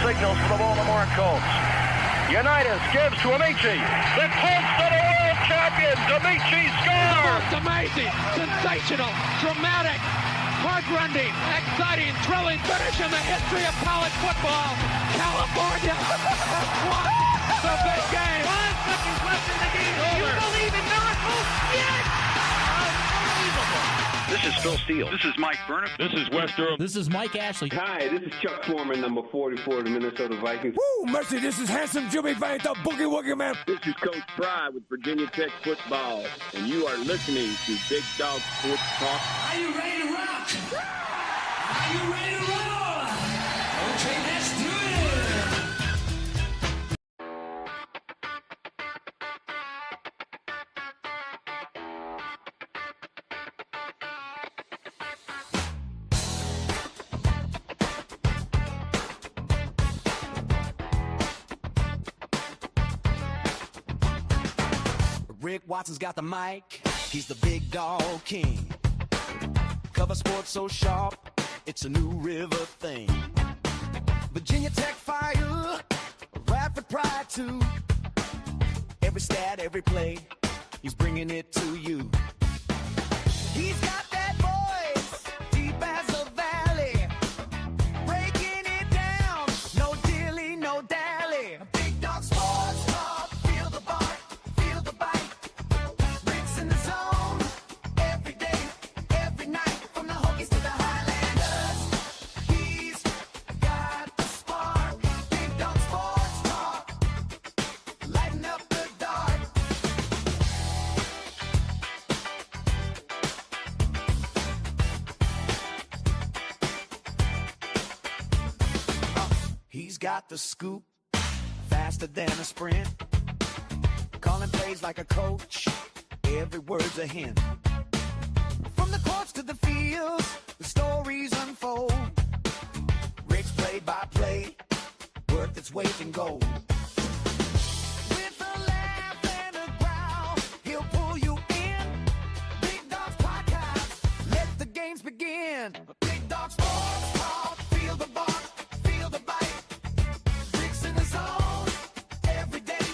signals for the Baltimore Colts. Unitas gives to Amici. The Colts are the world champions. Amici scores. It's amazing, sensational, dramatic, heart-rending, exciting, thrilling finish in the history of college football. California won the big game. 5 seconds left in the game. You believe in miracles? Yes! Unbelievable. This is Phil Steele. This is Mike Burnham. This is Wes Durham. This is Mike Ashley. Hi, this is Chuck Foreman, number 44 of the Minnesota Vikings. Woo, mercy, this is handsome Jimmy Vane, the Boogie Woogie Man. This is Coach Fry with Virginia Tech Football, and you are listening to Big Dog Sports Talk. Are you ready to rock? Are you ready to roll? Okay, let's do it. Rick Watson's got the mic, he's the big dog king. Cover sports so sharp, it's a new river thing. Virginia Tech fire, Radford pride too. Every stat, every play, he's bringing it to you. He's got that voice, deep as a valley, breaking it down, no dilly, no dally. Big dog sports talk, feel the bark, feel the bite. Rick's in the zone, every day, every night, from the Hokies to the Highlanders. He's got the spark, Big dog sports talk, lighten up the dark. He's got the scoop, faster than a sprint. Calling plays like a coach, every word's a hint. From the courts to the fields, the stories unfold. Rick's play-by-play, worth its weight in gold. With a laugh and a growl, he'll pull you in. Big Dog's podcast, let the games begin. Big Dog Sports Talk, feel the bark, feel the bite. Rick's in the zone, every day,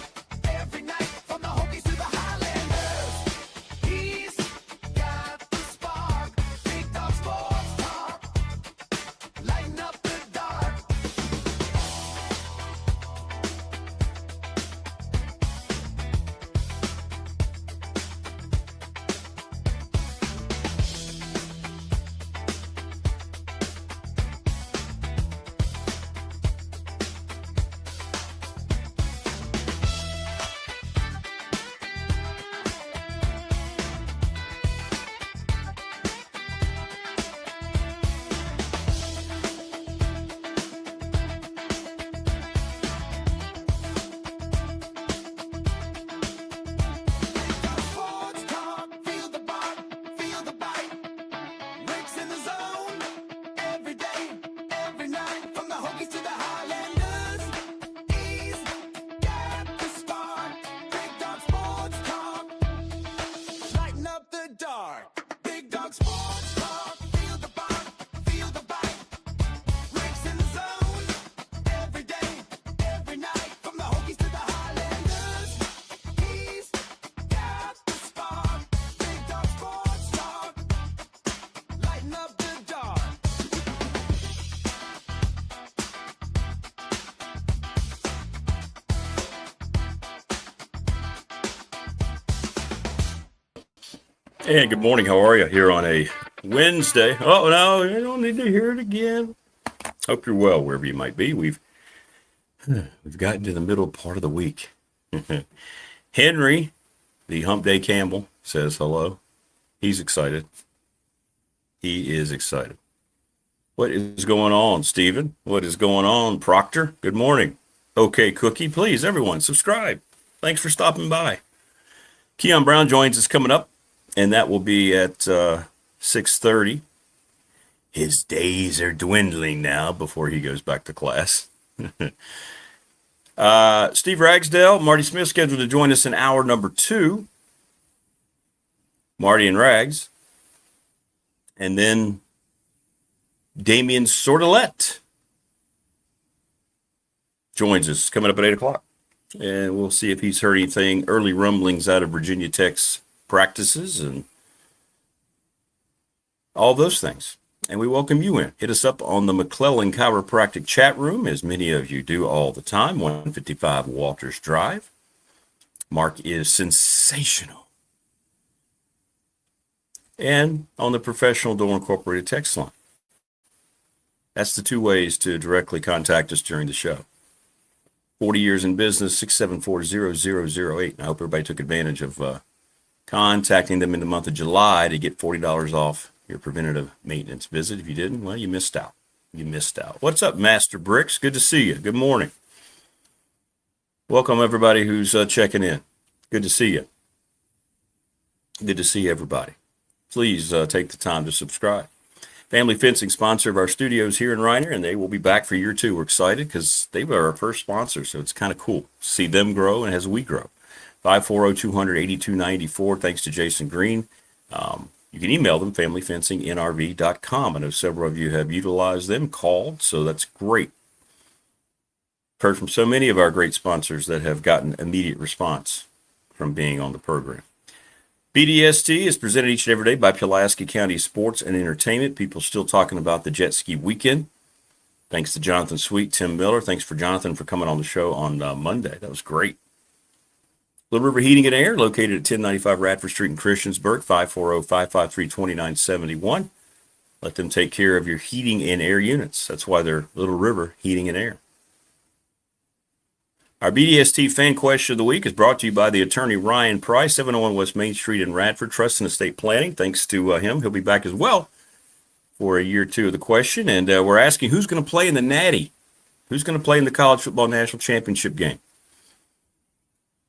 every night, from the Hokies to the Highlanders. He's got the spark, Big Dog Sports Talk, lighten up the dark. Sports talk, feel the bark, feel the bite. Rick's in the zone, every day, every night, from the Hokies to the Highlanders. He's got the spark, Big Dog Sports Talk, lighten up the dark. Big Dog Sports Talk, feel the bark, feel the bite. Rick's in the zone, every day, every night, from the Hokies to the Highlanders. He's got the spark, Big Dog Sports Talk, lighten up the dark. And good morning. How are you here on a Wednesday? Oh, no, you don't need to hear it again. Hope you're well wherever you might be. We've gotten to the middle part of the week. Henry, the Hump-Day Campbell, says hello. He's excited. He is excited. What is going on, Stephen? What is going on, Proctor? Good morning. Okay, Cookie, please, everyone, subscribe. Thanks for stopping by. Keon Brown joins us coming up, and that will be at 6:30. His days are dwindling now before he goes back to class. Steve Ragsdale, Marty Smith scheduled to join us in hour number 2. Marty and Rags. And then Damian Sordelette joins us coming up at 8 o'clock. And we'll see if he's heard anything, early rumblings out of Virginia Tech's practices and all those things. And we welcome you in. Hit us up on the McClellan Chiropractic chat room, as many of you do all the time, 155 Walters Drive. Mark is sensational. And on the Professional Door Incorporated text line. That's the two ways to directly contact us during the show. 40 years in business, 674-0008. I hope everybody took advantage of contacting them in the month of July to get $40 off your preventative maintenance visit. If you didn't, well, you missed out. You missed out. What's up, Master Bricks? Good to see you. Good morning. Welcome, everybody who's checking in. Good to see you. Good to see everybody. Please take the time to subscribe. Family Fencing, sponsor of our studios here in Reiner, and they will be back for year two. We're excited because they were our first sponsor, so it's kind of cool to see them grow and as we grow. 540-200-8294. Thanks to Jason Green. You can email them, familyfencingnrv.com. I know several of you have utilized them, called, so that's great. Heard from so many of our great sponsors that have gotten immediate response from being on the program. BDST is presented each and every day by Pulaski County Sports and Entertainment. People still talking about the jet ski weekend. Thanks to Jonathan Sweet, Tim Miller. Thanks for Jonathan for coming on the show on Monday. That was great. Little River Heating and Air, located at 1095 Radford Street in Christiansburg, 540-553-2971. Let them take care of your heating and air units. That's why they're Little River Heating and Air. Our BDST fan question of the week is brought to you by the attorney Ryan Price, 701 West Main Street in Radford, Trust and Estate Planning. Thanks to him. He'll be back as well for a year two of the question. And we're asking who's going to play in the Natty? Who's going to play in the College Football National Championship game?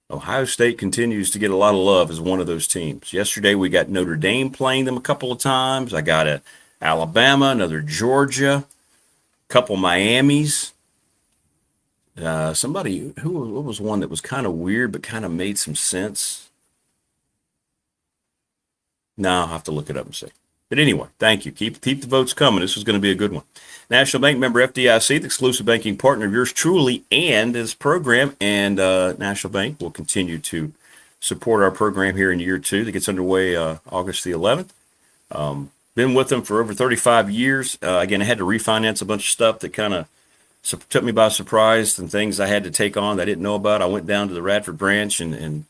Ohio State continues to get a lot of love as one of those teams. Yesterday we got Notre Dame playing them a couple of times. I got a Alabama, another Georgia, a couple Miamis. What was one that was kind of weird but kind of made some sense? No, I'll have to look it up and see. But anyway, thank you. Keep the votes coming. This is going to be a good one. National Bank member FDIC, the exclusive banking partner of yours truly and this program. And National Bank will continue to support our program here in year two that gets underway August the 11th. Been with them for over 35 years. Again, I had to refinance a bunch of stuff that kind of took me by surprise and things I had to take on that I didn't know about. I went down to the Radford branch and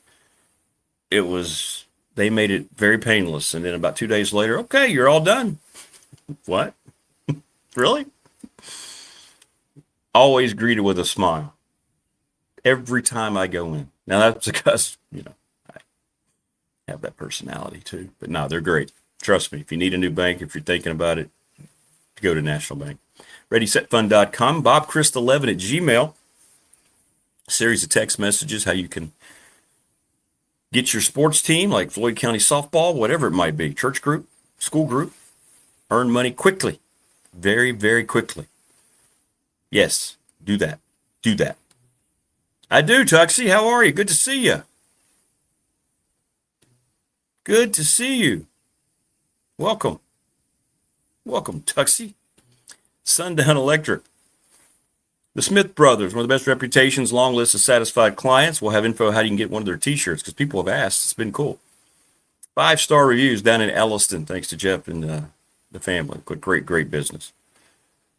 they made it very painless. And then about 2 days later, okay, you're all done. What? Really? Always greeted with a smile. Every time I go in. Now that's because, I have that personality too. But no, they're great. Trust me, if you need a new bank, if you're thinking about it, go to National Bank. ReadySetFund.com, BobChrist11 at Gmail. A series of text messages, how you can get your sports team, like Floyd County softball, whatever it might be, church group, school group, earn money quickly, very, very quickly. Yes, do that. Do that. I do, Tuxie. How are you? Good to see you. Good to see you. Welcome. Welcome, Tuxie. Sundown Electric. The Smith Brothers, one of the best reputations, long list of satisfied clients. We'll have info how you can get one of their t-shirts because people have asked. It's been cool. 5-star reviews down in Elliston, thanks to Jeff and the family. Great, great business.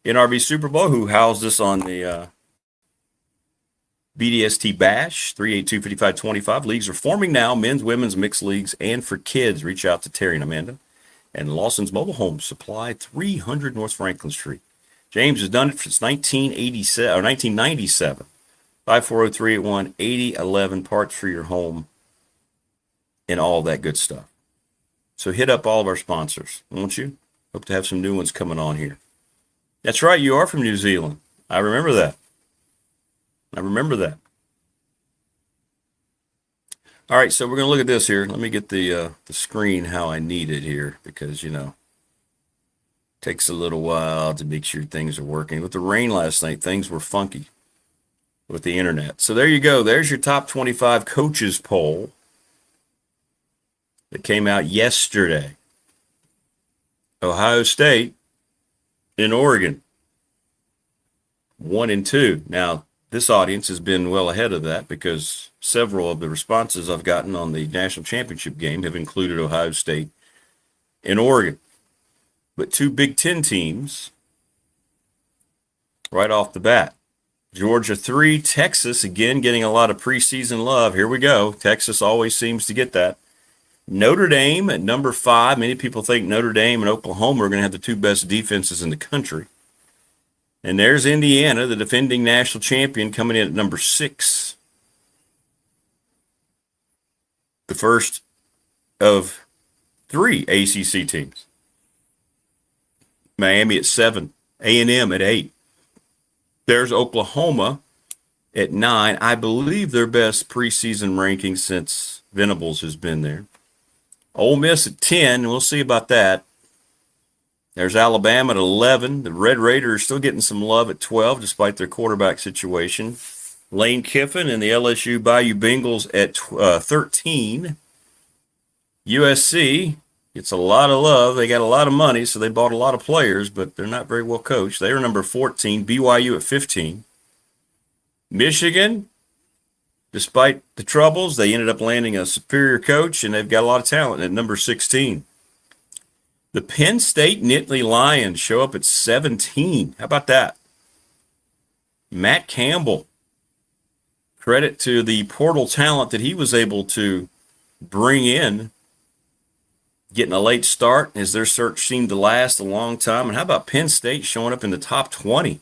NRV Super Bowl, who housed us on the BDST Bash, 382-5525. Leagues are forming now, men's, women's, mixed leagues, and for kids. Reach out to Terry and Amanda. And Lawson's Mobile Home Supply, 300 North Franklin Street. James has done it since 1987 or 1997. 540-381-8011, parts for your home and all that good stuff. So hit up all of our sponsors, won't you? Hope to have some new ones coming on here. That's right, you are from New Zealand. I remember that. All right, so we're going to look at this here. Let me get the screen how I need it here because, takes a little while to make sure things are working. With the rain last night, things were funky with the internet. So there you go. There's your top 25 coaches poll that came out yesterday. Ohio State in Oregon, 1 and 2. Now, this audience has been well ahead of that because several of the responses I've gotten on the national championship game have included Ohio State and Oregon. But two Big Ten teams right off the bat. Georgia 3, Texas, again, getting a lot of preseason love. Here we go. Texas always seems to get that. Notre Dame at number 5. Many people think Notre Dame and Oklahoma are going to have the two best defenses in the country. And there's Indiana, the defending national champion, coming in at number 6. The first of 3 ACC teams. Miami at 7. A&M at 8. There's Oklahoma at 9. I believe their best preseason ranking since Venables has been there. Ole Miss at 10, and we'll see about that. There's Alabama at 11. The Red Raiders still getting some love at 12, despite their quarterback situation. Lane Kiffin and the LSU Bayou Bengals at 13. USC gets a lot of love. They got a lot of money, so they bought a lot of players, but they're not very well coached. They are number 14. BYU at 15. Michigan, despite the troubles, they ended up landing a superior coach, and they've got a lot of talent at number 16. The Penn State Nittany Lions show up at 17. How about that? Matt Campbell. Credit to the portal talent that he was able to bring in, getting a late start as their search seemed to last a long time. And how about Penn State showing up in the top 20?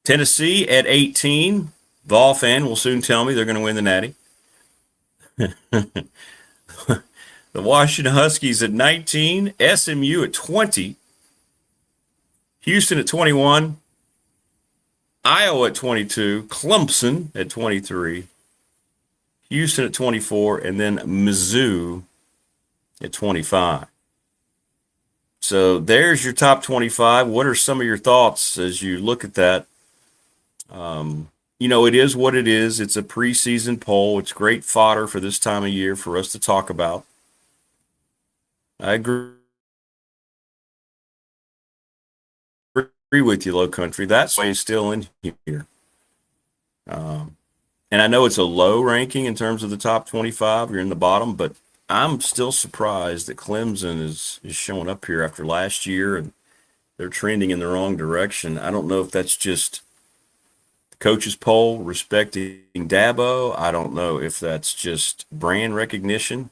Tennessee at 18. Vol fan will soon tell me they're going to win the Natty. The Washington Huskies at 19. SMU at 20. Houston at 21. Iowa at 22. Clemson at 23. Houston at 24. And then Mizzou at 25. So there's your top 25. What are some of your thoughts as you look at that? It is what it is. It's a preseason poll. It's great fodder for this time of year for us to talk about. I agree with you, Low Country. That's why it's still in here. And I know it's a low ranking in terms of the top 25. You're in the bottom, but I'm still surprised that Clemson is showing up here after last year, and they're trending in the wrong direction. I don't know if that's just the coach's poll respecting Dabo. I don't know if that's just brand recognition.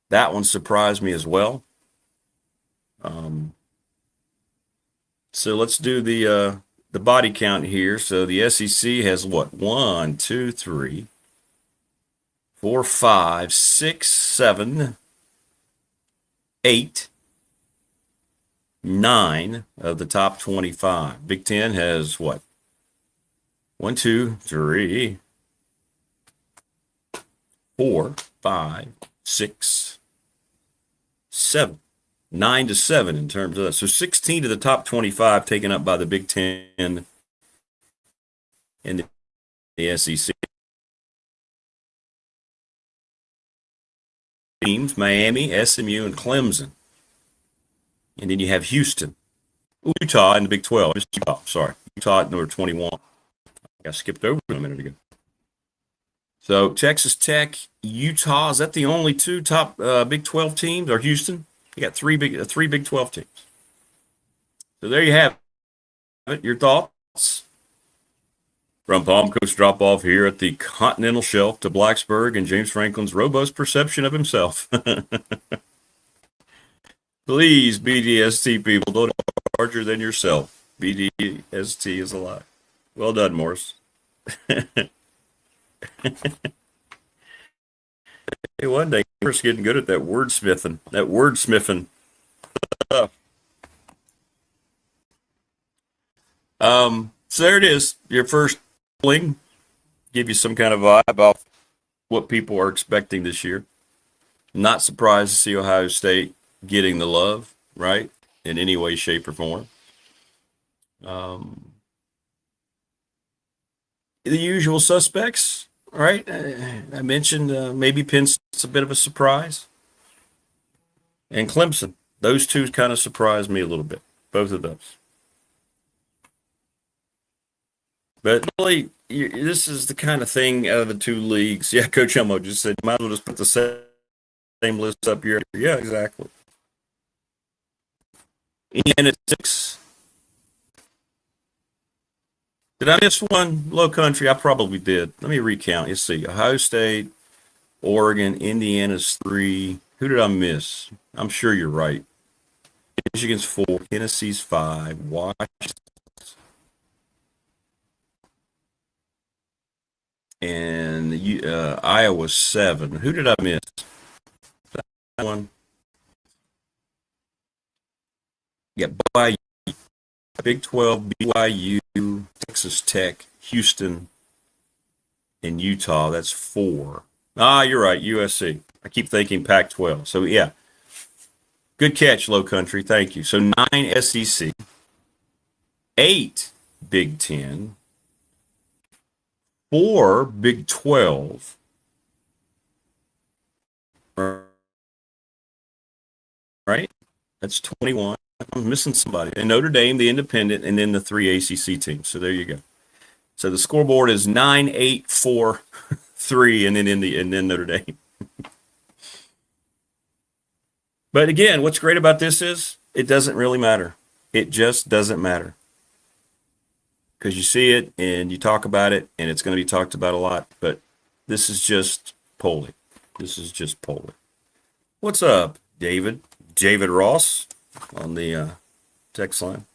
That one surprised me as well. So let's do the body count here. So the SEC has what? 1, 2, 3. 4, 5, 6, 7, 8, 9 of the top 25. Big Ten has what? 1, 2, 3, 4, 5, 6, 7. 9 to 7 in terms of that. So 16 of the top 25 taken up by the Big Ten and the SEC. Teams, Miami, SMU, and Clemson. And then you have Houston. Utah in the Big 12. Utah at number 21. I skipped over a minute ago. So Texas Tech, Utah, is that the only two top Big 12 teams, or Houston? You got three Big 12 teams. So there you have it. Your thoughts? From Palm Coast drop-off here at the continental shelf to Blacksburg and James Franklin's robust perception of himself. Please, BDST people, don't be larger than yourself. BDST is alive. Well done, Morris. Hey, one day, Morris getting good at that wordsmithing. So there it is. Your first polling. Give you some kind of vibe about what people are expecting this year. Not surprised to see Ohio State getting the love, right? In any way, shape, or form. The usual suspects, right? I mentioned maybe Penn State's a bit of a surprise. And Clemson. Those two kind of surprised me a little bit. Both of those. But really, this is the kind of thing out of the two leagues. Yeah, Coach Elmo just said, might as well just put the same list up here. Yeah, exactly. And it's 6. Did I miss one? Low Country? I probably did. Let me recount. Let's see. Ohio State, Oregon, Indiana's 3. Who did I miss? I'm sure you're right. Michigan's 4. Tennessee's 5. Washington. And Iowa's 7. Who did I miss? That one. Yeah, BYU. Big 12, BYU, Texas Tech, Houston, and Utah. That's 4. Ah, you're right, USC. I keep thinking Pac-12. So, yeah. Good catch, Low Country. Thank you. So, 9 SEC, 8 Big 10, 4 Big 12, right? That's 21. I'm missing somebody. And Notre Dame, the independent, and then the 3 ACC teams. So there you go. So the scoreboard is 9, 8, 4, 3, and then Notre Dame. But again, what's great about this is it doesn't really matter. It just doesn't matter. Because you see it and you talk about it, and it's going to be talked about a lot. But this is just polling. This is just polling. What's up, David? David Ross on the text line.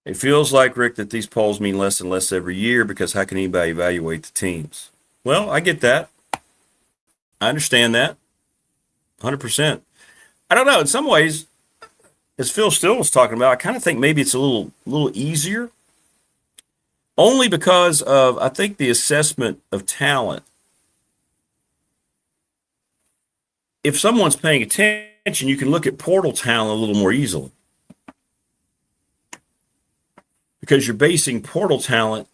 It feels like, Rick, that these polls mean less and less every year because how can anybody evaluate the teams? Well, I get that. I understand that. 100%. I don't know. In some ways, as Phil Still was talking about, I kind of think maybe it's a little easier. Only because of, I think, the assessment of talent. If someone's paying attention, you can look at portal talent a little more easily. Because you're basing portal talent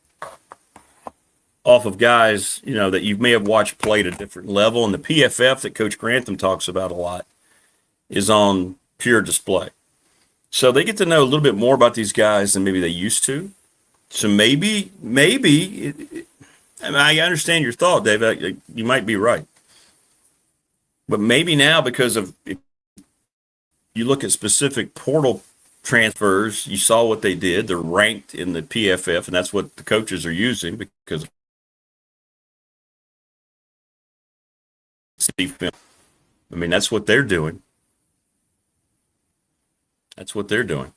off of guys, that you may have watched play at a different level. And the PFF that Coach Grantham talks about a lot is on pure display. So they get to know a little bit more about these guys than maybe they used to. So maybe, I understand your thought, Dave. You might be right. But maybe now, because of, if you look at specific portal transfers, you saw what they did. They're ranked in the PFF, and that's what the coaches are using because I mean, that's what they're doing. That's what they're doing.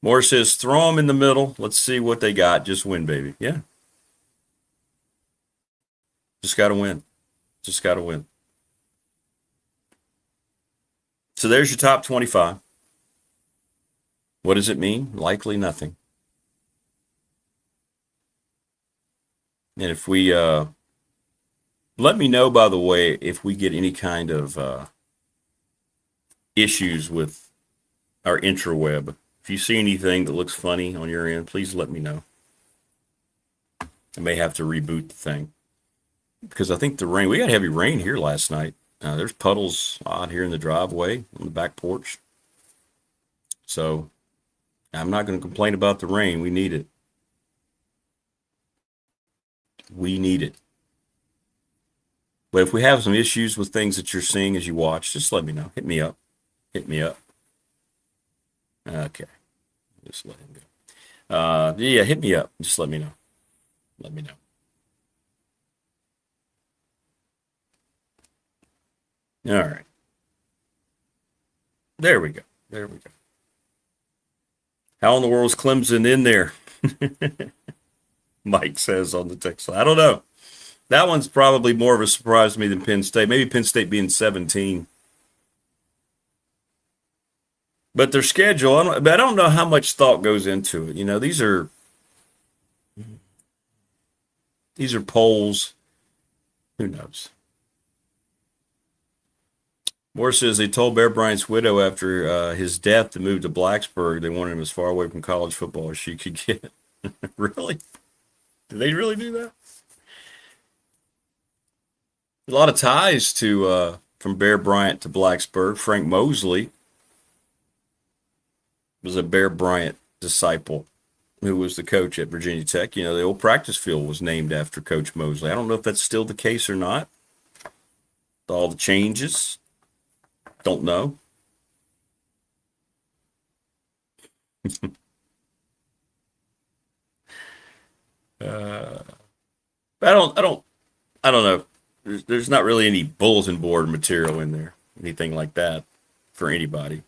Morris says, throw them in the middle. Let's see what they got. Just win, baby. Yeah. Just got to win. Just got to win. So there's your top 25. What does it mean? Likely nothing. And if we, let me know, by the way, if we get any kind of issues with our intraweb. If you see anything that looks funny on your end, please let me know. I may have to reboot the thing. Because I think the rain, we got heavy rain here last night. There's puddles out here in the driveway on the back porch. So I'm not going to complain about the rain. We need it. We need it. But if we have some issues with things that you're seeing as you watch, just let me know. Hit me up. Hit me up. Okay. Just let him go. Yeah, hit me up. Just let me know. Let me know. All right. There we go. There we go. How in the world is Clemson in there? Mike says on the text line. I don't know. That one's probably more of a surprise to me than Penn State. Maybe Penn State being 17. But their schedule, I don't know how much thought goes into it. These are polls. Who knows? Moore says they told Bear Bryant's widow after his death to move to Blacksburg. They wanted him as far away from college football as she could get. Really? Did they really do that? A lot of ties to from Bear Bryant to Blacksburg. Frank Mosley was a Bear Bryant disciple. who was the coach at Virginia Tech, the old practice field was named after Coach Mosley. I don't know if that's still the case or not. All the changes. Don't know. I don't know. There's not really any bulletin board material in there, anything like that for anybody.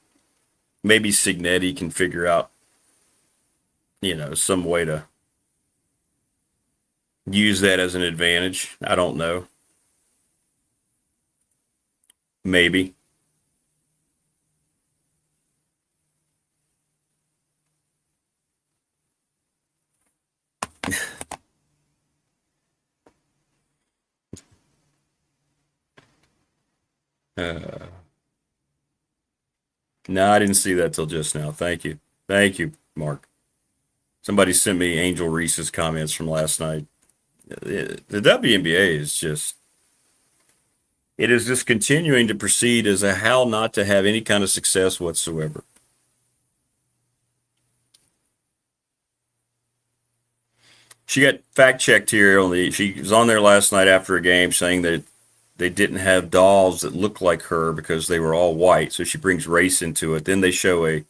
Maybe Signetti can figure out, some way to use that as an advantage. I don't know. Maybe. No, I didn't see that till just now. Thank you. Thank you, Mark. Somebody sent me Angel Reese's comments from last night. The WNBA is just continuing to proceed as a how not to have any kind of success whatsoever. She got fact checked here she was on there last night after a game saying that they didn't have dolls that looked like her because they were all white. So she brings race into it. Then they show a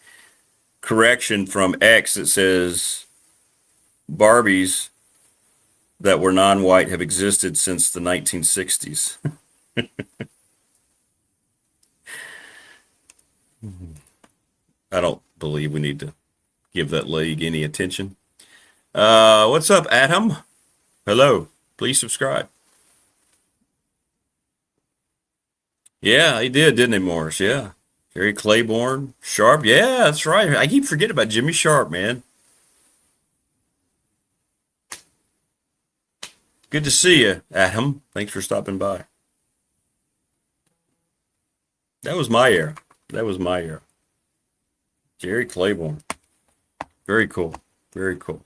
correction from X that says Barbies that were non-white have existed since the 1960s. I don't believe we need to give that league any attention. What's up, Adam? Hello. Please subscribe. Yeah, he did, didn't he, Morris? Yeah. Gary Claiborne, Sharp. Yeah, that's right. I keep forgetting about Jimmy Sharp, man. Good to see you, Adam. Thanks for stopping by. That was my era. Jerry Claiborne. Very cool. Very cool.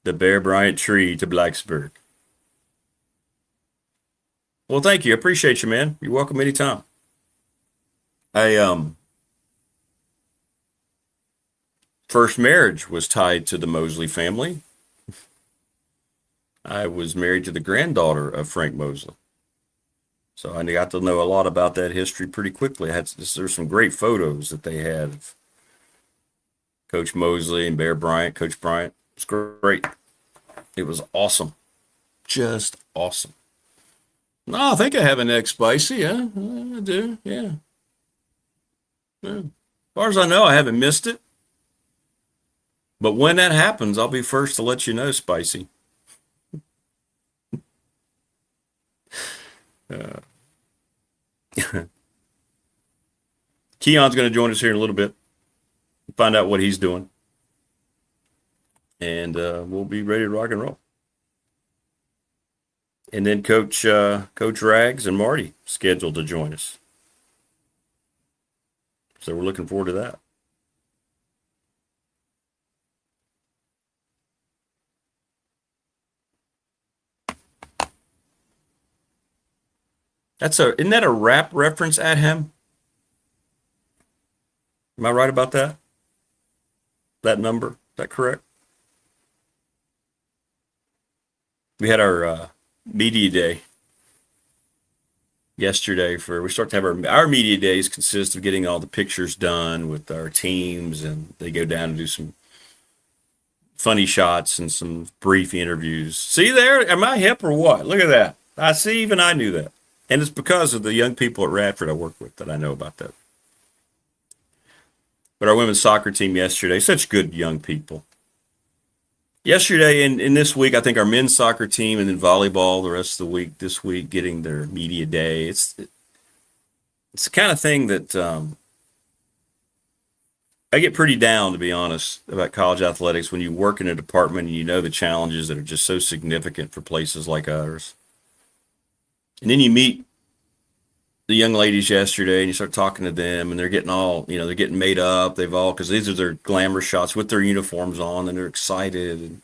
The Bear Bryant tree to Blacksburg. Well, thank you. I appreciate you, man. You're welcome anytime. First marriage was tied to the Mosley family. I was married to the granddaughter of Frank Mosley. So I got to know a lot about that history pretty quickly. There's some great photos that they had of Coach Mosley and Bear Bryant, Coach Bryant. It's great. It was awesome. Just awesome. No, I think I have an egg spicy. Yeah, I do. Yeah. As far as I know, I haven't missed it. But when that happens, I'll be first to let you know, Spicy. Keon's going to join us here in a little bit. Find out what he's doing. And we'll be ready to rock and roll. And then Coach Rags and Marty scheduled to join us. So we're looking forward to that. Isn't that a rap reference at him? Am I right about that? That number? Is that correct? We had our media day yesterday. We start to have our media days consist of getting all the pictures done with our teams, and they go down and do some funny shots and some brief interviews. See there? Am I hip or what? Look at that. I see, even I knew that. And it's because of the young people at Radford I work with that I know about that. But our women's soccer team yesterday, such good young people. Yesterday and this week, I think our men's soccer team and then volleyball the rest of the week, this week, getting their media day. It's the kind of thing that I get pretty down, to be honest, about college athletics when you work in a department and you know the challenges that are just so significant for places like ours. And then you meet the young ladies yesterday and you start talking to them and they're getting all, they're getting made up. Because these are their glamour shots with their uniforms on and they're excited. And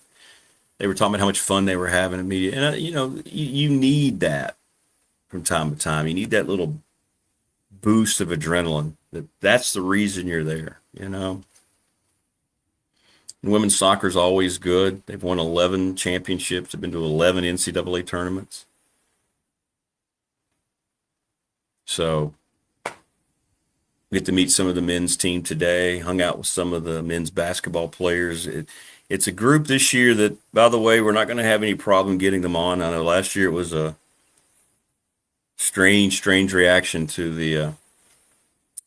they were talking about how much fun they were having in media. And, you need that from time to time. You need that little boost of adrenaline. That's the reason you're there, And Women's soccer is always good. They've won 11 championships. They've been to 11 NCAA tournaments. So we get to meet some of the men's team today, hung out with some of the men's basketball players. It's a group this year that, by the way, we're not going to have any problem getting them on. I know last year it was a strange reaction to the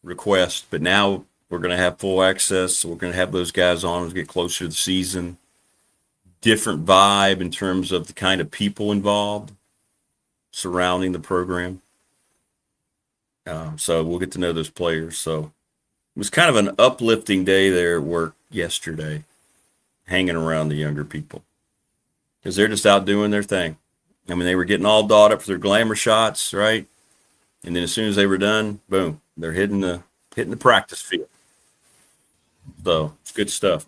request, but now we're going to have full access. So we're going to have those guys on as we get closer to the season. Different vibe in terms of the kind of people involved surrounding the program. So we'll get to know those players. So it was kind of an uplifting day there at work yesterday, hanging around the younger people because they're just out doing their thing. I mean, they were getting all dolled up for their glamour shots, right? And then as soon as they were done, boom, they're hitting the practice field. So it's good stuff.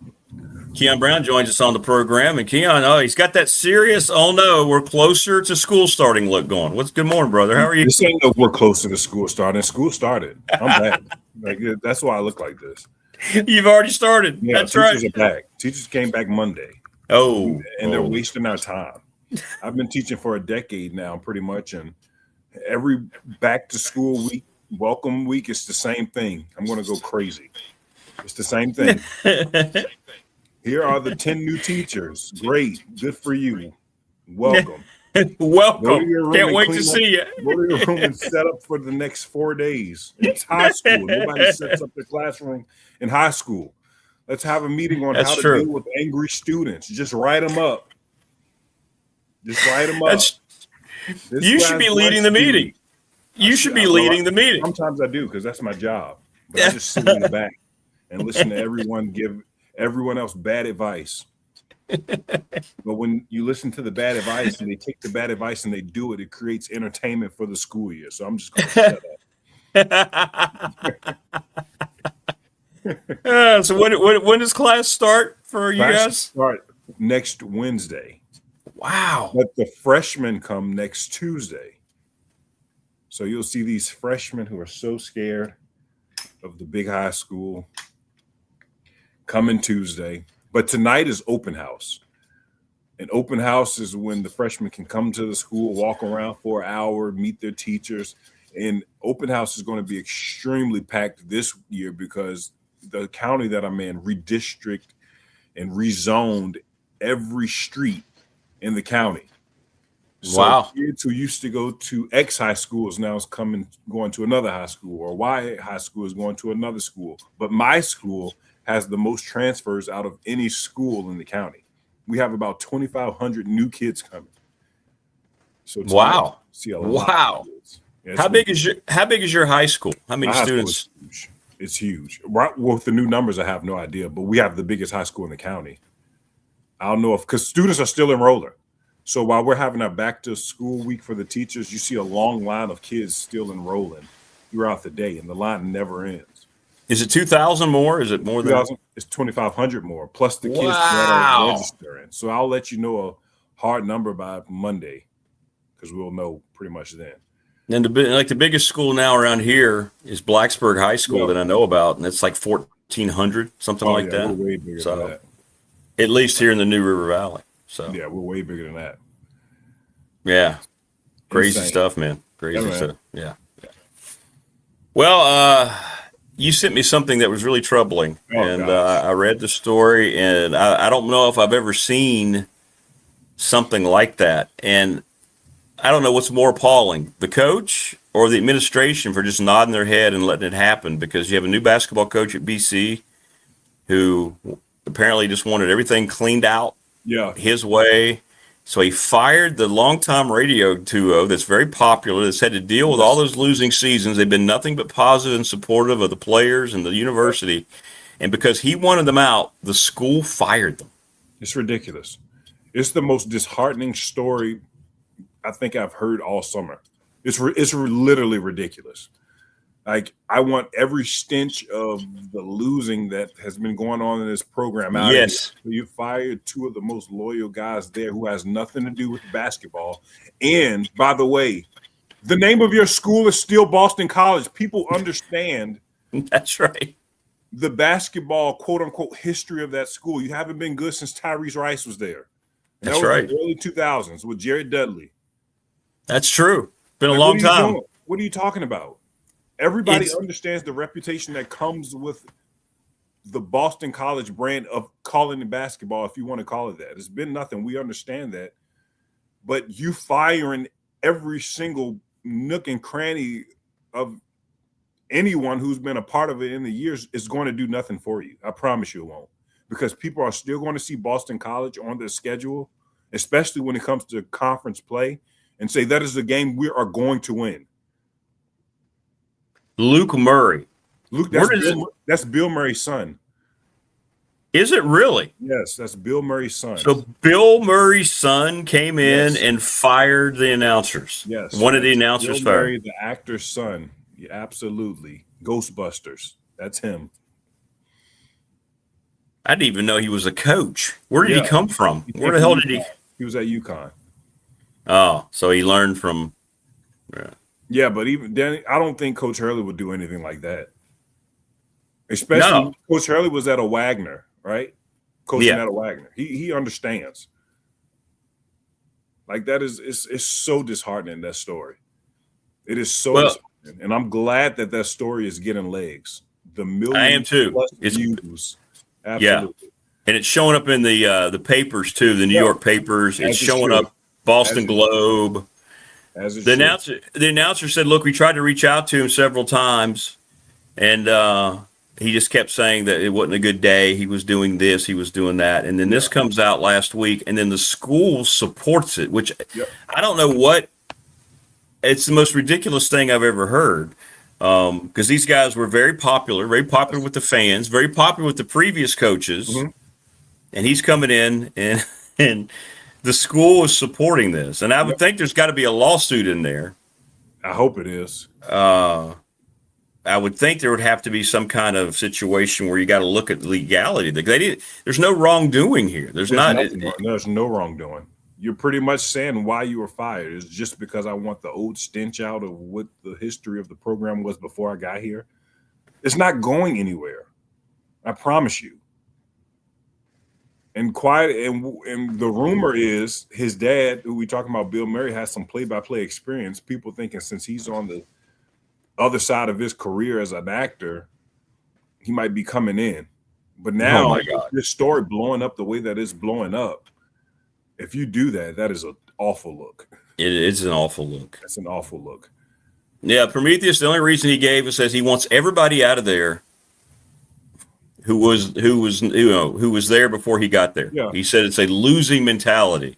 Keon Brown joins us on the program, and Keon, he's got that serious, oh no, we're closer to school starting look going. Good morning, brother. How are you? This ain't no we're closer to school starting. School started. I'm back. That's why I look like this. You've already started. Yeah, that's right. Teachers are back. Teachers came back Monday. And they're wasting our time. I've been teaching for a decade now, pretty much, and every back to school week, welcome week, it's the same thing. I'm going to go crazy. It's the same thing. Here are the 10 new teachers. Great. Good for you. Welcome. Welcome. Can't wait to see you. Go to your room and set up for the next 4 days. It's high school. Nobody sets up their classroom in high school. Let's have a meeting on how to deal with angry students. Just write them up. You should be leading the meeting. You should be leading the meeting. Sometimes I do because that's my job. But I just sit in the back and listen to everyone give everyone else bad advice. But when you listen to the bad advice and they take the bad advice and they do it, it creates entertainment for the school year. So I'm just going to shut up. So when does class start for you guys? Start next Wednesday. Wow. But the freshmen come next Tuesday. So you'll see these freshmen who are so scared of the big high school coming Tuesday. But tonight is open house. And open house is when the freshmen can come to the school, walk around for an hour, meet their teachers. And open house is going to be extremely packed this year because the county that I'm in redistricted and rezoned every street in the county. So kids who used to go to X high school is now going to another high school, or Y high school is going to another school. But my school has the most transfers out of any school in the county. We have about 2,500 new kids coming. So see a lot of kids. Yeah, how big is your high school? How many students? It's huge. Right, with the new numbers, I have no idea, but we have the biggest high school in the county. I don't know because students are still enrolling. So while we're having our back to school week for the teachers, you see a long line of kids still enrolling throughout the day, and the line never ends. Is it 2,000 more? Is it more than 2,000? It's 2,500 more plus the kids that are registering. So I'll let you know a hard number by Monday because we'll know pretty much then. And the biggest school now around here is Blacksburg High School that I know about, and it's like 1,400, something like that. We're way bigger than that. At least here in the New River Valley. So yeah, we're way bigger than that. Yeah, crazy stuff, man. Crazy stuff. Yeah. Well, you sent me something that was really troubling, I read the story, and I don't know if I've ever seen something like that. And I don't know what's more appalling, the coach or the administration for just nodding their head and letting it happen, because you have a new basketball coach at BC who apparently just wanted everything cleaned out his way. So he fired the longtime radio duo that's very popular, that's had to deal with all those losing seasons. They've been nothing but positive and supportive of the players and the university. And because he wanted them out, the school fired them. It's ridiculous. It's the most disheartening story I think I've heard all summer. It's literally ridiculous. Like, I want every stench of the losing that has been going on in this program out. Yes. So you fired two of the most loyal guys there who has nothing to do with basketball. And by the way, the name of your school is still Boston College. People understand. That's right. the basketball, quote unquote, history of that school. You haven't been good since Tyrese Rice was there. And That's that was right. in the early 2000s with Jared Dudley. That's true. Been a Like, long time. What are you talking about? Everybody understands the reputation that comes with the Boston College brand of calling it basketball, if you want to call it that. It's been nothing. We understand that. But you firing every single nook and cranny of anyone who's been a part of it in the years is going to do nothing for you. I promise you it won't. Because people are still going to see Boston College on their schedule, especially when it comes to conference play, and say that is the game we are going to win. Luke Murray. That's Bill Murray's son. Is it really? Yes, that's Bill Murray's son. So Bill Murray's son came in and fired the announcers. Yes. One of the announcers Bill Murray, fired. the actor's son. Yeah, absolutely. Ghostbusters. That's him. I didn't even know he was a coach. Where did he come from? Where the hell did he? He was at UConn. Oh, so he learned from. Yeah, but even then, I don't think Coach Hurley would do anything like that. Especially Coach Hurley was at a Wagner, right? Coaching at a Wagner. He understands. Like that is it's so disheartening, that story. It is so disheartening. And I'm glad that story is getting legs. The million I am too. plus views. Absolutely. Yeah. And it's showing up in the papers too, the New York papers. It's showing up Boston Globe. The announcer said, look, we tried to reach out to him several times, and he just kept saying that it wasn't a good day. He was doing this, he was doing that. And then this comes out last week, and then the school supports it, which I don't know what. It's the most ridiculous thing I've ever heard, because these guys were very popular with the fans, very popular with the previous coaches. Mm-hmm. And he's coming in, and the school is supporting this. And I would think there's got to be a lawsuit in there. I hope it is. I would think there would have to be some kind of situation where you got to look at the legality. There's no wrongdoing here. There's no wrongdoing. You're pretty much saying why you were fired is just because I want the old stench out of what the history of the program was before I got here. It's not going anywhere. I promise you. And the rumor is his dad, who we talking about, Bill Murray, has some play-by-play experience. People thinking since he's on the other side of his career as an actor, he might be coming in. But now, this story blowing up the way that it's blowing up, if you do that, that is an awful look. It is an awful look. That's an awful look. Yeah, Prometheus, the only reason he gave us says he wants everybody out of there who was there before he got there. Yeah. He said it's a losing mentality.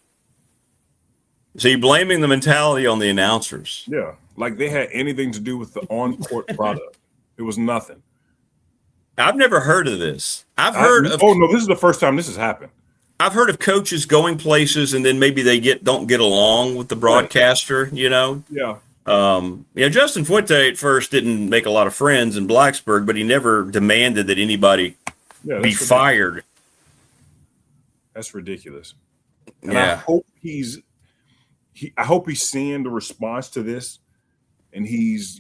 So you're blaming the mentality on the announcers. Yeah, like they had anything to do with the on-court product. It was nothing. I've never heard of this. This is the first time this has happened. I've heard of coaches going places and then maybe they don't get along with the broadcaster, Yeah. Justin Fuente at first didn't make a lot of friends in Blacksburg, but he never demanded that anybody be fired. That's ridiculous. And I hope I hope he's seeing the response to this, and he's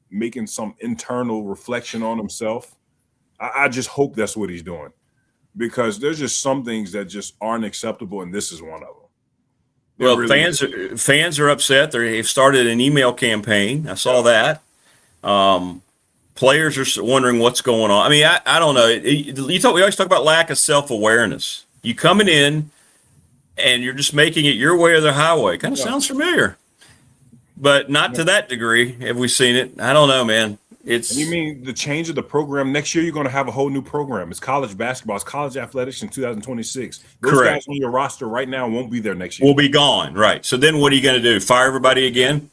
making some internal reflection on himself. I just hope that's what he's doing, because there's just some things that just aren't acceptable, and this is one of them. Well, fans are upset. They've started an email campaign. I saw that. Players are wondering what's going on. I mean, I don't know. We always talk about lack of self-awareness. You coming in and you're just making it your way or the highway. Kind of sounds familiar, but not to that degree. Have we seen it? I don't know, man. You mean the change of the program? Next year, you're going to have a whole new program. It's college basketball. It's college athletics in 2026. Those guys on your roster right now won't be there next year. Will be gone, right. So then what are you going to do? Fire everybody again?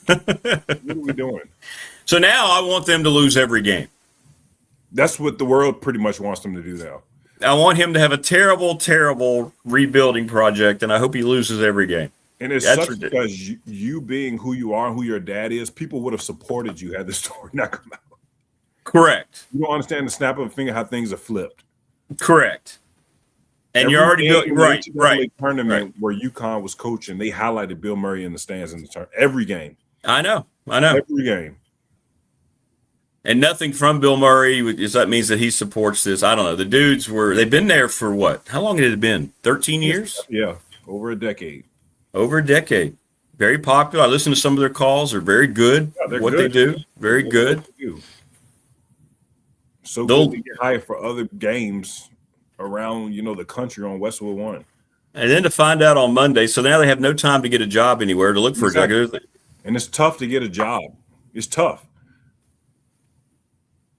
What are we doing? So now I want them to lose every game. That's what the world pretty much wants them to do now. I want him to have a terrible, terrible rebuilding project, and I hope he loses every game. And it's such because you being who you are and who your dad is, people would have supported you had this story not come out. Correct. You don't understand the snap of a finger how things are flipped. Correct. And you're already right. Tournament where UConn was coaching, they highlighted Bill Murray in the stands in the every game. I know. Every game. And nothing from Bill Murray. Is that means that he supports this? I don't know. The dudes they've been there for what? How long had it been? 13 years? Yeah, over a decade. Over a decade. Very popular. I listen to some of their calls. They're very good. Yeah, what good. they do. Very good. So good to get hired for other games around, the country on Westwood One. And then to find out on Monday, so now they have no time to get a job anywhere to look for a job. And it's tough to get a job. It's tough.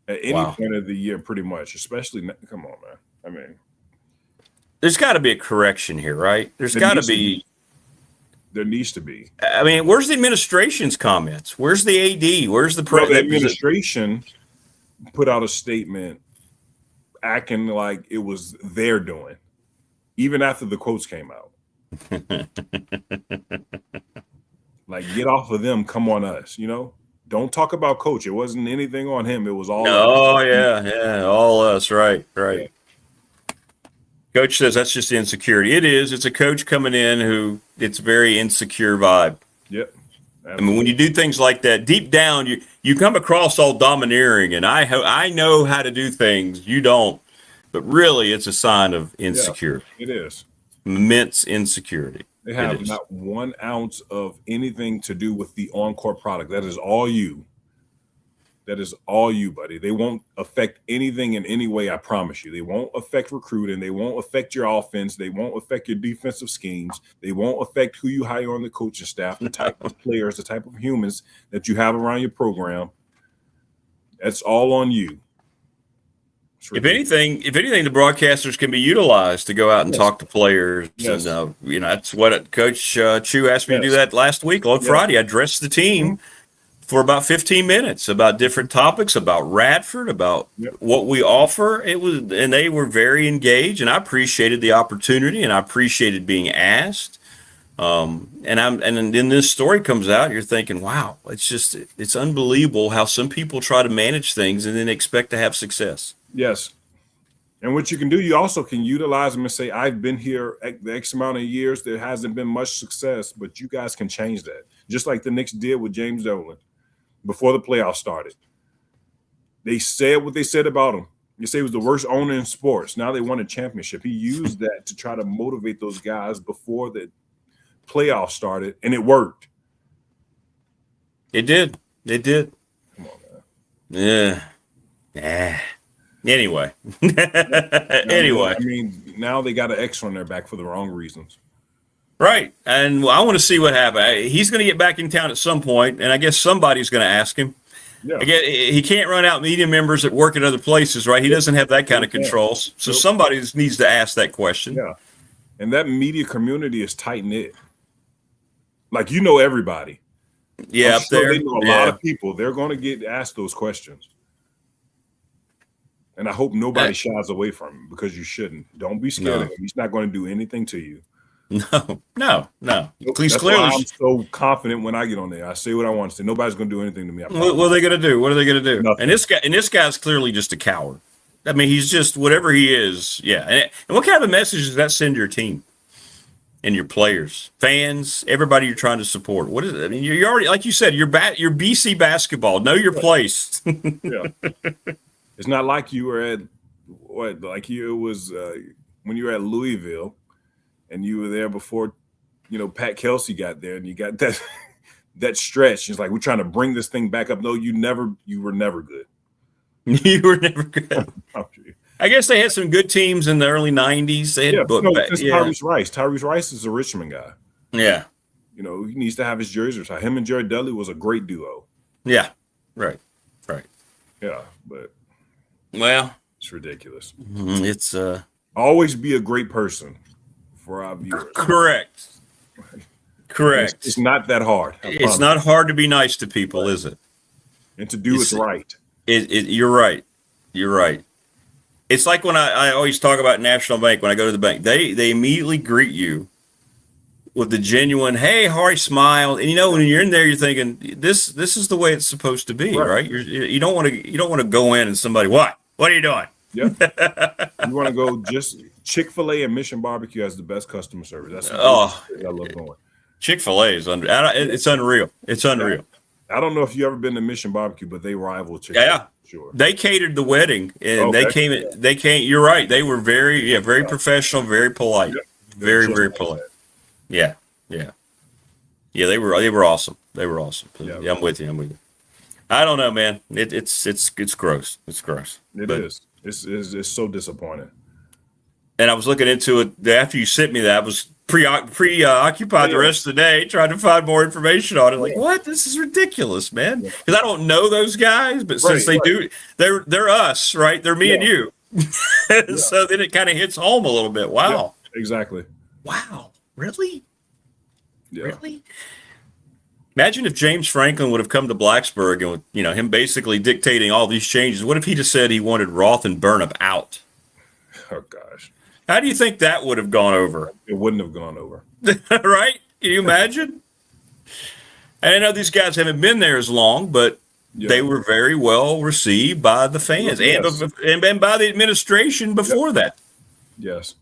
At any point of the year, pretty much, especially, come on, man. I mean, there's got to be a correction here, right? There's got to be. There needs to be. I mean, where's the administration's comments? Where's the AD? Where's the president? The administration put out a statement acting like it was their doing, even after the quotes came out. Like, get off of them, come on us, Don't talk about coach. It wasn't anything on him. It was all us. Yeah, all us, right. Yeah. Coach says that's just insecurity. It is. It's a coach coming in who it's very insecure vibe. Yep. Absolutely. I mean, when you do things like that, deep down, you come across all domineering, and I know how to do things. You don't. But really, it's a sign of insecurity. Yeah, it is. Immense insecurity. They have not 1 ounce of anything to do with the on-court product. That is all you. That is all you, buddy. They won't affect anything in any way, I promise you. They won't affect recruiting. They won't affect your offense. They won't affect your defensive schemes. They won't affect who you hire on the coaching staff, the type of players, the type of humans that you have around your program. That's all on you. If anything, the broadcasters can be utilized to go out and talk to players. Yes. And, that's what Coach Chu asked me to do that last week. On Friday, I addressed the team for about 15 minutes about different topics, about Radford, about what we offer. And they were very engaged, and I appreciated the opportunity, and I appreciated being asked. And then this story comes out, you're thinking, wow, it's unbelievable how some people try to manage things and then expect to have success. Yes. And what you can do, you also can utilize them and say, I've been here the X amount of years. There hasn't been much success, but you guys can change that. Just like the Knicks did with James Dolan before the playoffs started. They said what they said about him. They say he was the worst owner in sports. Now they won a championship. He used that to try to motivate those guys before the playoffs started, and it worked. It did. Come on, man. Yeah. Anyway. I mean, now they got an X on their back for the wrong reasons. Right. And I want to see what happens. He's going to get back in town at some point, and I guess somebody's going to ask him. Yeah. Again, he can't run out media members that work at other places, right? He doesn't have that kind of controls. So somebody needs to ask that question. Yeah. And that media community is tight-knit. Like, everybody. Yeah, up there. They know a lot of people. They're going to get asked those questions. And I hope nobody shies away from him, because you shouldn't. Don't be scared of him. He's not going to do anything to you. No. That's why I'm so confident when I get on there. I say what I want to say. Nobody's going to do anything to me. What are they going to do? What are they going to do? Nothing. And this guy's clearly just a coward. I mean, he's just whatever he is. Yeah. And what kind of a message does that send your team and your players, fans, everybody you're trying to support? What is it? I mean, you're already, like you said, you're BC basketball. Know your place. Yeah. It's not like you were at when you were at Louisville and you were there before, Pat Kelsey got there, and you got that stretch. It's like, we're trying to bring this thing back up. No, you were never good. You were never good. I guess they had some good teams in the early 90s. They had Tyrese Rice. Tyrese Rice is a Richmond guy. Yeah. He needs to have his jersey retired. Him and Jared Dudley was a great duo. Yeah. Right. Yeah, but it's ridiculous. It's always be a great person for our viewers. Correct. It's not that hard. It's not hard to be nice to people, is it? And to do it right. You're right. It's like when I always talk about National Bank. When I go to the bank, they immediately greet you with the genuine, hey, Harry, smile. And when you're in there, you're thinking, this is the way it's supposed to be, right? You don't want to go in and somebody, what are you doing? Yeah. You want to go just Chick-fil-A and Mission Barbecue has the best customer service. That's I love going. Chick-fil-A is it's unreal. It's unreal. I don't know if you ever been to Mission Barbecue, but they rival Chicken. Yeah, sure. They catered the wedding, and they came. They came. You're right. They were very professional, very polite, very polite. Yeah. They were awesome. They were awesome. Yeah, I'm with you. I don't know, man. It's gross. It's gross. It is. It's so disappointing. And I was looking into it after you sent me that. I was preoccupied the rest of the day trying to find more information on it. Like, what? This is ridiculous, man. Because I don't know those guys, but since they do, they're us, right? They're me and you. So then it kind of hits home a little bit. Wow. Yeah, exactly. Wow. Really? Yeah. Really? Imagine if James Franklin would have come to Blacksburg and, him basically dictating all these changes. What if he just said he wanted Roth and Burnham out? Oh, gosh. How do you think that would have gone over? It wouldn't have gone over. Right? Can you imagine? And I know these guys haven't been there as long, but they were very well received by the fans and by the administration before that. Yes.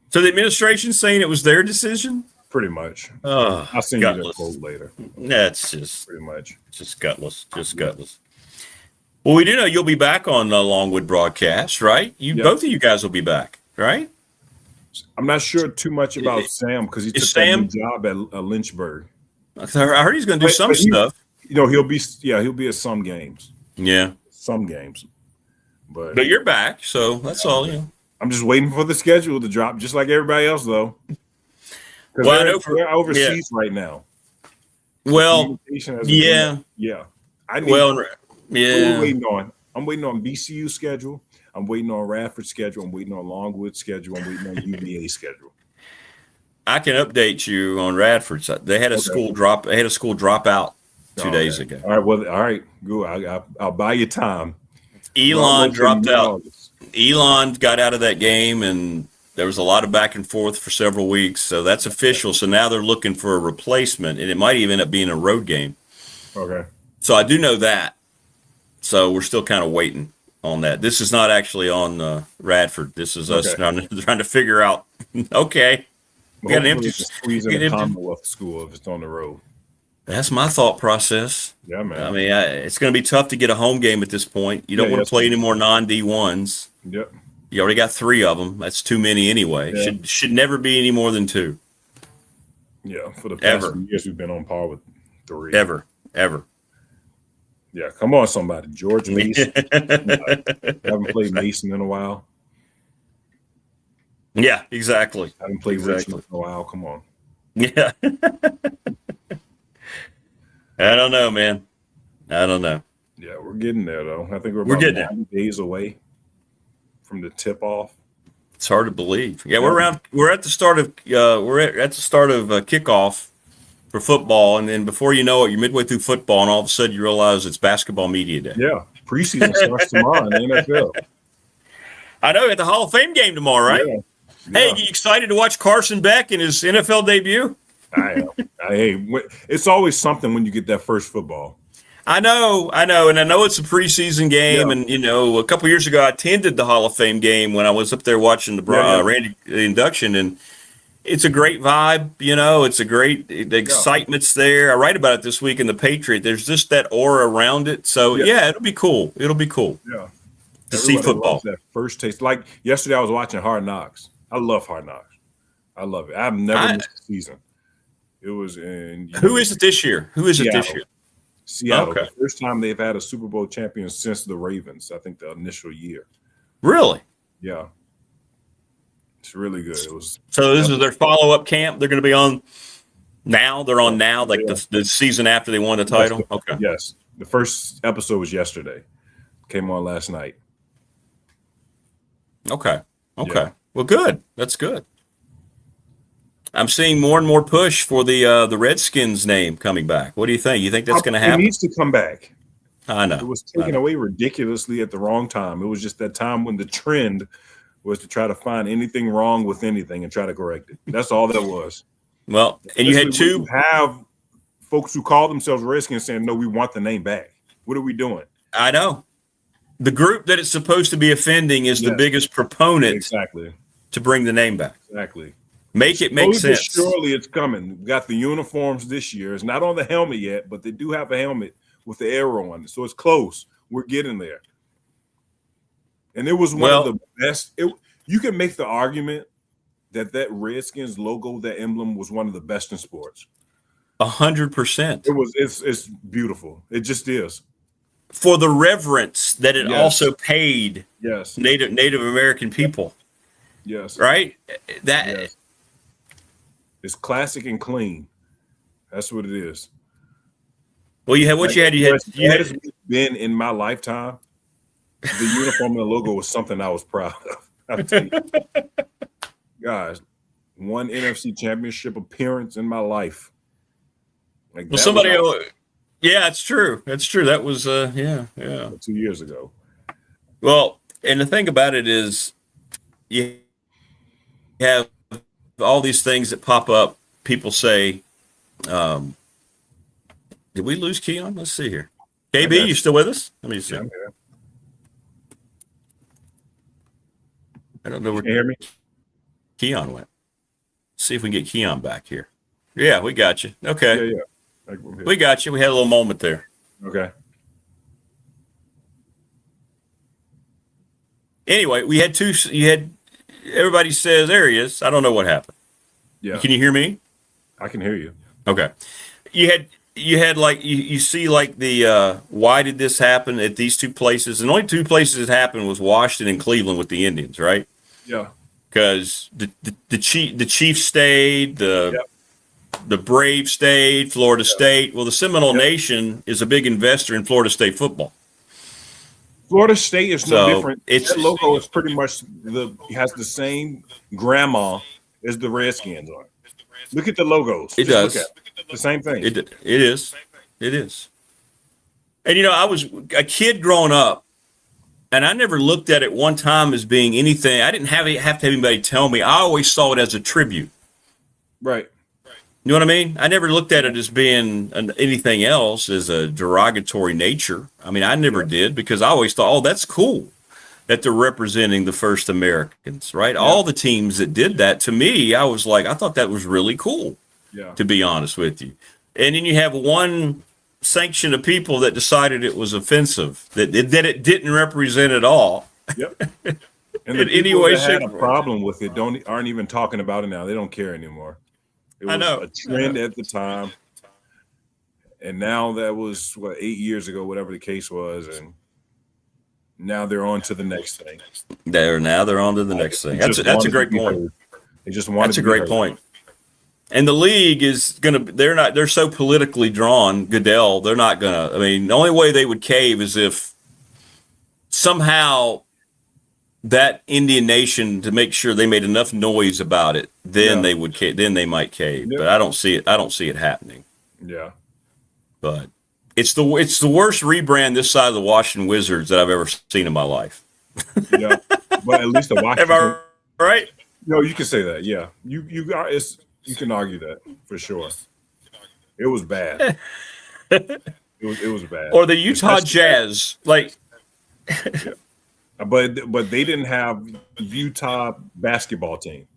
So the administration saying it was their decision? Pretty much. Oh, I'll send you the quote later. That's just pretty much just gutless. Just gutless. Well, we do know you'll be back on the Longwood broadcast, right? Both of you guys will be back, right? I'm not sure too much about Sam because he took that new job at Lynchburg. I heard he's going to do some stuff. He'll be at some games. Yeah, some games. But you're back, so that's all. I'm just waiting for the schedule to drop, just like everybody else, though. Well, I know they're overseas right now. Well, yeah. What are we waiting on? I'm waiting on BCU schedule. I'm waiting on Radford schedule. I'm waiting on Longwood schedule. I'm waiting on UVA schedule. I can update you on Radford. They had a school drop. They had a school drop out 2 days ago. All right. Well, all right. Good. I'll buy you time. Elon dropped out. Elon got out of that game, and there was a lot of back and forth for several weeks. So that's official. So now they're looking for a replacement, and it might even end up being a road game. Okay. So I do know that. So we're still kind of waiting on that. This is not actually on Radford. This is us trying to figure out. Okay. We got an empty squeeze in a Commonwealth school if it's on the road. That's my thought process. Yeah, man. I mean, it's going to be tough to get a home game at this point. You don't want to play any more non-D1s. Yep. You already got 3 of them. That's too many anyway. Yeah. Should never be any more than 2. Yeah, for the past few years we've been on par with 3. Ever. Yeah, come on, somebody. George Mason. Haven't played Mason in a while. Yeah, exactly. Haven't played Richmond in a while. Come on. Yeah. I don't know, man. I don't know. Yeah, we're getting there, though. I think we're about 90 days away from the tip-off. It's hard to believe. Yeah, we're at the start of kickoff for football, and then before you know it, you're midway through football, and all of a sudden you realize it's basketball media day. Yeah, preseason starts tomorrow in the NFL. I know, at the Hall of Fame game tomorrow, right? Yeah. Hey, you excited to watch Carson Beck in his NFL debut? I am. It's always something when you get that first football. I know, and I know it's a preseason game, and a couple years ago I attended the Hall of Fame game when I was up there watching the Randy induction, and it's a great vibe. It's a great the excitement's there. I write about it this week in the Patriot. There's just that aura around it. So it'll be cool. It'll be cool. Yeah, to see football. That first taste. Like yesterday, I was watching Hard Knocks. I love Hard Knocks. I love it. I've never missed a season. It was in. Who is it this year? Seattle. Okay. The first time they've had a Super Bowl champion since the Ravens. I think the initial year. Really? Yeah. It's really good. So this is their follow-up camp. They're going to be on now. They're on now, like the season after they won the title. Okay. Yes. The first episode was yesterday. Came on last night. Okay. Yeah. Well, good. That's good. I'm seeing more and more push for the Redskins name coming back. What do you think? You think that's going to happen? It needs to come back. I know. It was taken away ridiculously at the wrong time. It was just that time when the trend was to try to find anything wrong with anything and try to correct it. That's all that was. Well, and you had two. You have folks who call themselves Redskins saying, no, we want the name back. What are we doing? I know. The group that it's supposed to be offending is the biggest proponent to bring the name back. Exactly. Make it make sense. Surely it's coming. We got the uniforms this year. It's not on the helmet yet, but they do have a helmet with the arrow on it. So it's close. We're getting there. And it was one of the best. You can make the argument that Redskins logo, that emblem, was one of the best in sports. 100%. It's beautiful. It just is. For the reverence that it also paid Native American people. Yes. Right? That it's classic and clean. That's what it is. Well, you had been in my lifetime. The uniform and the logo was something I was proud of. Guys, one NFC Championship appearance in my life. Like, well, somebody else. Yeah, it's true. That's true. That was 2 years ago. Well, and the thing about it is, you have all these things that pop up. People say, "Did we lose Keon?" Let's see here. KB, you still with us? Let me see. Yeah, I'm here. I don't know where. Can you hear me? Keon went. Let's see if we can get Keon back here. Yeah, we got you. Okay. Yeah. We got you. We had a little moment there. Okay. Anyway, we had everybody says there he is. I don't know what happened. Yeah. Can you hear me? I can hear you. Okay. You had like you see like the why did this happen at these two places? And only two places it happened was Washington and Cleveland with the Indians, right? Yeah. Because the Chiefs stayed, the Braves stayed, Florida State. Well, the Seminole Nation is a big investor in Florida State football. Florida State is no different. Its logo is pretty much has the same grandma as the Redskins are. Look at the logos. It does. Look at the same thing. It is. It is. And I was a kid growing up, and I never looked at it one time as being anything. I didn't have to have anybody tell me. I always saw it as a tribute. Right. You know what I mean? I never looked at it as being anything else, as a derogatory nature. I mean, I never did, because I always thought, oh, that's cool that they're representing the first Americans, right? Yeah. All the teams that did that, to me, I was like, I thought that was really cool, to be honest with you. And then you have one section of people that decided it was offensive, that it didn't represent at all. Yep. And the people that had a problem with it aren't even talking about it now. They don't care anymore. It was a trend at the time, and now that was 8 years ago, whatever the case was, and now they're on to the next thing. They're on to the next thing. That's a great point. They just want. That's a great point. And the league is gonna. They're so politically drawn. Goodell. They're not gonna. I mean, the only way they would cave is if somehow that Indian Nation, to make sure they made enough noise about it, then they would. Then they might cave. Yeah. But I don't see it. I don't see it happening. Yeah. But it's the worst rebrand this side of the Washington Wizards that I've ever seen in my life. Yeah. But at least the Washington. Am I right? No, you can say that. Yeah. You can argue that for sure. It was bad. it was bad. Or the Utah Jazz, like. Yeah. But they didn't have Utah basketball team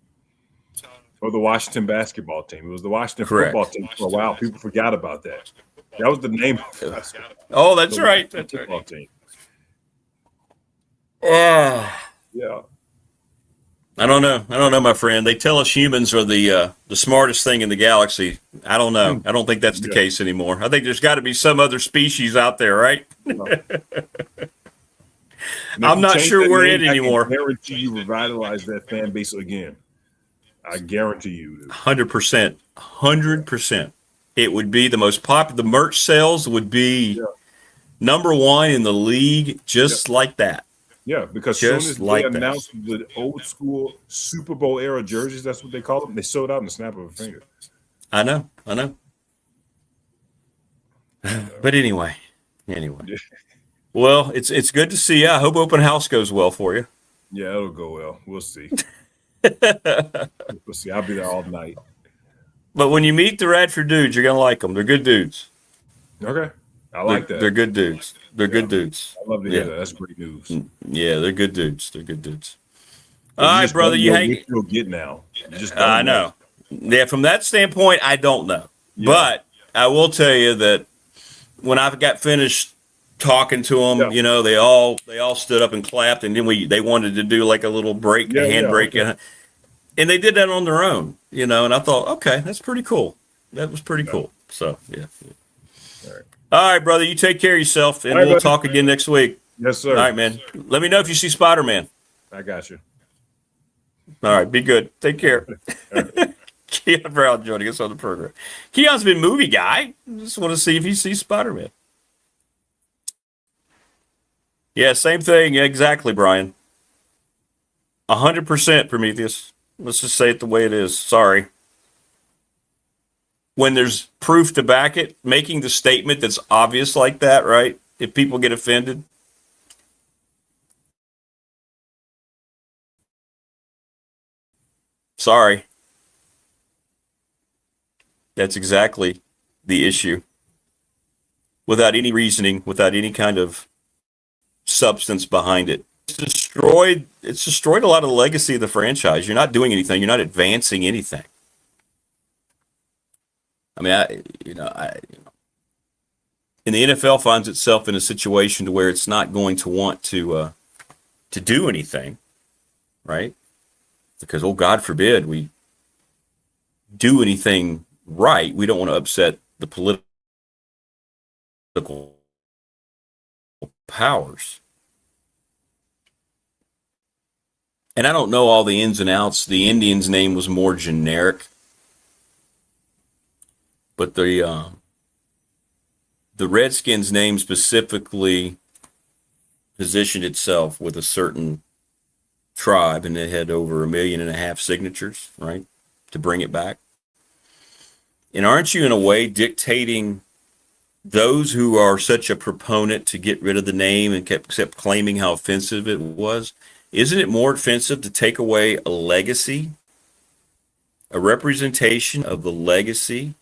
or the Washington basketball team. It was the Washington football team for a while. People forgot about that. That was the name of it. Oh, that's right. That's right. Team. Yeah. I don't know, my friend. They tell us humans are the smartest thing in the galaxy. I don't know. I don't think that's the case anymore. I think there's got to be some other species out there, right? No. I'm not sure we're in anymore. I guarantee you revitalize that fan base again. I guarantee you. 100%. 100%. It would be the most popular. The merch sales would be number one in the league, just like that. Yeah, because as soon as they announced the old school Super Bowl era jerseys, that's what they call them, they sold out in the snap of a finger. I know. But anyway. Well, it's good to see you. I hope open house goes well for you. Yeah, it'll go well. We'll see. We'll see. I'll be there all night. But when you meet the Radford dudes, you're gonna like them. They're good dudes. Okay, I like that. They're good dudes. They're good dudes. I love to hear that. That's great news. Yeah, they're good dudes. All right, brother. You hang. You'll get now. I know. Yeah, from that standpoint, I don't know, but I will tell you that when I got finished talking to them, Yeah. you know, they all stood up and clapped, and then they wanted to do like a little break, a hand break, okay. and they did that on their own, you know. And I thought, okay, that's pretty cool. That was pretty Yeah. cool. So yeah. All right. All right, brother, you take care of yourself, and All right, we'll buddy. talk again next week. Yes, sir. All right, man. Let me know if you see Spider-Man. I got you. All right, be good. Take care. Keon Brown joining us on the program. Keon's been movie guy. Just want to see if he sees Spider-Man. Yeah, same thing. Exactly, Brian. 100% Prometheus. Let's just say it the way it is. Sorry. When there's proof to back it, making the statement that's obvious like that, right? If people get offended. Sorry. That's exactly the issue. Without any reasoning, without any kind of substance behind it. It's destroyed a lot of the legacy of the franchise. You're not doing anything. You're not advancing anything. I mean, and the NFL finds itself in a situation to where it's not going to want to do anything, right? Because, oh, God forbid we do anything right. We don't want to upset the political powers. And I don't know all the ins and outs. The Indians' name was more generic, but the Redskins' name specifically positioned itself with a certain tribe, and it had over 1.5 million signatures, right, to bring it back. And aren't you, in a way, dictating those who are such a proponent to get rid of the name and kept claiming how offensive it was? Isn't it more offensive to take away a legacy, a representation of the legacy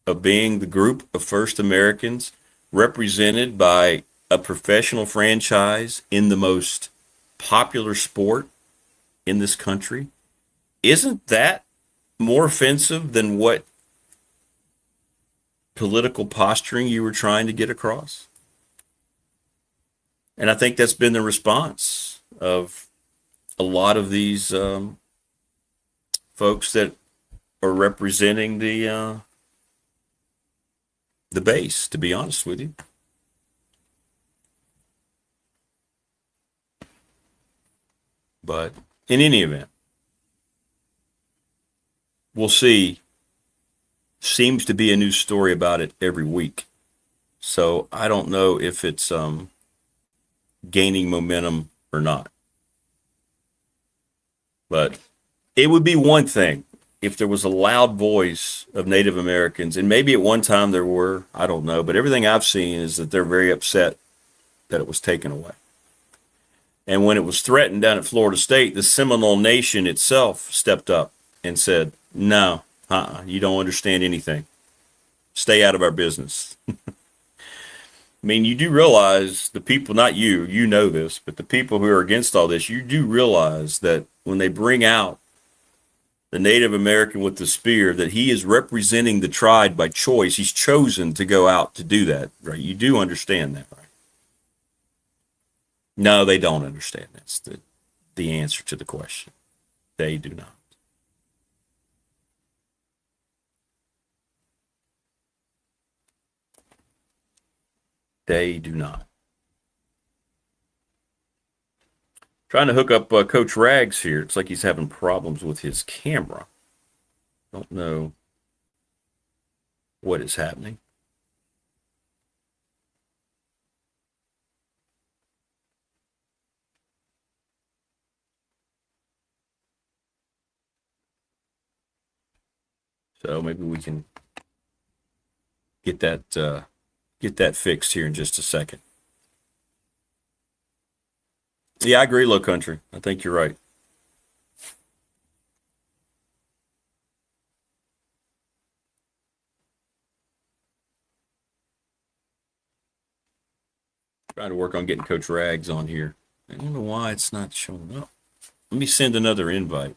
of being the group of first Americans represented by a professional franchise in the most popular sport in this country? Isn't that more offensive than what political posturing you were trying to get across? And I think that's been the response of a lot of these folks that are representing the base, to be honest with you. But in any event, we'll see. Seems to be a new story about it every week. So I don't know if it's gaining momentum or not. But it would be one thing if there was a loud voice of Native Americans, and maybe at one time there were, I don't know, but everything I've seen is that they're very upset that it was taken away. And when it was threatened down at Florida State, the Seminole Nation itself stepped up and said, no, you don't understand anything. Stay out of our business. I mean, you do realize the people, not you, you know this, but the people who are against all this, you do realize that when they bring out the Native American with the spear, that he is representing the tribe by choice. He's chosen to go out to do that, right? You do understand that, right? No, they don't understand. That's the answer to the question. They do not. They do not. Trying to hook up Coach Rags here. It's like he's having problems with his camera. Don't know what is happening. So maybe we can get that fixed here in just a second. Yeah, I agree, Low Country. I think you're right. Trying to work on getting Coach Rags on here. I don't know why it's not showing up. Let me send another invite.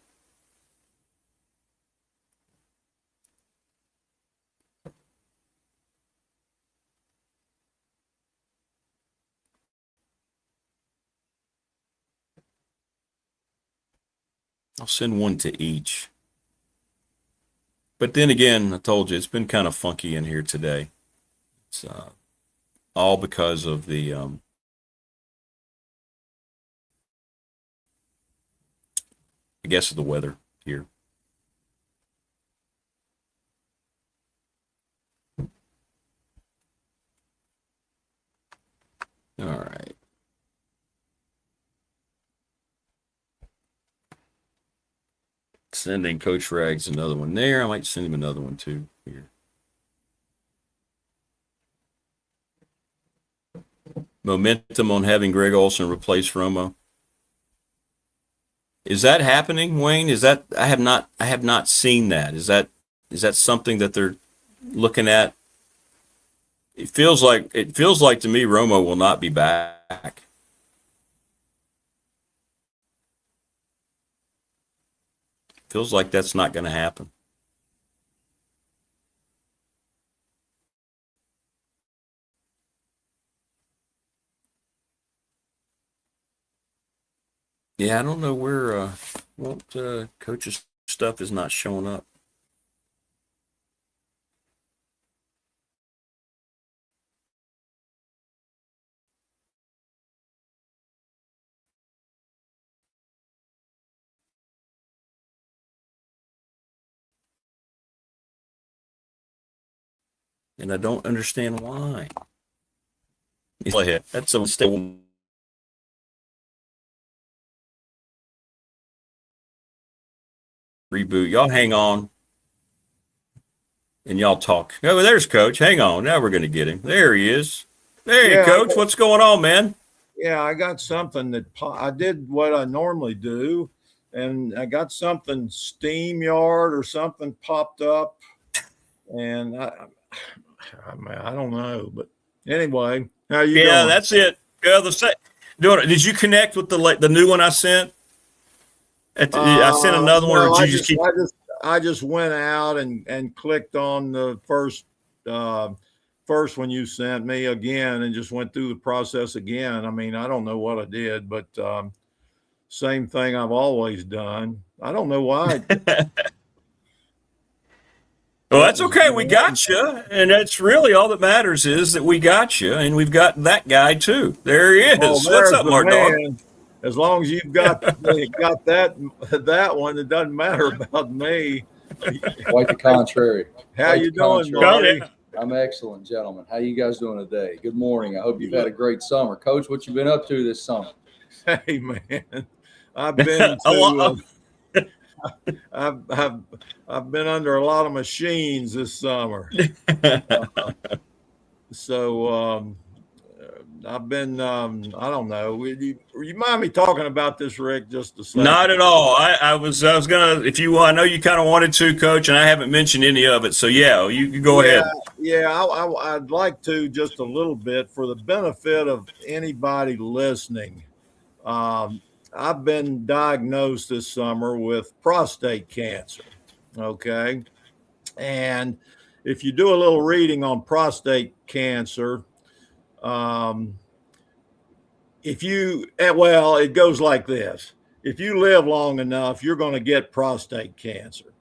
I'll send one to each. But then again, I told you, it's been kind of funky in here today. It's all because of the I guess of the weather here. All right. Sending Coach Rags another one there. I might send him another one too here. Momentum on having Greg Olson replace Romo. Is that happening, Wayne? Is that I have not seen that. Is that something that they're looking at? It feels like to me Romo will not be back. Feels like that's not going to happen. Yeah, I don't know where what coach's stuff is not showing up. And I don't understand why. Go ahead. That's a stable. Reboot. Y'all hang on. And y'all talk. Oh, there's Coach. Hang on. Now we're going to get him. There he is. There, Coach. What's going on, man? Yeah, I got something that I did what I normally do, and I got something SteamYard or something popped up, and I don't know, but anyway, how you doing? Yeah, that's it. Did you connect with the new one I sent? I sent another one. Or did you just keep? I just went out and clicked on the first one you sent me again and just went through the process again. I mean, I don't know what I did, but same thing I've always done. I don't know why. Well, that's okay. We got you, and that's really all that matters is that we got you, and we've got that guy too. There he is. What's up, Marty? As long as you've got that one, it doesn't matter about me. Quite the contrary. How you doing, Marty? I'm excellent, gentlemen. How you guys doing today? Good morning. I hope you've had a great summer. Coach, what you been up to this summer? Hey, man, I've been I've been under a lot of machines this summer. I've been I don't know. You mind me talking about this, Rick, just a second? Not at all. I was gonna, if you I know you kind of wanted to, Coach, and I haven't mentioned any of it. So yeah, you go ahead. Yeah, I'd like to just a little bit for the benefit of anybody listening. I've been diagnosed this summer with prostate cancer. Okay. And if you do a little reading on prostate cancer, it goes like this. If you live long enough, you're going to get prostate cancer.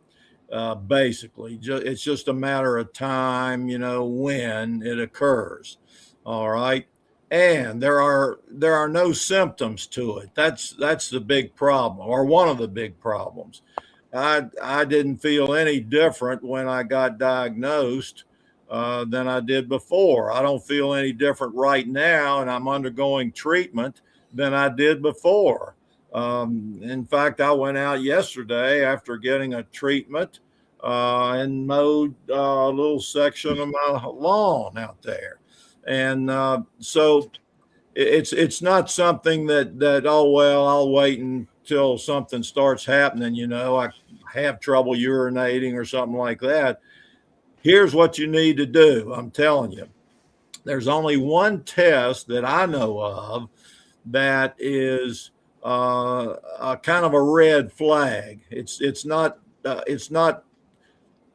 Basically, it's just a matter of time, when it occurs. All right. And there are no symptoms to it. That's the big problem, or one of the big problems. I didn't feel any different when I got diagnosed than I did before. I don't feel any different right now, and I'm undergoing treatment than I did before. In fact, I went out yesterday after getting a treatment and mowed a little section of my lawn out there. And so it's not something that I'll wait until something starts happening. I have trouble urinating or something like that. Here's what you need to do. I'm telling you, there's only one test that I know of that is a kind of a red flag. It's not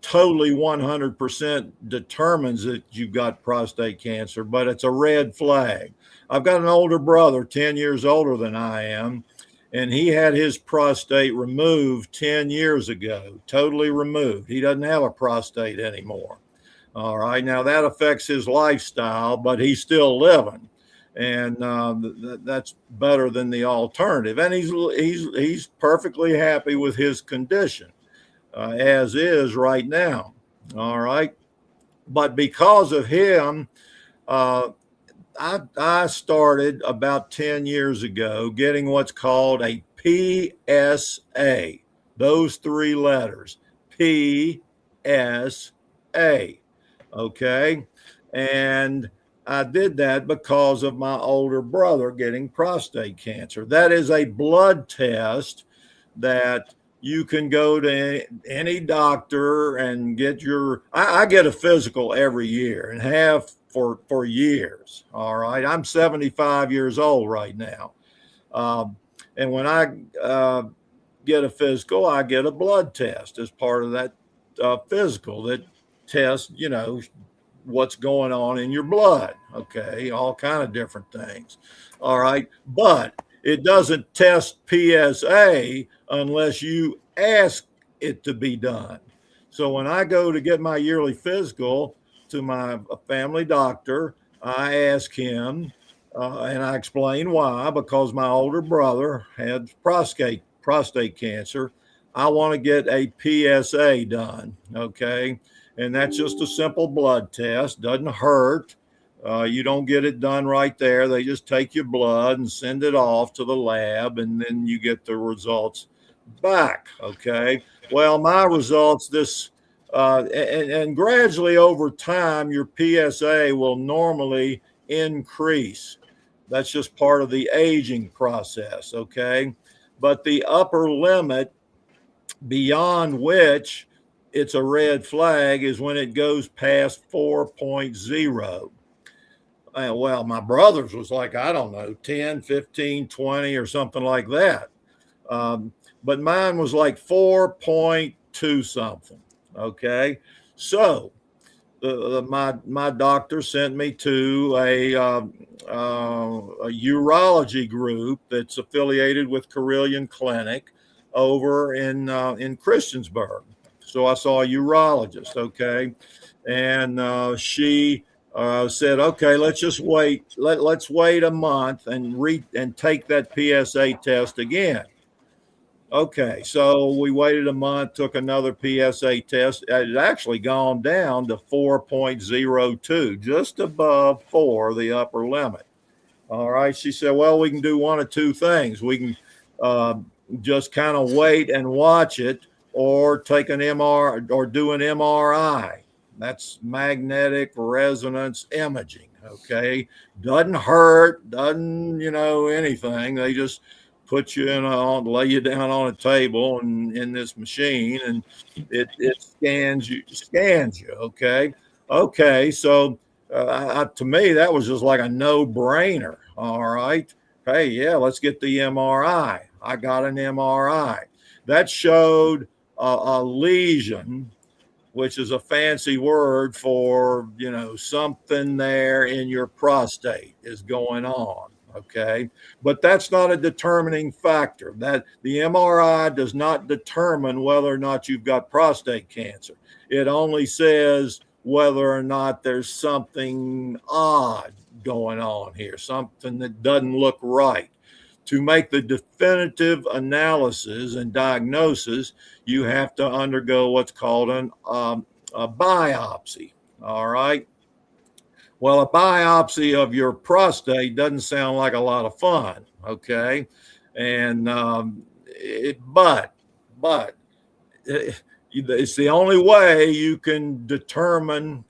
totally 100% determines that you've got prostate cancer, but it's a red flag. I've got an older brother, 10 years older than I am, and he had his prostate removed 10 years ago, totally removed. He doesn't have a prostate anymore. All right. Now that affects his lifestyle, but he's still living. And that's better than the alternative. And he's perfectly happy with his condition as is right now. All right. But because of him, I started about 10 years ago getting what's called a PSA, those three letters, PSA. Okay. And I did that because of my older brother getting prostate cancer. That is a blood test that you can go to any doctor and get I get a physical every year and have for years. All right. I'm 75 years old right now. And when I get a physical, I get a blood test as part of that physical that tests, what's going on in your blood. Okay. All kind of different things. All right. But it doesn't test PSA unless you ask it to be done. So when I go to get my yearly physical to my family doctor, I ask him and I explain why, because my older brother had prostate cancer. I want to get a PSA done. Okay. And that's just a simple blood test. Doesn't hurt. You don't get it done right there. They just take your blood and send it off to the lab, and then you get the results back. Okay. Well, my results and gradually over time, your PSA will normally increase. That's just part of the aging process. Okay. But the upper limit beyond which it's a red flag is when it goes past 4.0. Well, my brother's was like, I don't know, 10, 15, 20 or something like that. But mine was like 4.2 something. Okay. So my doctor sent me to a urology group that's affiliated with Carilion Clinic over in Christiansburg. So I saw a urologist, okay, and she said, okay, let's just wait. Let's wait a month and take that PSA test again. Okay, so we waited a month, took another PSA test. It had actually gone down to 4.02, just above 4, the upper limit. All right, she said, well, we can do one of two things. We can just kind of wait and watch it, or take an MR or do an MRI. That's magnetic resonance imaging. Okay. Doesn't hurt, doesn't, anything. They just put you lay you down on a table and in this machine, and it scans you. Okay. Okay. So to me, that was just like a no-brainer. All right. Hey, yeah, let's get the MRI. I got an MRI. That showed a lesion, which is a fancy word for, something there in your prostate is going on. Okay. But that's not a determining factor. That the MRI does not determine whether or not you've got prostate cancer. It only says whether or not there's something odd going on here, something that doesn't look right. To make the definitive analysis and diagnosis, you have to undergo what's called a biopsy. All right. Well, a biopsy of your prostate doesn't sound like a lot of fun. Okay. And it's the only way you can determine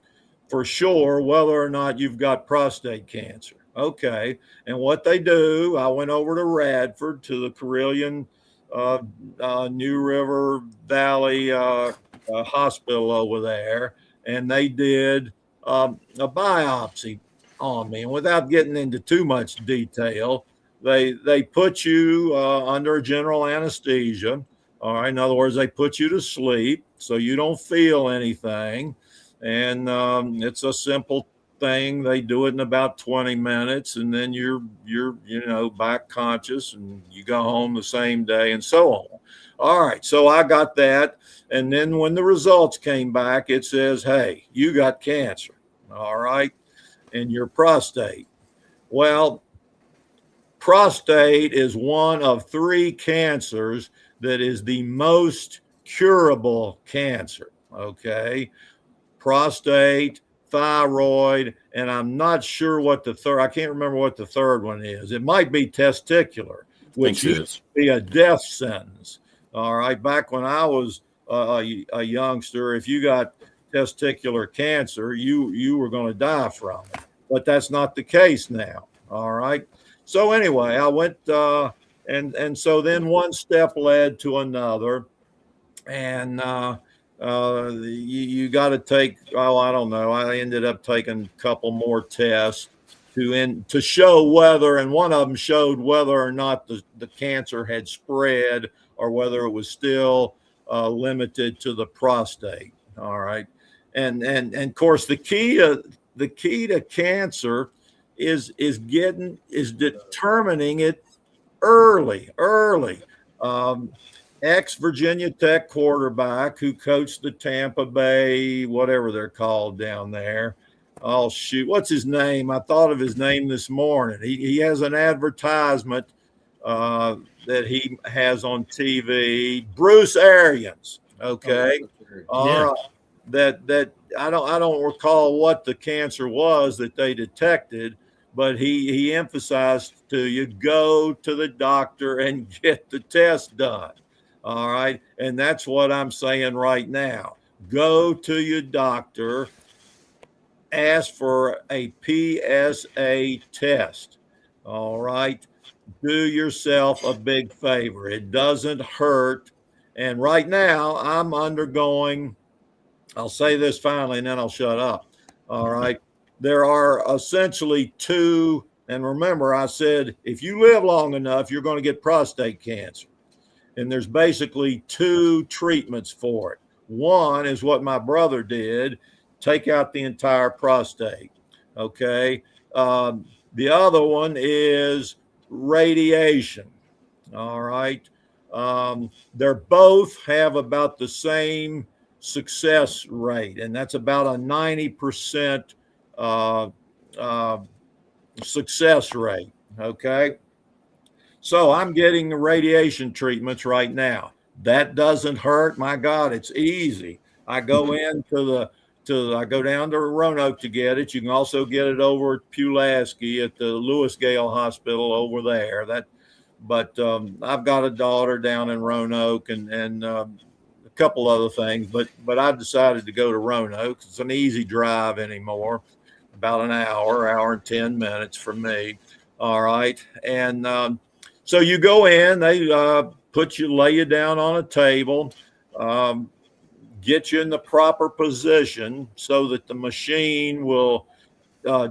for sure whether or not you've got prostate cancer. Okay. And what they do, I went over to Radford to the Carilion New River Valley hospital over there, and they did a biopsy on me. And without getting into too much detail, they put you under general anesthesia. All right. In other words, they put you to sleep so you don't feel anything. And it's a simple thing. They do it in about 20 minutes, and then you're back conscious, and you go home the same day, and so on. All right, so I got that, and then when the results came back, it says, hey, you got cancer, all right, in your prostate. Well, prostate is one of 3 cancers that is the most curable cancer, okay? Prostate, thyroid, and I'm not sure what the third, I can't remember what the third one is. It might be testicular, which used to be a death sentence. All right, back when I was a youngster, if you got testicular cancer, you were going to die from it. But that's not the case now. All right. So anyway, I went and so then one step led to another, and you got to take, I don't know. I ended up taking a couple more tests to show whether, and one of them showed whether or not the cancer had spread or whether it was still limited to the prostate. All right, and of course the key to cancer is determining it early. Ex-Virginia Tech quarterback who coached the Tampa Bay, whatever they're called down there. Oh, shoot. What's his name? I thought of his name this morning. He has an advertisement that he has on TV. Bruce Arians. Okay. All right. That I don't recall what the cancer was that they detected, but he emphasized to you, go to the doctor and get the test done. All right. And that's what I'm saying right now. Go to your doctor, ask for a PSA test. All right. Do yourself a big favor. It doesn't hurt. And right now I'm undergoing, I'll say this finally and then I'll shut up. All right. There are essentially 2. And remember, I said, if you live long enough, you're going to get prostate cancer. And there's basically 2 treatments for it. One is what my brother did, take out the entire prostate. Okay. The other one is radiation. All right. They're both have about the same success rate, and that's about a 90% success rate. Okay. So I'm getting the radiation treatments right now. That doesn't hurt. My God, it's easy. I go I go down to Roanoke to get it. You can also get it over at Pulaski at the Lewis Gale Hospital over there. But I've got a daughter down in Roanoke and a couple other things. But I decided to go to Roanoke. It's an easy drive anymore, about an hour and 10 minutes for me. All right, and so you go in, they lay you down on a table, get you in the proper position so that the machine will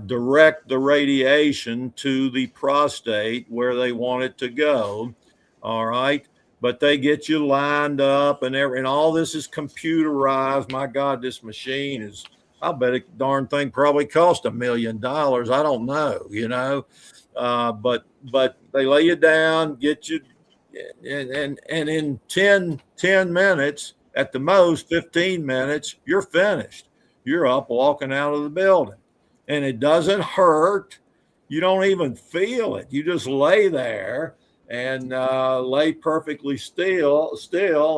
direct the radiation to the prostate where they want it to go. All right. But they get you lined up and all this is computerized. My God, this machine I bet a darn thing probably cost $1 million. I don't know, but they lay you down, get you, and in 10 minutes, at the most 15 minutes, you're finished. You're up walking out of the building, and it doesn't hurt. You don't even feel it. You just lay there and lay perfectly still,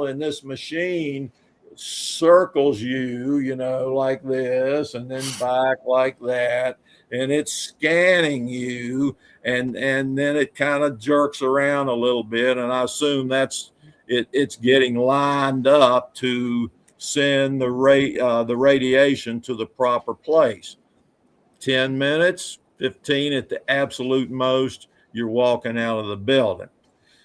and this machine circles you, like this, and then back like that. And it's scanning you, and then it kind of jerks around a little bit, and I assume that's it's getting lined up to send the radiation to the proper place. 10 minutes, 15 at the absolute most, you're walking out of the building.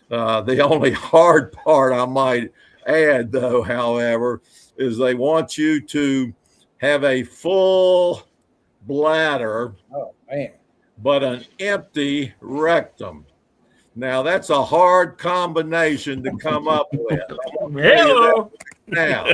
The only hard part I might add, though, however, is they want you to have a full bladder, but an empty rectum. Now that's a hard combination to come up with. Now,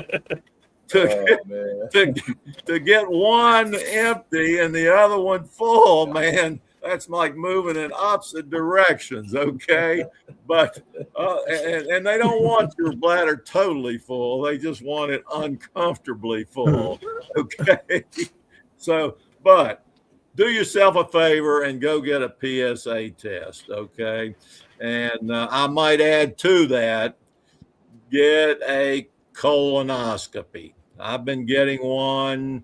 to get one empty and the other one full, man, that's like moving in opposite directions, okay? But and they don't want your bladder totally full; they just want it uncomfortably full, okay? So, but do yourself a favor and go get a PSA test, okay? And I might add to that, get a colonoscopy. I've been getting one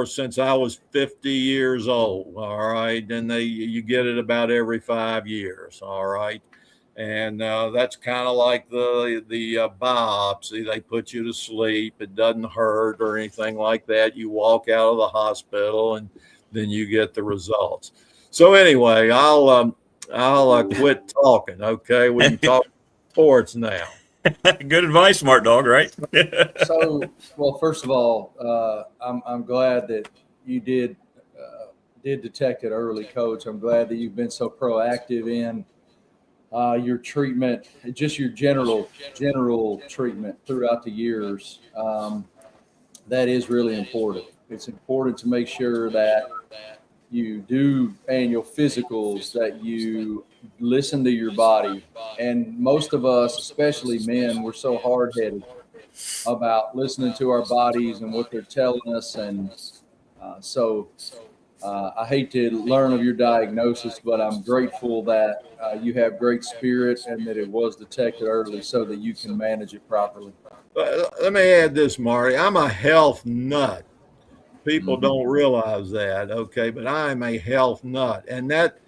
since I was 50 years old. All right. And you get it about every 5 years. All right. And that's kind of like the biopsy. They put you to sleep. It doesn't hurt or anything like that. You walk out of the hospital and then you get the results. So anyway, I'll quit talking. Okay. We can talk sports now. Good advice, smart dog, right? So, well, first of all, I'm glad that you did detect it early, Coach. I'm glad that you've been so proactive in your treatment, just your general treatment throughout the years. That is really important. It's important to make sure that you do annual physicals, that you listen to your body. And most of us, especially men, we're so hard-headed about listening to our bodies and what they're telling us. And so I hate to learn of your diagnosis, but I'm grateful that you have great spirit and that it was detected early so that you can manage it properly. Let me add this, Marty. I'm a health nut. People don't realize that, okay? But I'm a health nut. And that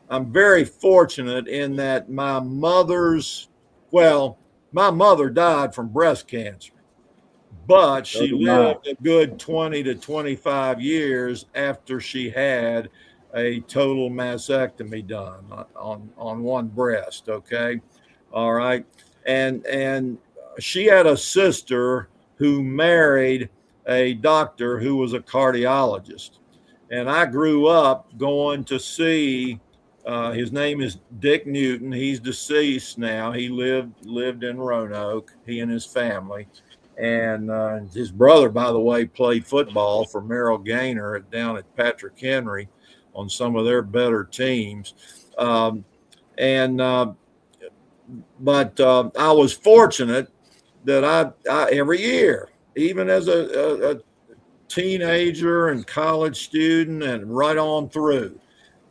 I'm very fortunate in that my mother died from breast cancer, but she lived a good 20 to 25 years after she had a total mastectomy done on one breast, okay? All right. And she had a sister who married a doctor who was a cardiologist. And I grew up going to see, his name is Dick Newton. He's deceased now. He lived in Roanoke, he and his family. And his brother, by the way, played football for Merrill Gaynor down at Patrick Henry on some of their better teams. But I was fortunate that I every year, even as a teenager and college student and right on through,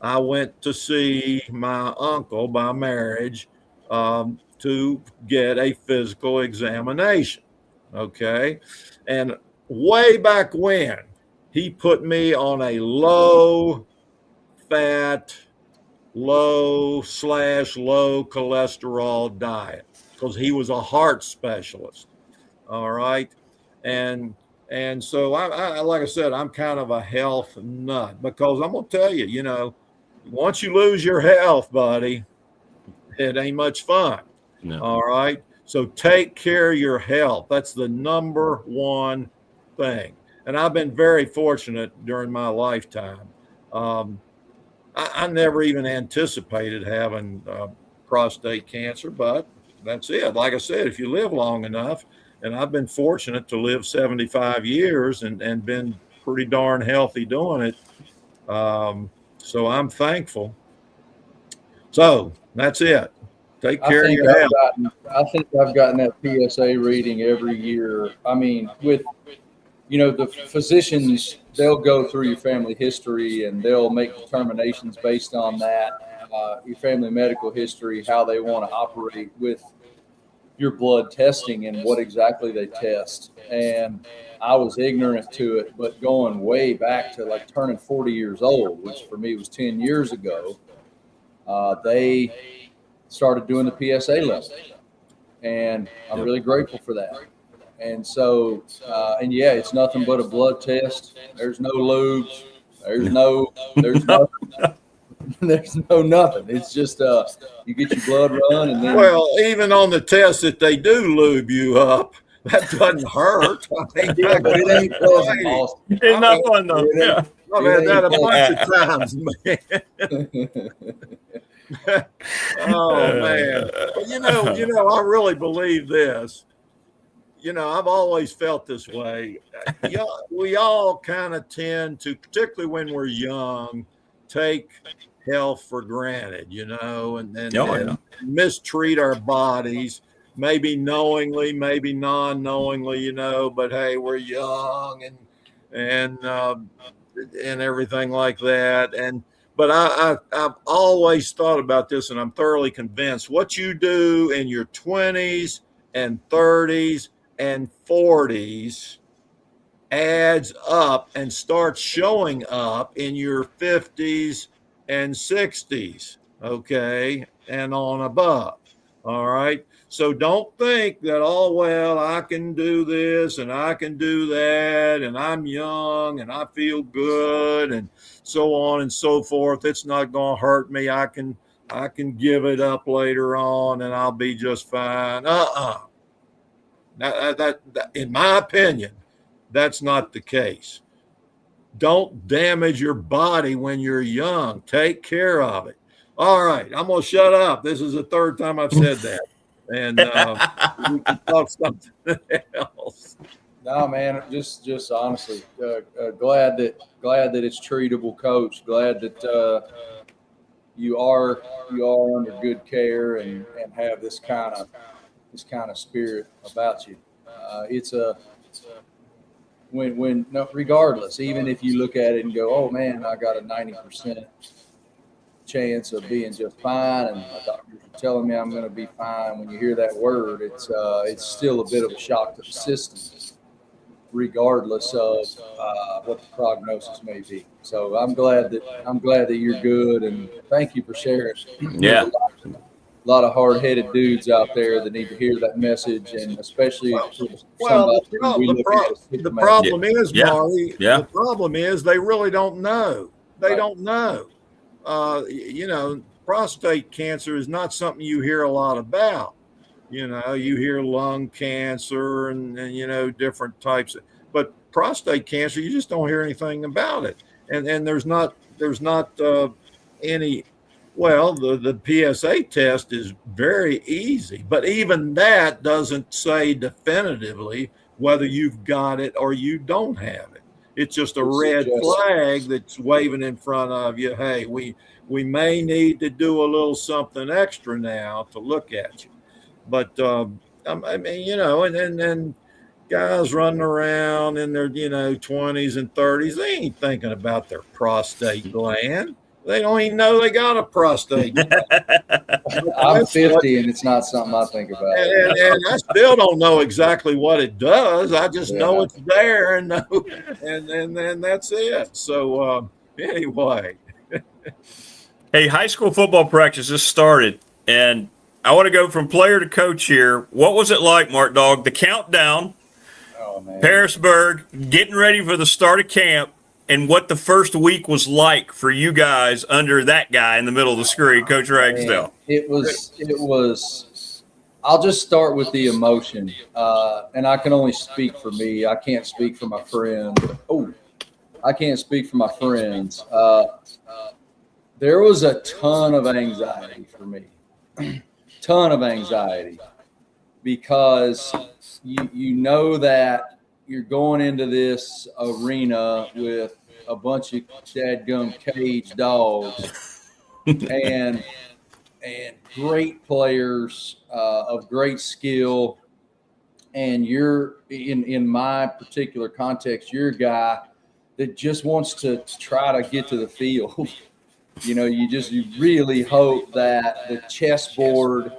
I went to see my uncle by marriage to get a physical examination. Okay. And way back when, he put me on a low fat, low cholesterol diet because he was a heart specialist. All right. And so I like I said, I'm kind of a health nut because I'm going to tell you, once you lose your health, buddy, it ain't much fun. No. All right. So take care of your health. That's the number one thing. And I've been very fortunate during my lifetime. I never even anticipated having prostate cancer, but that's it. Like I said, if you live long enough, and I've been fortunate to live 75 years and been pretty darn healthy doing it. So I'm thankful. So that's it. Take care of your health. I think I've gotten that PSA reading every year. I mean, with, the physicians, they'll go through your family history and they'll make determinations based on that, your family medical history, how they want to operate with your blood testing and what exactly they test. And I was ignorant to it, but going way back to like turning 40 years old, which for me was 10 years ago, they started doing the PSA level. And I'm really grateful for that. And so, it's nothing but a blood test. There's no lubes. There's no nothing. It's just you get your blood run and then. Well, even on the test that they do lube you up, that doesn't hurt. But it ain't pleasant, Austin. It's not fun though. Yeah. I've had that a bunch of times, man. Oh man. But I really believe this. I've always felt this way. Yeah, we all kind of tend to, particularly when we're young, take health for granted, and mistreat our bodies, maybe knowingly, maybe non-knowingly, but hey, we're young and everything like that. But I've always thought about this, and I'm thoroughly convinced what you do in your 20s and 30s and 40s adds up and starts showing up in your 50s and 60s, okay, and on above. All right. So don't think that, oh, well, I can do this and I can do that, and I'm young and I feel good and so on and so forth. It's not going to hurt me. I can give it up later on and I'll be just fine. That, in my opinion, that's not the case. Don't damage your body when you're young. Take care of it. All right, I'm going to shut up. This is the third time I've said that. And we can talk something else. No, man, just honestly, glad that it's treatable, Coach. Glad that you are under good care and have this kind of spirit about you. It's a when regardless, even if you look at it and go, oh man, I got a 90% chance of being just fine, and my doctors are telling me I'm going to be fine. When you hear that word, it's still a bit of a shock to the system, regardless of what the prognosis may be. So I'm glad that you're good, and thank you for sharing. Yeah. A lot of hard-headed dudes out there that need to hear that message, and especially the problem is, Marty, the problem is they really don't know. They don't know. Prostate cancer is not something you hear a lot about. You hear lung cancer and different types but prostate cancer, you just don't hear anything about it. And there's not any. Well, the PSA test is very easy, but even that doesn't say definitively whether you've got it or you don't have it. It's just a red flag that's waving in front of you. Hey, we may need to do a little something extra now to look at you. But I mean, and guys running around in their 20s and 30s, they ain't thinking about their prostate gland. They don't even know they got a prostate. I'm 50, and it's not something I think about. And I still don't know exactly what it does. I just know it's there, and that's it. So anyway. Hey, high school football practice just started, and I want to go from player to coach here. What was it like, Mark Dog? The countdown, Harrisburg, getting ready for the start of camp, and what the first week was like for you guys under that guy in the middle of the screen, Coach Ragsdale. It was. I'll just start with the emotion, and I can only speak for me. I can't speak for my friends. I can't speak for my friends. There was a ton of anxiety for me, ton of anxiety, because you know that you're going into this arena with a bunch of dadgum cage dogs and great players of great skill, and you're in my particular context, you're a guy that just wants to try to get to the field. You really hope that the chessboard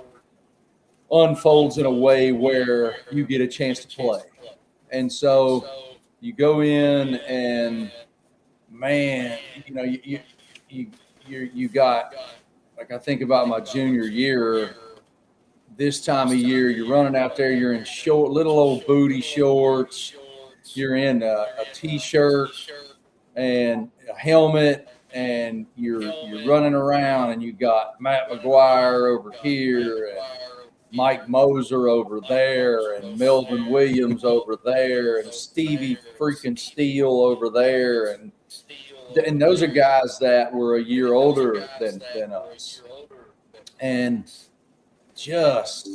unfolds in a way where you get a chance to play. And so you go in and, man, you got, like, I think about my junior year, this time of year, you're running out there, you're in little old booty shorts, you're in a T-shirt and a helmet, and you're running around, and you got Matt McGuire over here and Mike Moser over there and Melvin Williams over there and Stevie freaking Steele over there. And those are guys that were a year older than us. And just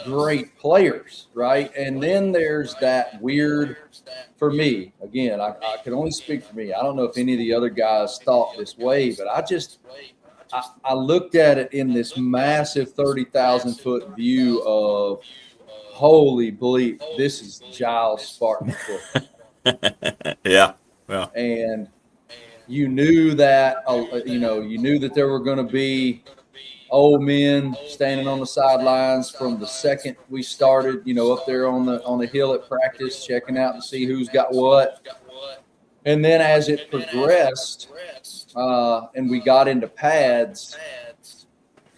great players, right? And then there's that weird, for me, again, I can only speak for me. I don't know if any of the other guys thought this way, but I looked at it in this massive 30,000 foot view of, holy bleep, this is Giles Spartan football. Yeah. Well, and you knew that, you knew that there were going to be old men standing on the sidelines from the second we started, up there on the hill at practice, checking out to see who's got what. And then as it progressed, and we got into pads,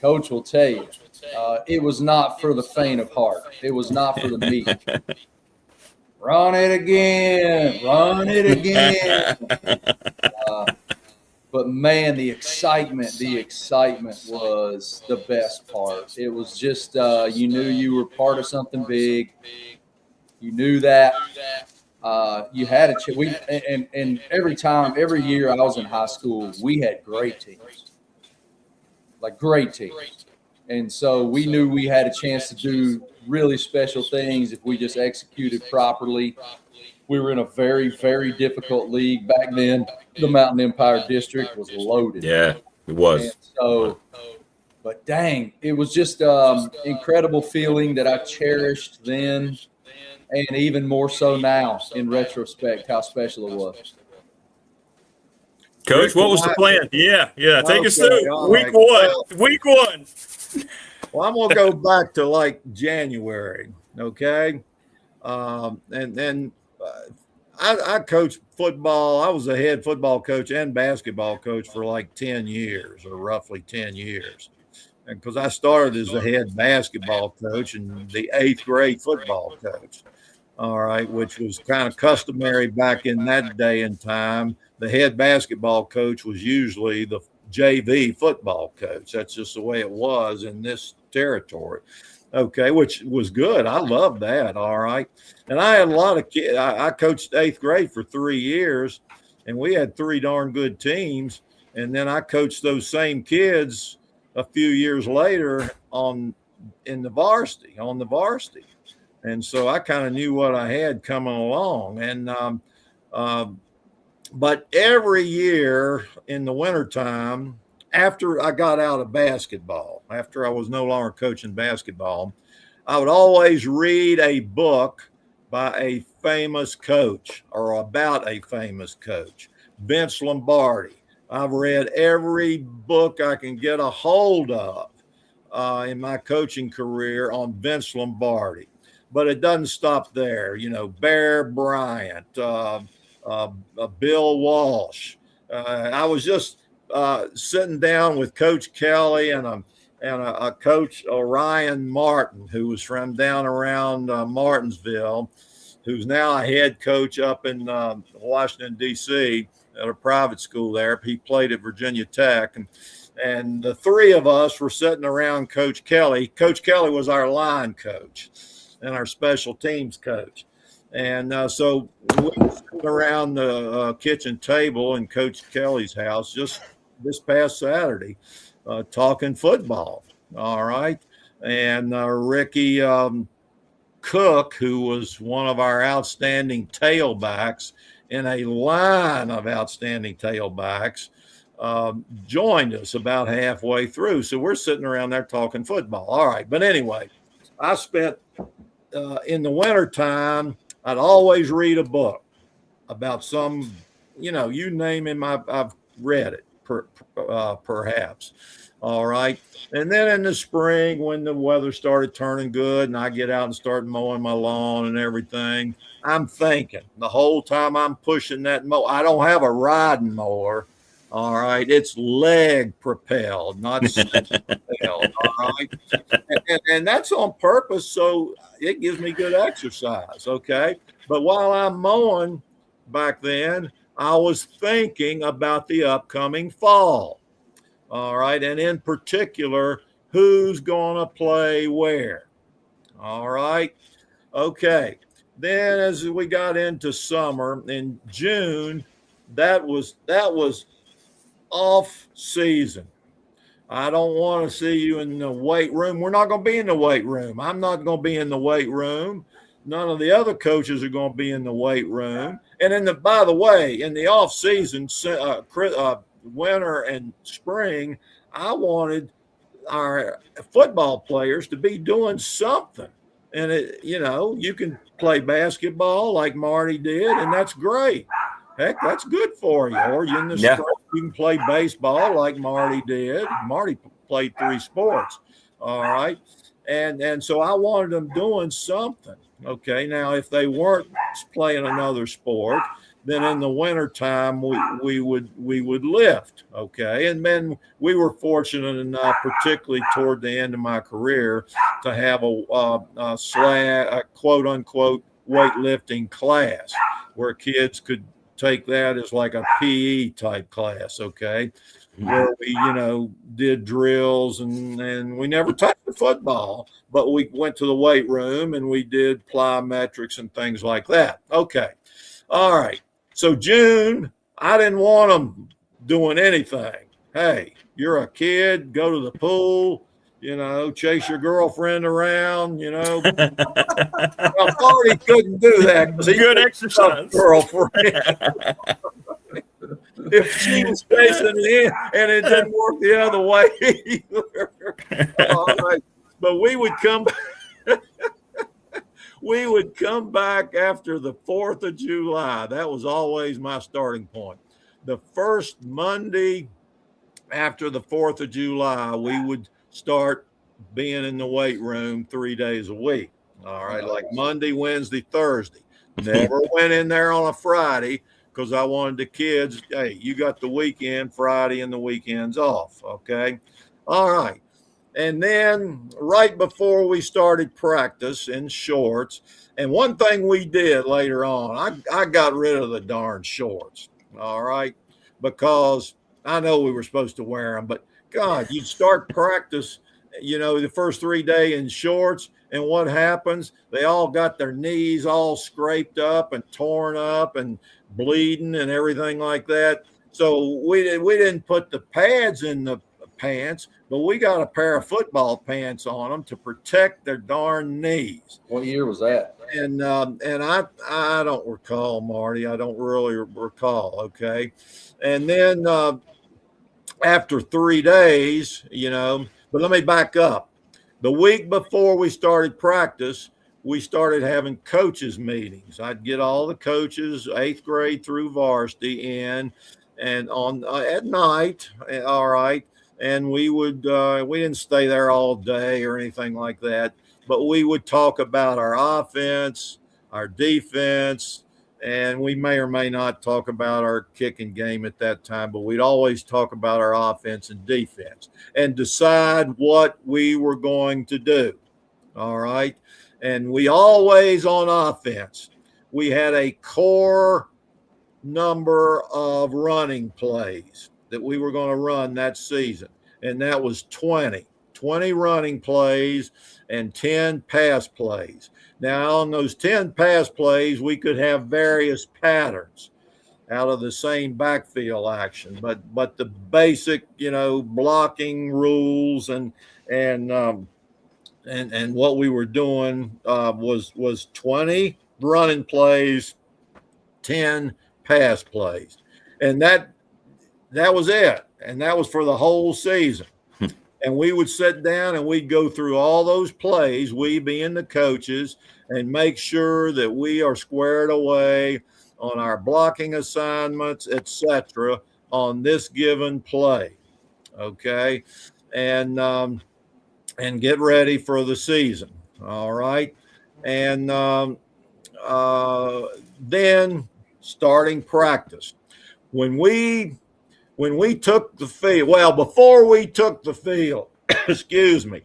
Coach will tell you, it was not for the faint of heart. It was not for the meek. Run it again. Run it again. But man, the excitement was the best part. It was just, you knew you were part of something big. You knew that you had a chance. And every year I was in high school, we had great teams, like great teams. And so we knew we had a chance to do really special things if we just executed properly. We were in a very, very difficult league back then. The Mountain Empire District was loaded. Yeah, it was. And so, but dang, it was just incredible feeling that I cherished then, and even more so now in retrospect, how special it was. Coach, what was the plan? Yeah. Take us through week one. Well, I'm gonna go back to like January, okay? And then I coached football. I was a head football coach and basketball coach for like 10 years, or roughly 10 years. And because I started as a head basketball coach and the 8th grade football coach, all right, which was kind of customary back in that day and time. The head basketball coach was usually the JV football coach. That's just the way it was in this territory. Okay, which was good. I loved that. All right. And I had a lot of kids. I coached 8th grade for 3 years, and we had 3 darn good teams. And then I coached those same kids a few years later on the varsity. And so I kind of knew what I had coming along. And but every year in the wintertime, after I got out of basketball, after I was no longer coaching basketball, I would always read a book by a famous coach or about a famous coach, Vince Lombardi. I've read every book I can get a hold of in my coaching career on Vince Lombardi. But it doesn't stop there. Bear Bryant, Bill Walsh. I was just sitting down with Coach Kelly and a coach, Orion Martin, who was from down around Martinsville, who's now a head coach up in Washington, D.C. at a private school there. He played at Virginia Tech. And the 3 of us were sitting around Coach Kelly. Coach Kelly was our line coach and our special teams coach. And so we were sitting around the kitchen table in Coach Kelly's house just this past Saturday talking football. All right. And Ricky Cook, who was one of our outstanding tailbacks in a line of outstanding tailbacks, joined us about halfway through. So we're sitting around there talking football. All right. But anyway, I spent in the wintertime, I'd always read a book about some, you name him, I've read it, perhaps. All right. And then in the spring, when the weather started turning good and I get out and start mowing my lawn and everything, I'm thinking the whole time I'm pushing that mower. I don't have a riding mower. All right. It's leg propelled, not propelled. All right. And that's on purpose. So it gives me good exercise. Okay. But while I'm mowing back then, I was thinking about the upcoming fall. All right. And in particular, who's going to play where. All right. Okay. Then as we got into summer in June, that was off season. I don't want to see you in the weight room. We're not going to be in the weight room. I'm not going to be in the weight room. None of the other coaches are going to be in the weight room. And by the way, in the off season, winter and spring, I wanted our football players to be doing something. And you can play basketball like Marty did, and that's great. Heck, that's good for you. Or in the spring, you can play baseball like Marty did. Marty played 3 sports. All right. And so I wanted them doing something. Okay. Now, if they weren't playing another sport, then in the wintertime we would lift. Okay. And then we were fortunate enough, particularly toward the end of my career, to have a quote unquote weightlifting class where kids could take that as like a PE type class, okay, where we, did drills and we never touched the football, but we went to the weight room and we did plyometrics and things like that. Okay. All right. So June, I didn't want them doing anything. Hey, you're a kid, go to the pool, chase your girlfriend around, Well, Marty couldn't do that because he good exercise. Girlfriend. If she was facing in and it didn't work the other way either. All right. But we would come back after the 4th of July. That was always my starting point. The first Monday after the 4th of July, we would start being in the weight room 3 days a week. All right. Like Monday, Wednesday, Thursday. Never went in there on a Friday because I wanted the kids, hey, you got the weekend, Friday and the weekends off. Okay. All right. And then right before we started practice in shorts, and one thing we did later on, I got rid of the darn shorts. All right. Because I know we were supposed to wear them, but God, you'd start practice, the first 3 days in shorts. And what happens? They all got their knees all scraped up and torn up and bleeding and everything like that. So we didn't put the pads in the pants, but we got a pair of football pants on them to protect their darn knees. What year was that? And I don't recall, Marty. I don't really recall. Okay. And then after 3 days, but let me back up. The week before we started practice, we started having coaches meetings. I'd get all the coaches, 8th grade through varsity, in and on at night. All right. And we didn't stay there all day or anything like that, but we would talk about our offense, our defense, and we may or may not talk about our kicking game at that time, but we'd always talk about our offense and defense and decide what we were going to do. All right. And we always, on offense, we had a core number of running plays that we were going to run that season. And that was 20 running plays and 10 pass plays. Now, on those 10 pass plays, we could have various patterns out of the same backfield action, but the basic, blocking rules and what we were doing was 20 running plays, 10 pass plays, and that was it, and that was for the whole season. And we would sit down and we'd go through all those plays, we being the coaches, and make sure that we are squared away on our blocking assignments, etc., on this given play. Okay. And get ready for the season. All right. And then starting practice. When we took the field, well, before we took the field, excuse me,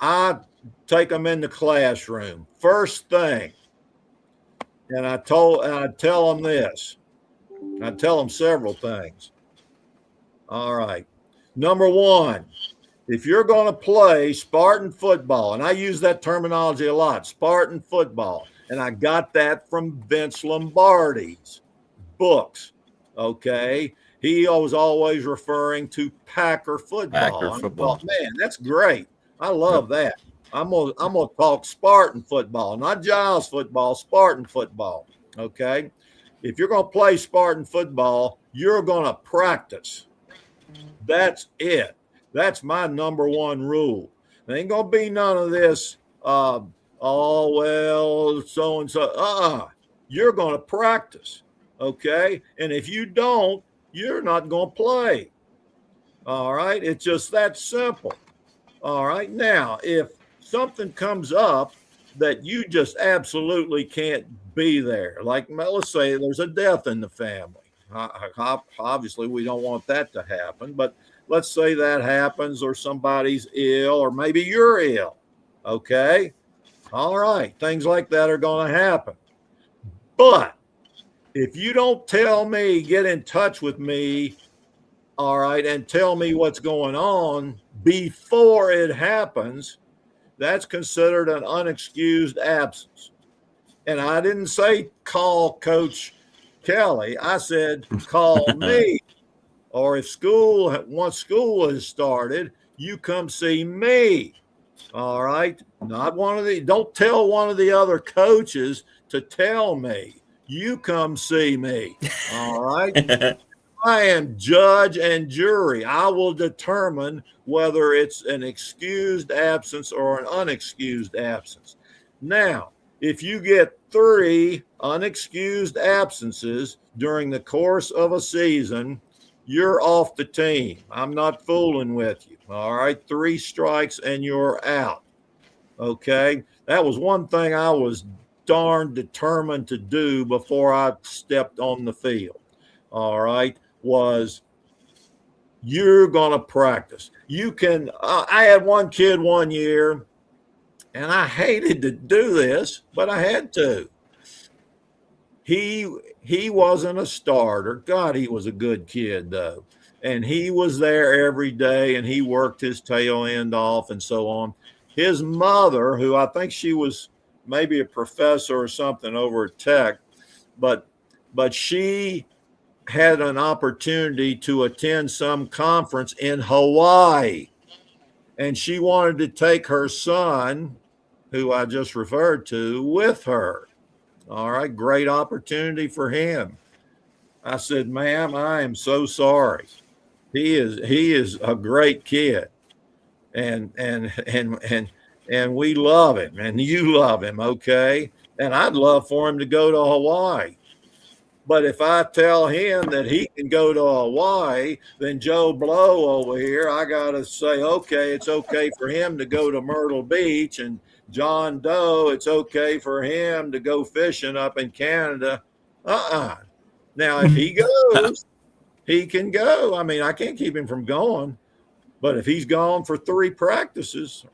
I take them in the classroom. First thing, and I tell them this. I tell them several things. All right. Number one, if you're going to play Spartan football, and I use that terminology a lot, Spartan football, and I got that from Vince Lombardi's books, okay? he was always referring to Packer football. Packer football. I thought, man, that's great. I love that. I'm gonna talk Spartan football, not Giles football, Spartan football. Okay. If you're gonna play Spartan football, you're gonna practice. That's it. That's my number one rule. There ain't gonna be none of this. Oh well, so and so. You're gonna practice. Okay. And if you don't, you're not gonna play. All right. It's just that simple. All right. Now, if something comes up that you just absolutely can't be there, like let's say there's a death in the family. Obviously, we don't want that to happen, but let's say that happens, or somebody's ill, or maybe you're ill. Okay. All right. Things like that are going to happen. But if you don't tell me, get in touch with me, all right, and tell me what's going on before it happens, that's considered an unexcused absence. And I didn't say call Coach Kelly. I said call me. Or if once school has started, you come see me. All right. Don't tell one of the other coaches to tell me. You come see me. All right. I am judge and jury. I will determine whether it's an excused absence or an unexcused absence. Now, if you get 3 unexcused absences during the course of a season, you're off the team. I'm not fooling with you. All right. 3 strikes and you're out. Okay. That was one thing I was darn determined to do before I stepped on the field. All right. Was you're going to practice. You can, I had one kid one year, and I hated to do this, but I had to. He wasn't a starter. God, he was a good kid, though. And he was there every day, and he worked his tail end off and so on. His mother, who I think she was maybe a professor or something over at Tech, but she had an opportunity to attend some conference in Hawaii, and she wanted to take her son, who I just referred to, with her. All right, great opportunity for him. I said, ma'am, I am so sorry. He is a great kid, and we love him, and you love him, okay? And I'd love for him to go to Hawaii. But if I tell him that he can go to Hawaii, then Joe Blow over here, I got to say, okay, it's okay for him to go to Myrtle Beach, and John Doe, it's okay for him to go fishing up in Canada. Now, if he goes, he can go. I mean, I can't keep him from going. But if he's gone for 3 practices,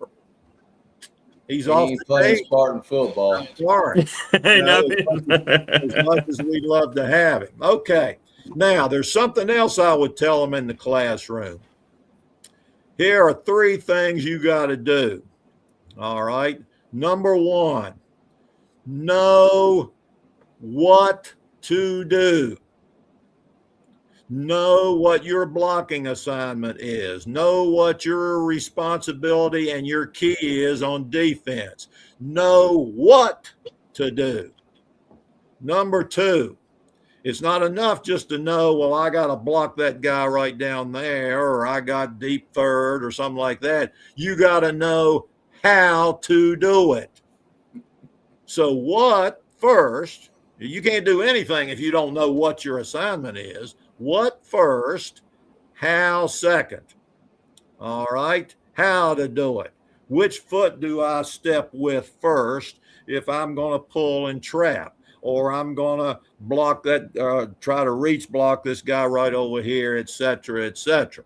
he's off the playing Spartan football. I'm sorry. As much as we'd love to have him. Okay. Now, there's something else I would tell them in the classroom. Here are 3 things you got to do. All right. Number 1, know what to do. Know what your blocking assignment is. Know what your responsibility and your key is on defense. Know what to do. Number 2, it's not enough just to know, well, I got to block that guy right down there, or I got deep third or something like that. You got to know how to do it. So what first? You can't do anything if you don't know what your assignment is. What first, how second. All right, how to do it. Which foot do I step with first if I'm going to pull and trap, or I'm going to block that, try to reach block this guy right over here, et cetera, et cetera.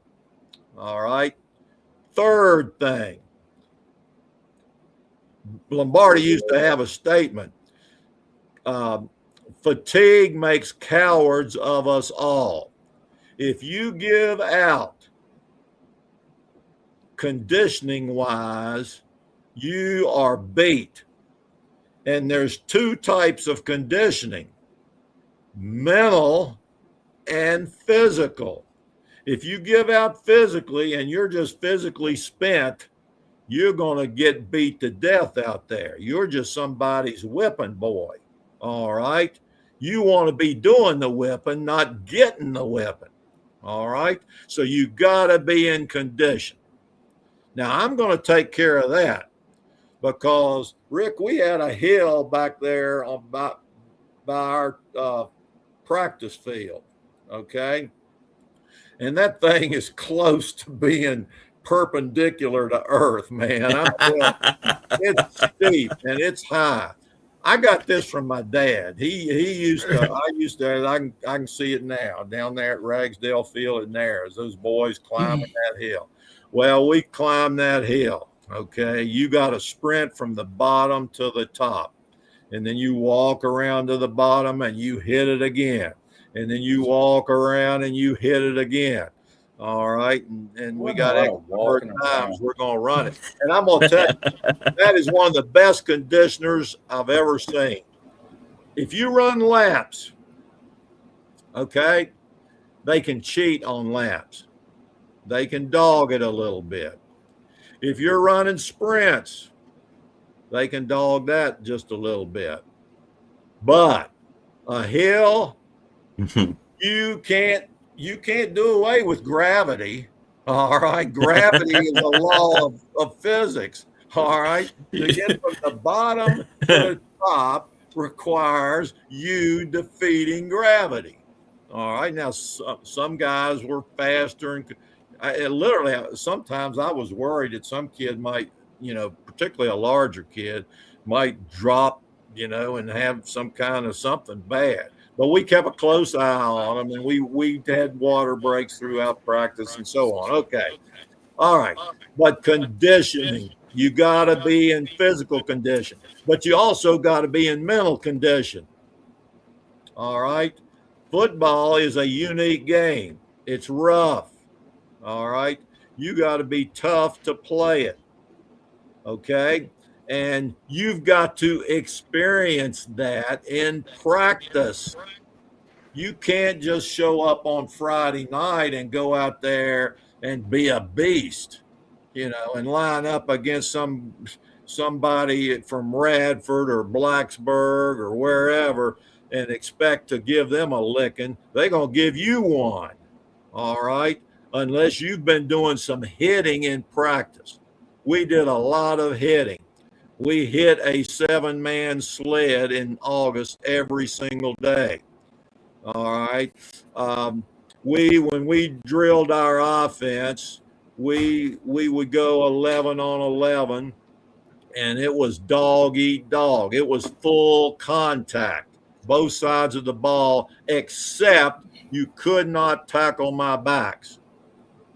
All right. Third thing, Lombardi used to have a statement. Fatigue makes cowards of us all. If you give out conditioning wise, you are beat. And there's 2 types of conditioning: mental and physical. If you give out physically and you're just physically spent, you're going to get beat to death out there. You're just somebody's whipping boy. All right. You want to be doing the whipping, not getting the whipping. All right. So you got to be in condition. Now, I'm going to take care of that because, Rick, we had a hill back there by our practice field. Okay. And that thing is close to being perpendicular to earth, man. It's steep and it's high. I got this from my dad. I can see it now down there at Ragsdale Field in there as those boys climbing that hill. Well, we climbed that hill. Okay. You got to sprint from the bottom to the top. And then you walk around to the bottom and you hit it again. And then you walk around and you hit it again. All right. And we got X number of times we're going to run it. And I'm going to tell you, that is one of the best conditioners I've ever seen. If you run laps, okay, they can cheat on laps. They can dog it a little bit. If you're running sprints, they can dog that just a little bit. But a hill, you can't do away with gravity. All right. Gravity is a law of physics. All right. To get from the bottom to the top requires you defeating gravity. All right. Now, some guys were faster. And sometimes I was worried that some kid might, particularly a larger kid, might drop, and have some kind of something bad. But we kept a close eye on them, and we had water breaks throughout practice and so on. Okay. All right. But conditioning, you got to be in physical condition, but you also got to be in mental condition. All right. Football is a unique game. It's rough. All right. You got to be tough to play it. Okay. And you've got to experience that in practice. You can't just show up on Friday night and go out there and be a beast, and line up against somebody from Radford or Blacksburg or wherever and expect to give them a licking. They're going to give you one. All right. Unless you've been doing some hitting in practice. We did a lot of hitting. We hit a 7-man sled in August every single day. All right. When we drilled our offense, we would go 11 on 11, and it was dog eat dog. It was full contact, both sides of the ball, except you could not tackle my backs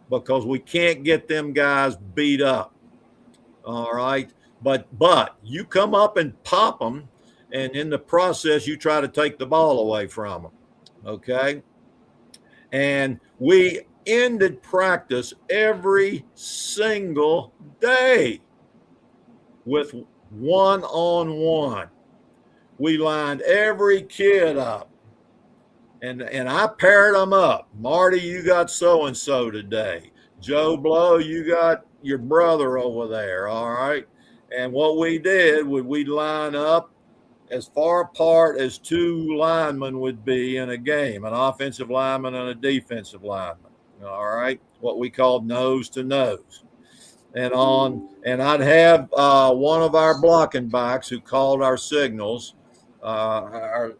because we can't get them guys beat up. All right. But you come up and pop them, and in the process, you try to take the ball away from them. Okay. And we ended practice every single day with one-on-one. We lined every kid up, and I paired them up. Marty, you got so-and-so today. Joe Blow, you got your brother over there. All right. And what we did, we'd line up as far apart as two linemen would be in a game, an offensive lineman and a defensive lineman. All right. What we called nose to nose. And I'd have one of our blocking backs who called our signals, our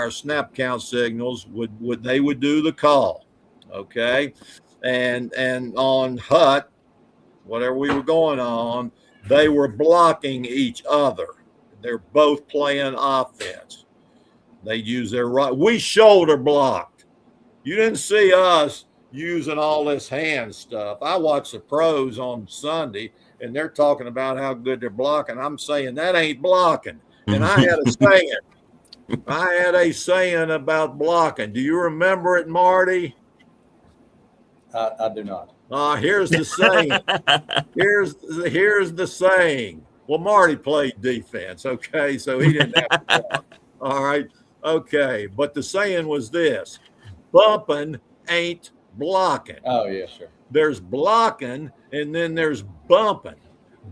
snap count signals, they would do the call. Okay. And on Hut, whatever we were going on, they were blocking each other. They're both playing offense. They use their right. We shoulder blocked. You didn't see us using all this hand stuff. I watched the pros on Sunday, and they're talking about how good they're blocking. I'm saying that ain't blocking. And I had a saying. I had a saying about blocking. Do you remember it, Marty? I do not. Here's the saying. Here's the saying. Well, Marty played defense, okay, so he didn't have to block. All right, okay. But the saying was this: bumping ain't blocking. Oh, yeah, sure. There's blocking, and then there's bumping.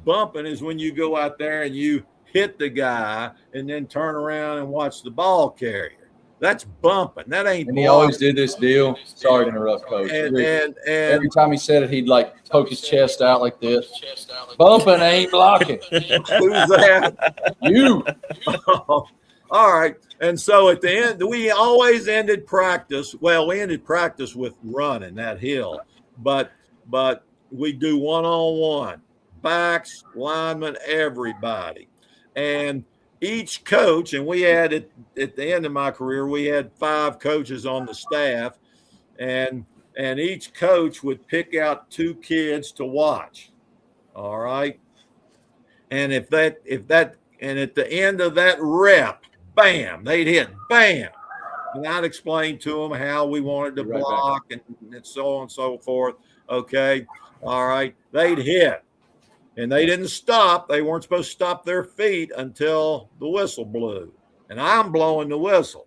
Bumping is when you go out there and you hit the guy and then turn around and watch the ball carrier. That's bumping. That ain't. And he always did this deal. Sorry to interrupt, Coach. And every time he said it, he'd like poke his chest out like this. Bumping ain't blocking. Who's that? You. All right. And so at the end, we always ended practice. Well, we ended practice with running that hill, but we do one-on-one, backs, linemen, everybody. And each coach, and we had at the end of my career, we had 5 coaches on the staff, and each coach would pick out 2 kids to watch. All right. And if that, and at the end of that rep, bam, they'd hit, bam. And I'd explain to them how we wanted to block and so on and so forth. Okay. All right. They'd hit. And they didn't stop. They weren't supposed to stop their feet until the whistle blew. And I'm blowing the whistle.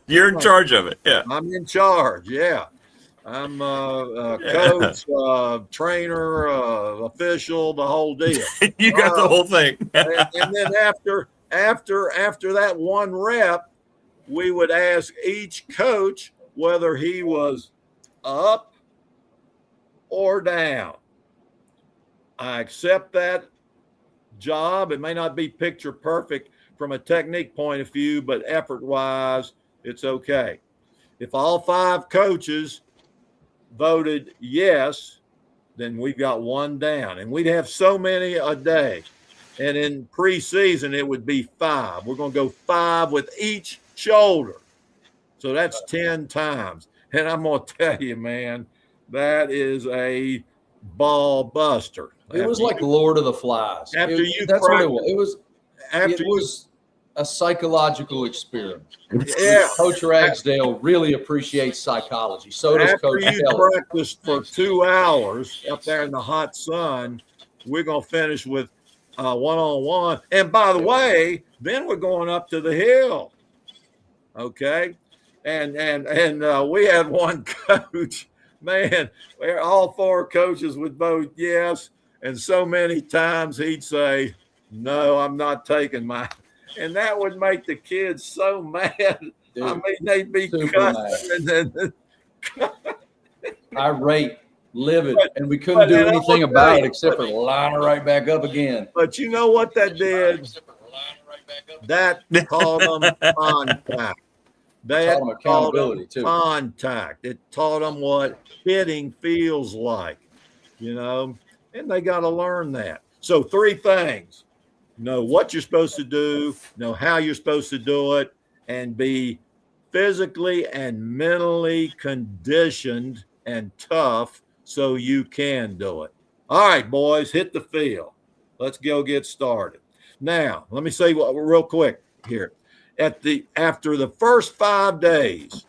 You're in charge of it. Yeah. I'm in charge. Yeah. I'm coach, trainer, official, the whole deal. You got the whole thing. and then after that one rep, we would ask each coach whether he was up or down. I accept that job. It may not be picture perfect from a technique point of view, but effort-wise, it's okay. If all 5 coaches voted yes, then we've got 1 down. And we'd have so many a day. And in preseason, it would be 5. We're going to go 5 with each shoulder. So that's 10 times. And I'm going to tell you, man, that is a ball buster. It was like Lord of the Flies. That's what it was. It was a psychological experiment. Yeah. Coach Ragsdale really appreciates psychology. So does Coach Kelly. After you practiced for 2 hours up there in the hot sun, we're going to finish with one-on-one. And by the way, then we're going up to the hill. Okay. And we had one coach, man, where all 4 coaches would vote yes. And so many times he'd say, no, I'm not taking mine. And that would make the kids so mad. Dude, I mean, they'd be cussing. Irate, livid, and we couldn't do anything about it except for line her right back up again. But you know what that did? That taught them contact. That taught them accountability too. Contact. It taught them what hitting feels like, you know, and they got to learn that. So 3 things: know what you're supposed to do, know how you're supposed to do it, and be physically and mentally conditioned and tough so you can do it. All right, boys, hit the field. Let's go get started. Now, let me say real quick here. After the first 5 days,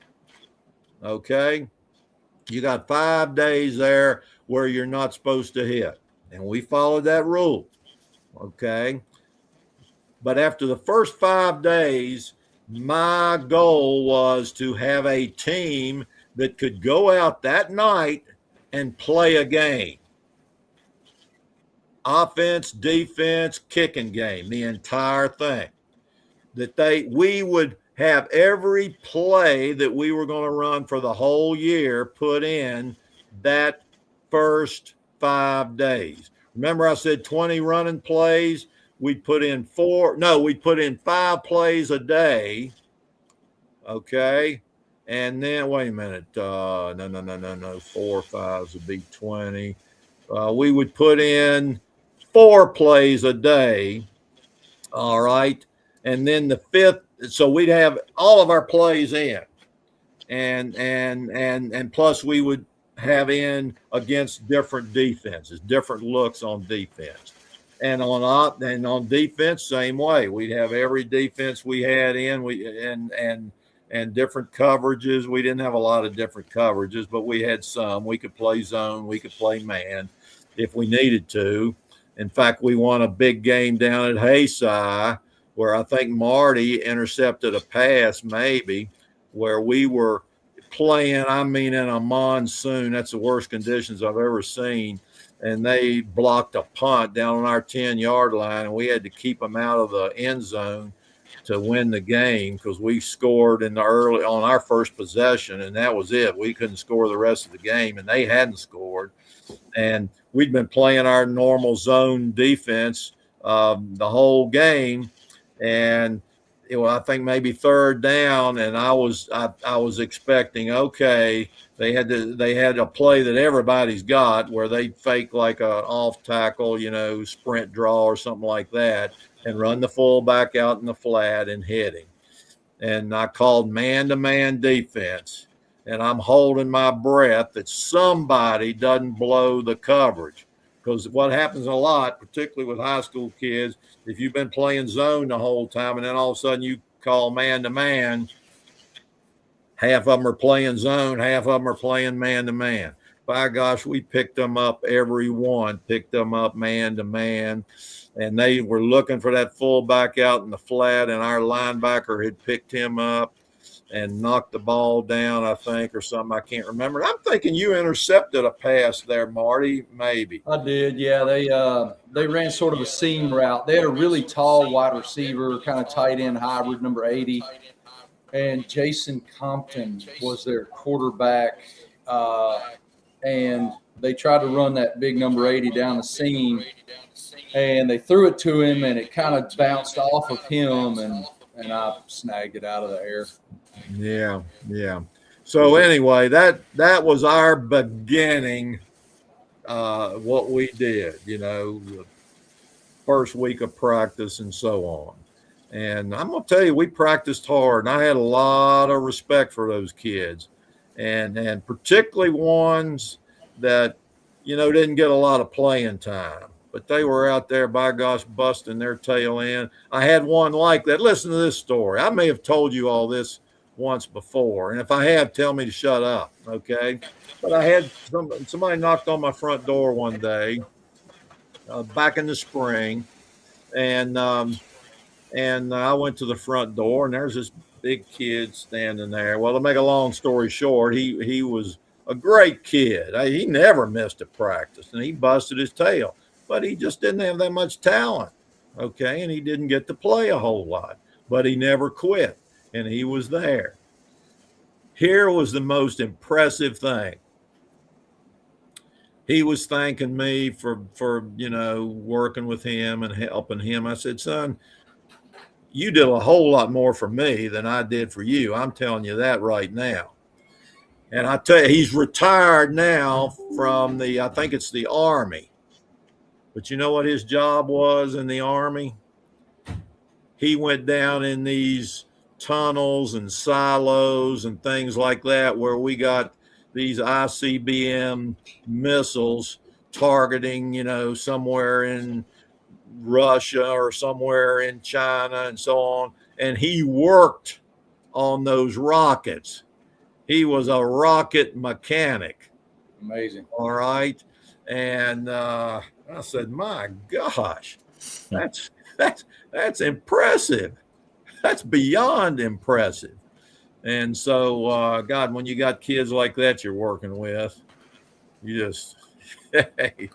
okay, you got 5 days there where you're not supposed to hit. And we followed that rule, okay? But after the first 5 days, my goal was to have a team that could go out that night and play a game. Offense, defense, kicking game, the entire thing. That we would have every play that we were going to run for the whole year put in that first 5 days. Remember I said 20 running plays? We'd put in 5 plays a day. Okay. And then, wait a minute. No. 4 5s would be 20. We would put in 4 plays a day. All right. And then the 5th, so we'd have all of our plays in. And plus we would have in against different defenses, different looks on defense. And on defense, same way. We'd have every defense we had in, and different coverages. We didn't have a lot of different coverages, but we had some. We could play zone, we could play man if we needed to. In fact, we won a big game down at Hayside where I think Marty intercepted a pass maybe where we were playing, I mean, in a monsoon. That's the worst conditions I've ever seen. And they blocked a punt down on our 10-yard line, and we had to keep them out of the end zone to win the game because we scored in the early on our first possession, and that was it. We couldn't score the rest of the game, and they hadn't scored. And we'd been playing our normal zone defense the whole game, and I think maybe third down, and I was expecting, okay, they had a play that everybody's got where they fake like a off tackle, sprint draw or something like that, and run the fullback out in the flat and hit him. And I called man-to-man defense, and I'm holding my breath that somebody doesn't blow the coverage. Because what happens a lot, particularly with high school kids, if you've been playing zone the whole time and then all of a sudden you call man-to-man, half of them are playing zone, half of them are playing man-to-man. By gosh, we picked them up, every one, picked them up man-to-man. And they were looking for that fullback out in the flat, and our linebacker had picked him up and knocked the ball down, I think, or something. I can't remember. I'm thinking you intercepted a pass there, Marty, maybe. I did, yeah. They ran sort of a seam route. They had a really tall wide receiver, kind of tight end hybrid, number 80. And Jason Compton was their quarterback. And they tried to run that big number 80 down the seam. And they threw it to him, and it kind of bounced off of him, and I snagged it out of the air. Yeah. So anyway, that was our beginning, what we did, the first week of practice and so on. And I'm going to tell you, we practiced hard, and I had a lot of respect for those kids, and particularly ones that, didn't get a lot of playing time. But they were out there, by gosh, busting their tail end. I had one like that. Listen to this story. I may have told you all this once before, and if I have, tell me to shut up, okay? But I had somebody knocked on my front door one day back in the spring, and I went to the front door, and there's this big kid standing there. Well, to make a long story short, he was a great kid. He never missed a practice, and he busted his tail. But he just didn't have that much talent, okay? And he didn't get to play a whole lot. But he never quit, and he was there. Here was the most impressive thing. He was thanking me for working with him and helping him. I said, son, you did a whole lot more for me than I did for you. I'm telling you that right now. And I tell you, he's retired now from I think it's the Army. But you know what his job was in the Army? He went down in these tunnels and silos and things like that where we got these ICBM missiles targeting, somewhere in Russia or somewhere in China and so on. And he worked on those rockets. He was a rocket mechanic. Amazing. All right. And I said, my gosh, that's impressive. That's beyond impressive. And so, God, when you got kids like that you're working with, you're just happy.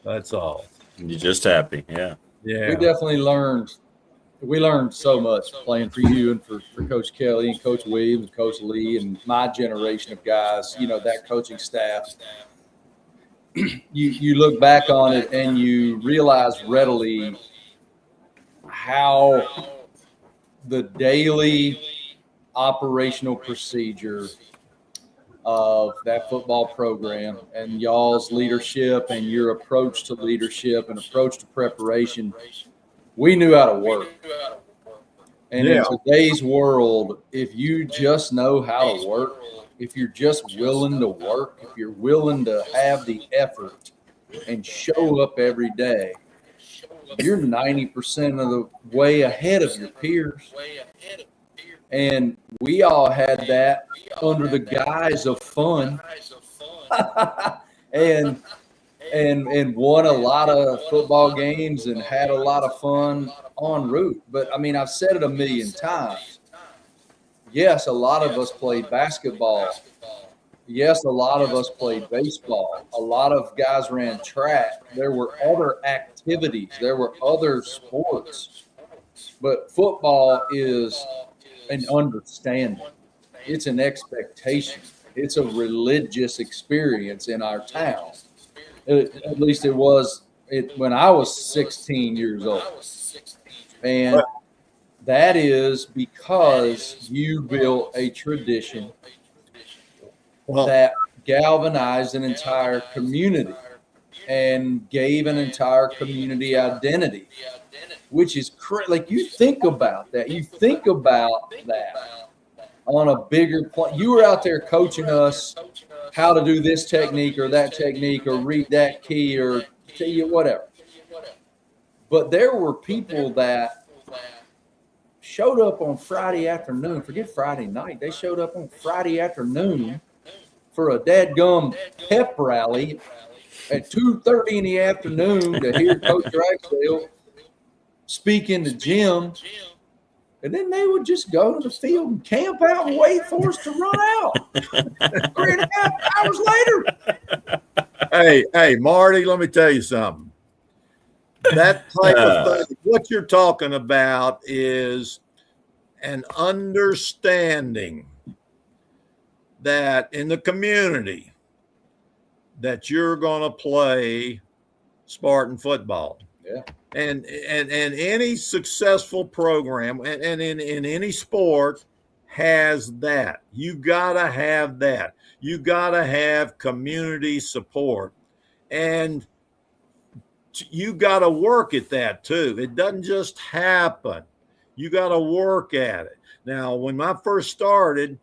That's all. You're just happy. Yeah. We definitely learned so much playing for you and for Coach Kelly and Coach Williams and Coach Lee and my generation of guys, that coaching staff. You look back on it and you realize readily how the daily operational procedure of that football program and y'all's leadership and your approach to leadership and approach to preparation, we knew how to work. And in today's world, if you just know how to work, if you're just willing to work, if you're willing to have the effort and show up every day, you're 90% of the way ahead of your peers. And we all had that under the guise of fun and won a lot of football games and had a lot of fun en route. But, I mean, I've said it a million times. yes, a lot of us played basketball. Yes, a lot of us played baseball. A lot of guys ran track. There were other activities. There were other sports. But football is an understanding. It's an expectation. It's a religious experience in our town. At least it was when I was 16 years old. And that is because you built a tradition that galvanized an entire community and gave an entire community identity, which is like you think about that. You think about that on a bigger point. You were out there coaching us how to do this technique or that technique or read that key or tell you whatever. But there were people that showed up on Friday afternoon. Forget Friday night. They showed up on Friday afternoon for a dadgum pep rally at 2:30 in the afternoon to hear Coach Ragsdale speak in the gym. And then they would just go to the field and camp out and wait for us to run out 3.5 hours later. Hey, Marty, let me tell you something. That type of thing, what you're talking about is an understanding that in the community that you're going to play Spartan football. Yeah. And any successful program and in any sport has that. You got to have that. You got to have community support. And you got to work at that too. It doesn't just happen. You got to work at it. Now, when I first started,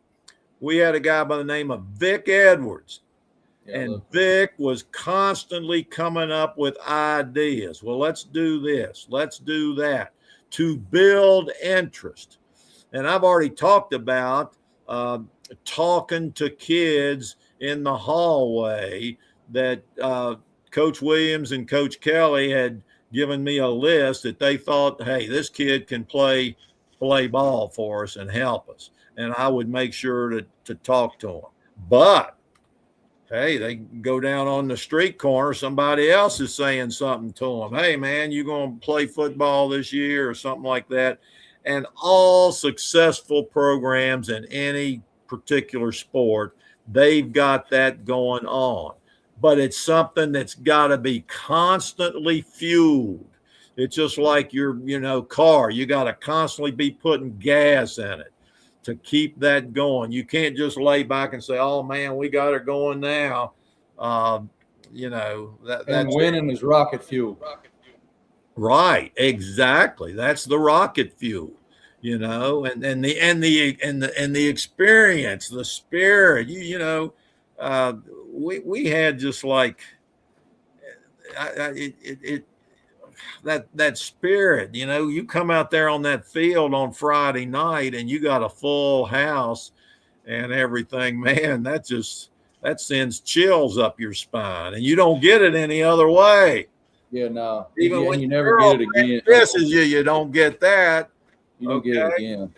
we had a guy by the name of Vic Edwards. And Vic was constantly coming up with ideas. Well, let's do this. Let's do that to build interest. And I've already talked about talking to kids in the hallway that Coach Williams and Coach Kelly had given me a list that they thought, hey, this kid can play ball for us and help us. And I would make sure to talk to him. But hey, they go down on the street corner. Somebody else is saying something to them. Hey, man, you going to play football this year or something like that. And all successful programs in any particular sport, they've got that going on. But it's something that's got to be constantly fueled. It's just like your, car. You got to constantly be putting gas in it to keep that going. You can't just lay back and say, oh man, we got it going now. That's winning is rocket fuel. Right. Exactly. That's the rocket fuel, and the experience, the spirit, we had just like that spirit, you come out there on that field on Friday night and you got a full house and everything, man, that sends chills up your spine, and you don't get it any other way. Yeah, no. Even when you never get it again. Misses you don't get that. You don't get it again.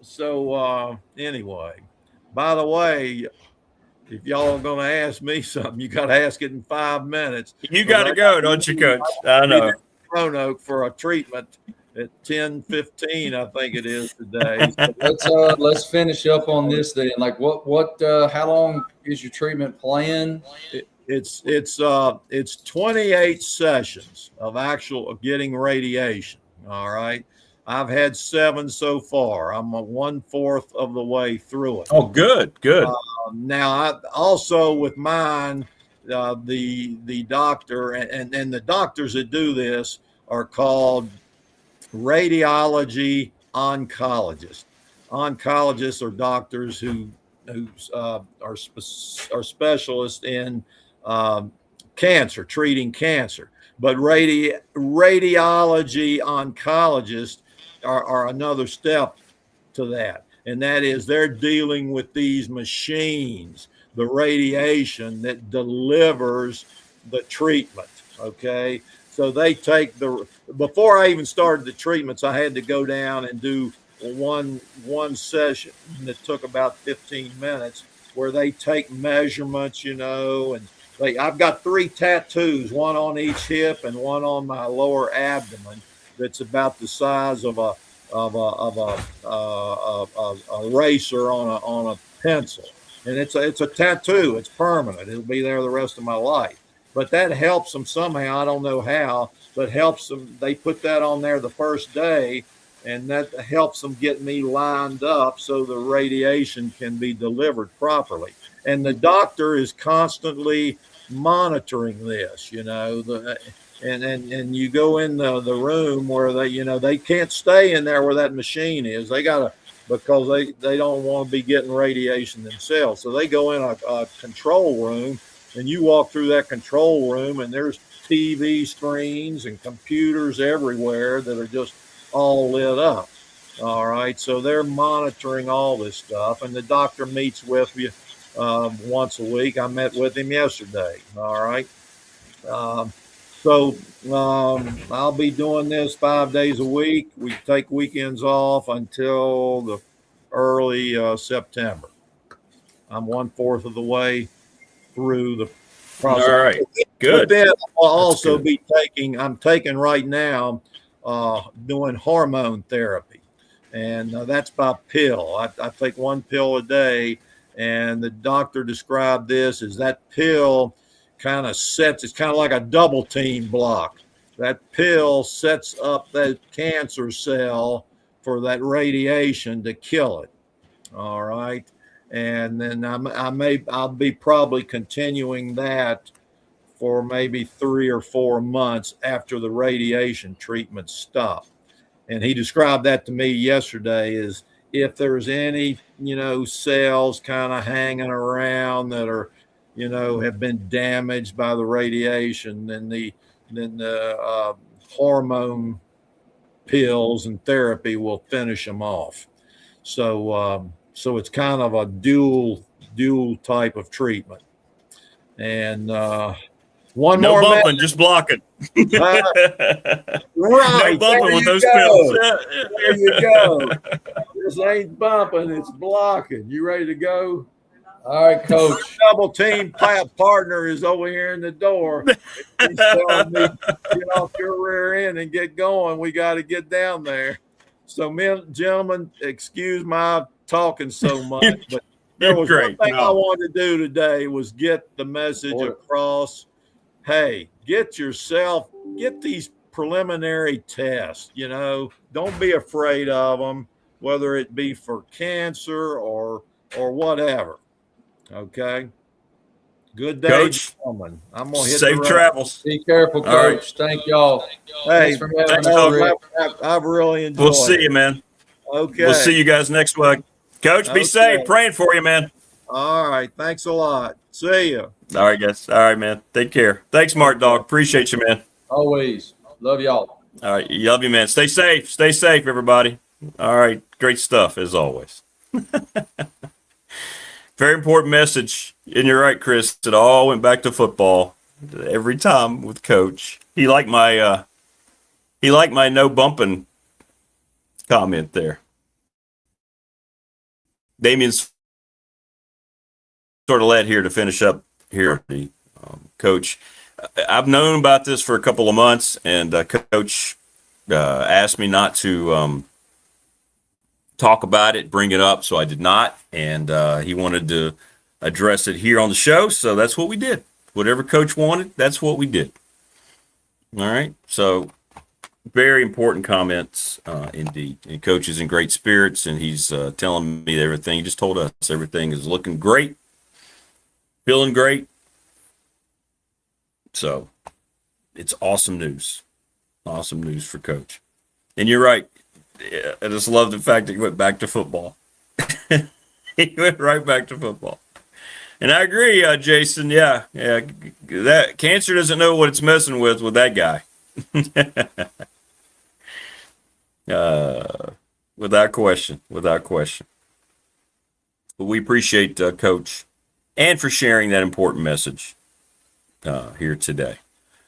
So anyway, by the way, if y'all are going to ask me something, you got to ask it in 5 minutes. You got to go, don't you, Coach? I know. Roanoke for a treatment at 10:15, I think it is today. Let's finish up on this then. Like, how long is your treatment plan? It's 28 sessions of getting radiation. All right. I've had 7 so far. I'm 1/4 of the way through it. Oh, good. Now, I also with mine, the doctor and the doctors that do this are called radiology oncologists. Oncologists are doctors who are specialists in cancer, treating cancer. But radiology oncologists are another step to that. And that is they're dealing with these machines, the radiation that delivers the treatment. So they take before I even started the treatments, I had to go down and do one session that took about 15 minutes where they take measurements, and I've got 3 tattoos, one on each hip and one on my lower abdomen. That's about the size of a eraser on a pencil, and it's a tattoo. It's permanent. It'll be there the rest of my life. But that helps them somehow. I don't know how, but helps them. They put that on there the first day, and that helps them get me lined up so the radiation can be delivered properly. And the doctor is constantly monitoring this, and you go in the room where they can't stay in there where that machine is. They gotta, because they don't want to be getting radiation themselves. So they go in a control room, and you walk through that control room, and there's TV screens and computers everywhere that are just all lit up. All right. So they're monitoring all this stuff, and the doctor meets with you once a week. I met with him yesterday. All right. So I'll be doing this 5 days a week. We take weekends off until the early September. I'm 1/4 of the way through the process. All right, good. But then I'll also be I'm taking right now, doing hormone therapy, and that's by pill. I take 1 pill a day, and the doctor described this as that pill kind of it's kind of like a double team block. That pill sets up that cancer cell for that radiation to kill it. All right. And then I'll be probably continuing that for maybe 3 or 4 months after the radiation treatment stop. And he described that to me yesterday as if there's any, cells kind of hanging around that are, have been damaged by the radiation, then the hormone pills and therapy will finish them off. So it's kind of a dual type of treatment. And one no more bumping, just blocking. Right. No bumping with those pills. There you go. This ain't bumping, it's blocking. You ready to go? All right, Coach. Double team partner is over here in the door. He's telling me, get off your rear end and get going. We got to get down there. So, gentlemen, excuse my talking so much, but there was one thing I wanted to do today was get the message across. Hey, get these preliminary tests. Don't be afraid of them, whether it be for cancer or whatever. Okay. Good day, Coach. gentlemen. I'm gonna hit safe travels. Be careful, Coach. All right. Thank y'all. Hey, thanks for having us. I've really enjoyed. We'll see you, man. Okay. We'll see you guys next week. Coach, be safe. Praying for you, man. All right. Thanks a lot. See you. All right, guys. All right, man. Take care. Thanks, Mark Dog. Appreciate you, man. Always. Love y'all. All right. Love you, man. Stay safe. Stay safe, everybody. All right. Great stuff, as always. Very important message. And you're right, Chris. It all went back to football every time with Coach. He liked my no bumping comment there. Damien's sort of led here to finish up here. The Coach, I've known about this for a couple of months, and Coach asked me not to talk about it, bring it up, so I did not, and he wanted to address it here on the show, so that's what we did. Whatever Coach wanted, that's what we did. All right, so very important comments indeed. And Coach is in great spirits, and he's telling me everything. He just told us everything is looking great, feeling great. So it's awesome news. Awesome news for Coach. And you're right. I just love the fact that he went back to football. He went right back to football. And I agree, Jason. Yeah. That cancer doesn't know what it's messing with that guy. Without question. But we appreciate Coach and for sharing that important message here today.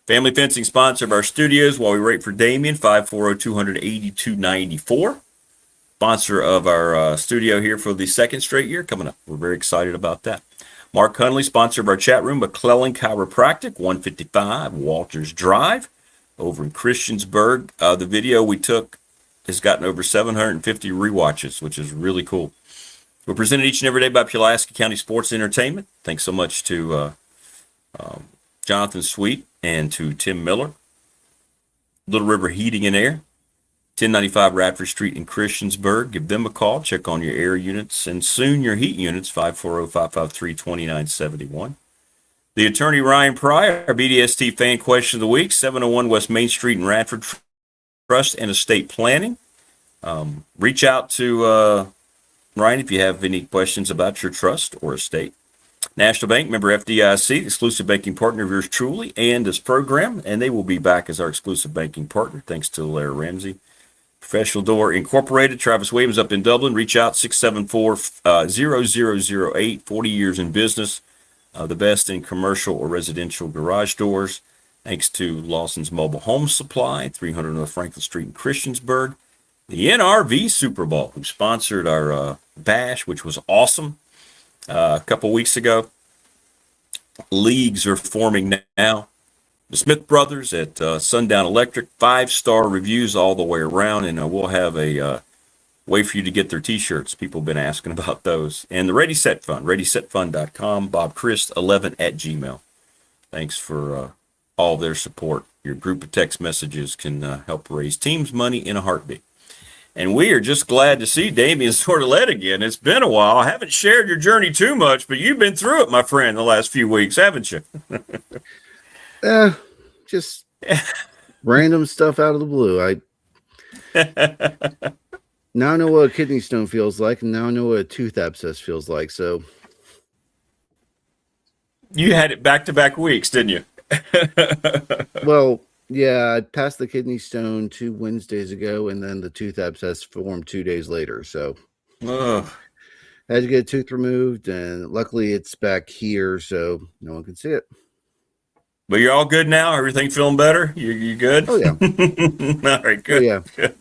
Family Fencing sponsor of our studios while we wait for Damien, 540-200-8294. sponsor of our studio here for the second straight year coming up. We're very excited about that. Mark Hunley, sponsor of our chat room, McClellan Chiropractic, 155 Walters Drive over in Christiansburg. The video we took has gotten over 750 rewatches, which is really cool. We're presented each and every day by Pulaski County Sports Entertainment. Thanks so much to Jonathan Sweet and to Tim Miller. Little River Heating and Air, 1095 Radford Street in Christiansburg. Give them a call. Check on your air units and soon your heat units, 540-553-2971. The attorney Ryan Pryor, our BDST fan question of the week, 701 West Main Street in Radford, Trust and Estate Planning. Reach out to Ryan if you have any questions about your trust or estate. National Bank, member FDIC, exclusive banking partner of yours truly and this program, and they will be back as our exclusive banking partner, thanks to Larry Ramsey. Professional Door Incorporated, Travis Williams up in Dublin. Reach out, 674-0008, 40 years in business, the best in commercial or residential garage doors. Thanks to Lawson's Mobile Home Supply, 300 North Franklin Street in Christiansburg. The NRV Super Bowl, who sponsored our bash, which was awesome a couple weeks ago. Leagues are forming now. The Smith Brothers at Sundown Electric, 5-star reviews all the way around, and we'll have a way for you to get their T-shirts. People have been asking about those. And the Ready Set Fund, ReadySetFund.com, BobChrist11@gmail. Thanks for all their support. Your group of text messages can help raise teams' money in a heartbeat. And we are just glad to see Damian Sordelet again. It's been a while. I haven't shared your journey too much, but you've been through it, my friend, the last few weeks, haven't you? Just random stuff out of the blue. Now I know what a kidney stone feels like, and now I know what a tooth abscess feels like. So you had it back-to-back weeks, didn't you? Well, yeah, I passed the kidney stone 2 Wednesdays ago, and then the tooth abscess formed 2 days later. So I had to get a tooth removed, and luckily it's back here, so no one can see it. But you're all good now? Everything feeling better? You good? Oh, yeah. All right, good. Oh, yeah. Good.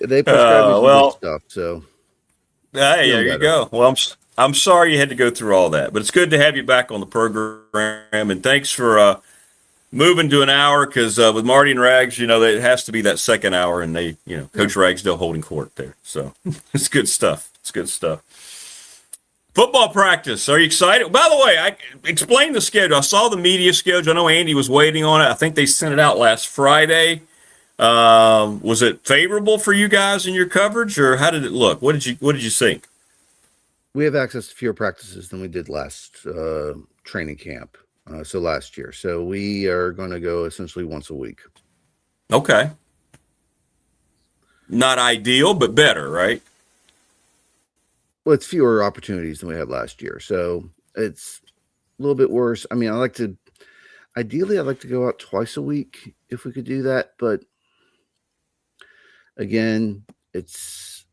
They prescribed me some good stuff, so. Hey, there you go. Well, I'm sorry you had to go through all that, but it's good to have you back on the program, and thanks for moving to an hour, because with Marty and Rags, it has to be that second hour, and they, Coach Ragsdale holding court there. So it's good stuff. It's good stuff. Football practice. Are you excited? By the way, I explained the schedule. I saw the media schedule. I know Andy was waiting on it. I think they sent it out last Friday. Was it favorable for you guys in your coverage, or how did it look? What did you think? We have access to fewer practices than we did last training camp. So last year. So we are going to go essentially once a week. Okay. Not ideal, but better, right? Well, it's fewer opportunities than we had last year. So it's a little bit worse. I mean, ideally, I'd like to go out twice a week if we could do that. But again, it's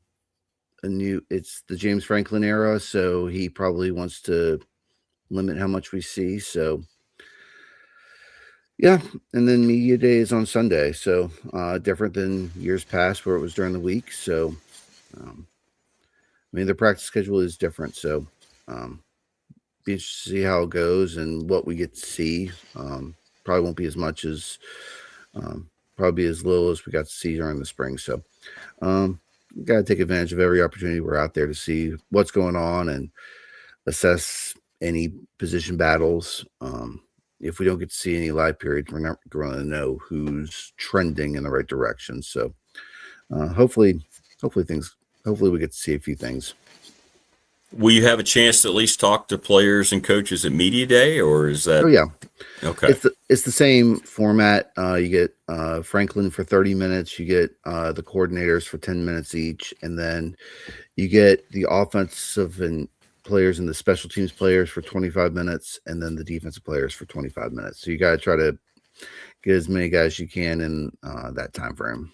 the James Franklin era. So he probably wants to limit how much we see. So yeah. And then media day is on Sunday. So different than years past where it was during the week. So, the practice schedule is different. So be interested to see how it goes and what we get to see. Probably won't be as much as probably as little as we got to see during the spring. So got to take advantage of every opportunity we're out there to see what's going on and assess any position battles. If we don't get to see any live periods, we're not going to know who's trending in the right direction. So hopefully we get to see a few things. Will you have a chance to at least talk to players and coaches at media day, or is that? Oh yeah. Okay. It's the same format. You get Franklin for 30 minutes. You get the coordinators for 10 minutes each, and then you get the offensive and players and the special teams players for 25 minutes, and then the defensive players for 25 minutes. So you got to try to get as many guys as you can in that time frame.